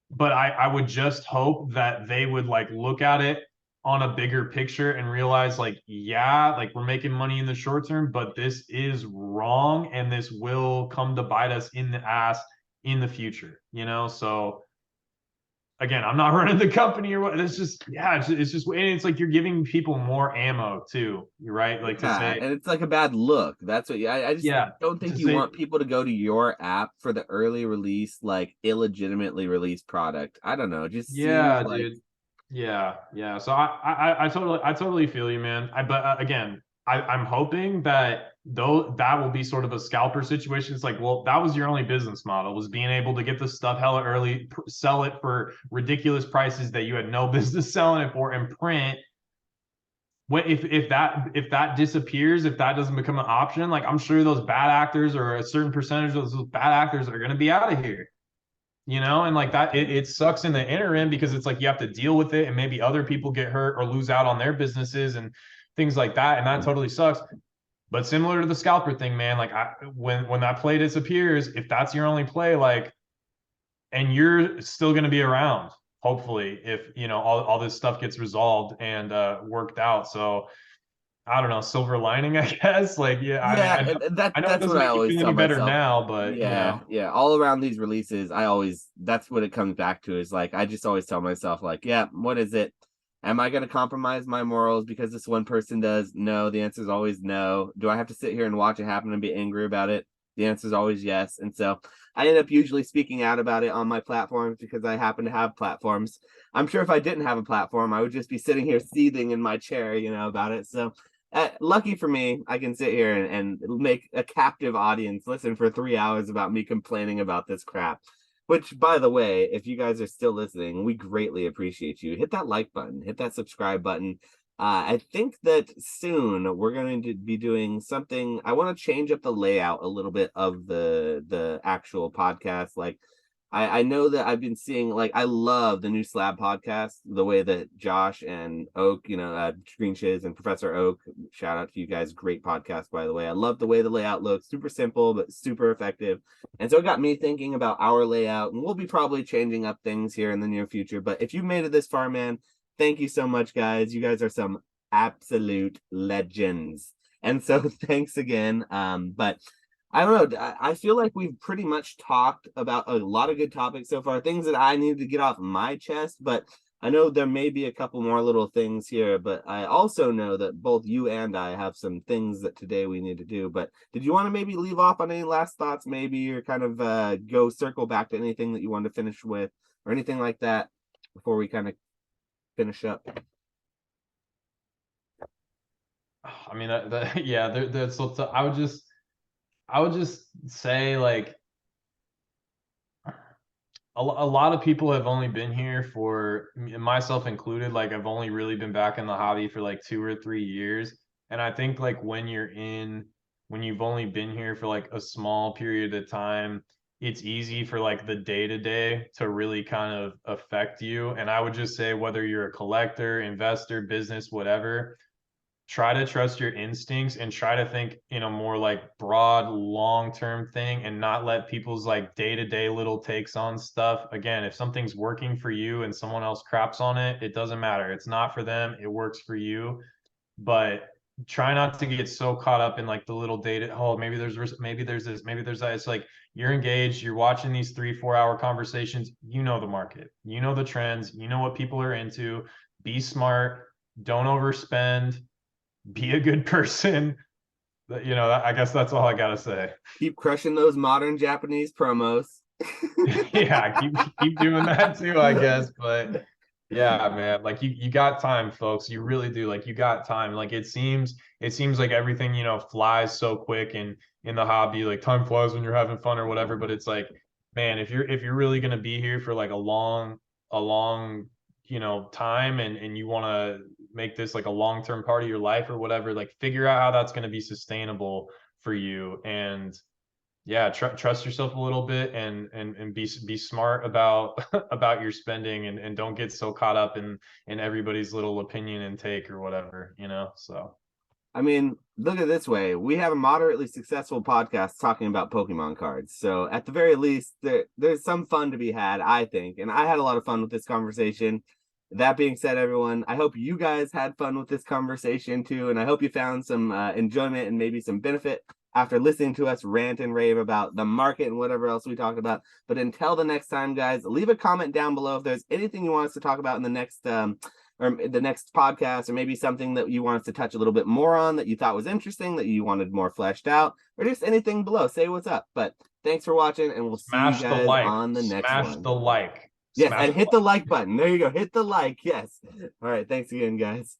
But I would just hope that they would like look at it on a bigger picture and realize like, yeah, like we're making money in the short term, but this is wrong and this will come to bite us in the ass in the future, you know? So again, I'm not running the company or what. It's just, yeah, it's just, and it's like you're giving people more ammo too. You're right, like to Yeah, say, and it's like a bad look. That's what I just yeah, don't to think you say, want people to go to your app for the early release, like illegitimately released product. I don't know. It just seems yeah, like dude, yeah, yeah. So I totally feel you, man. But again, I'm hoping that though that will be sort of a scalper situation. It's like, well, that was your only business model was being able to get the stuff hella early, sell it for ridiculous prices that you had no business selling it for, and print when if that disappears, if that doesn't become an option, like I'm sure those bad actors or a certain percentage of those bad actors are going to be out of here, you know, and like that it sucks in the interim because it's like you have to deal with it and maybe other people get hurt or lose out on their businesses and things like that, and that totally sucks. But similar to the scalper thing, man, like when that play disappears, if that's your only play, like and you're still going to be around hopefully if you know all this stuff gets resolved and worked out. So I don't know, silver lining, I guess. Like, yeah, I mean, yeah, and that I know it that's what doesn't I make you always feel tell any better myself. now, but you Yeah, know, yeah. All around these releases, I always that's what it comes back to is like I just always tell myself like, yeah, what is it? Am I going to compromise my morals because this one person does? No, the answer is always no. Do I have to sit here and watch it happen and be angry about it? The answer is always yes. And so I end up usually speaking out about it on my platforms because I happen to have platforms. I'm sure if I didn't have a platform, I would just be sitting here seething in my chair, about it. So lucky for me, I can sit here and make a captive audience listen for 3 hours about me complaining about this crap. Which, by the way, if you guys are still listening, we greatly appreciate you. Hit that like button, hit that subscribe button. I think that soon we're going to be doing something. I want to change up the layout a little bit of the actual podcast. Like I know that I've been seeing like I love the new Slab podcast, the way that Josh and Oak, Green Shiz and Professor Oak, shout out to you guys, great podcast by the way. I love the way the layout looks, super simple but super effective. And so it got me thinking about our layout, and we'll be probably changing up things here in the near future. But if you made it this far, man, thank you so much, guys. You guys are some absolute legends. And so thanks again. But I don't know. I feel like we've pretty much talked about a lot of good topics so far, things that I need to get off my chest, but I know there may be a couple more little things here, but I also know that both you and I have some things that today we need to do. But did you want to maybe leave off on any last thoughts, maybe, or kind of go circle back to anything that you want to finish with or anything like that before we kind of finish up? I mean, yeah, that's so I would just say like a lot of people have only been here for myself included. Like I've only really been back in the hobby for like 2 or 3 years. And I think like when you've only been here for like a small period of time, it's easy for like the day to day to really kind of affect you. And I would just say whether you're a collector, investor, business, whatever, try to trust your instincts and try to think in a more like broad long-term thing and not let people's like day-to-day little takes on stuff. Again, if something's working for you and someone else craps on it, it doesn't matter. It's not for them, it works for you. But try not to get so caught up in like the little data. Oh, maybe there's this, maybe there's that. It's like you're engaged, you're watching these 3-4 hour conversations, you know the market, you know the trends, you know what people are into. Be smart, don't overspend, be a good person. I guess that's all I gotta say. Keep crushing those modern Japanese promos. Yeah, keep doing that too, I guess. But yeah, man, like you got time, folks. You really do. Like you got time. Like it seems like everything, flies so quick in the hobby. Like time flies when you're having fun or whatever. But it's like man, if you're really gonna be here for like a long time, and you want to make this like a long-term part of your life or whatever, like figure out how that's gonna be sustainable for you. And yeah, trust yourself a little bit, and be smart about about your spending, and don't get so caught up in everybody's little opinion and take or whatever, so. I mean, look at it this way. We have a moderately successful podcast talking about Pokemon cards. So at the very least, there's some fun to be had, I think. And I had a lot of fun with this conversation. That being said, everyone, I hope you guys had fun with this conversation too. And I hope you found some enjoyment and maybe some benefit after listening to us rant and rave about the market and whatever else we talked about. But until the next time, guys, leave a comment down below if there's anything you want us to talk about in the next or the next podcast, or maybe something that you want us to touch a little bit more on that you thought was interesting, that you wanted more fleshed out, or just anything below. Say what's up. But thanks for watching, and we'll see you Smash the guys like. on the next Smash one. the like. Yes, Smash and hit the like button. There you go. Hit the like. Yes. All right. Thanks again, guys.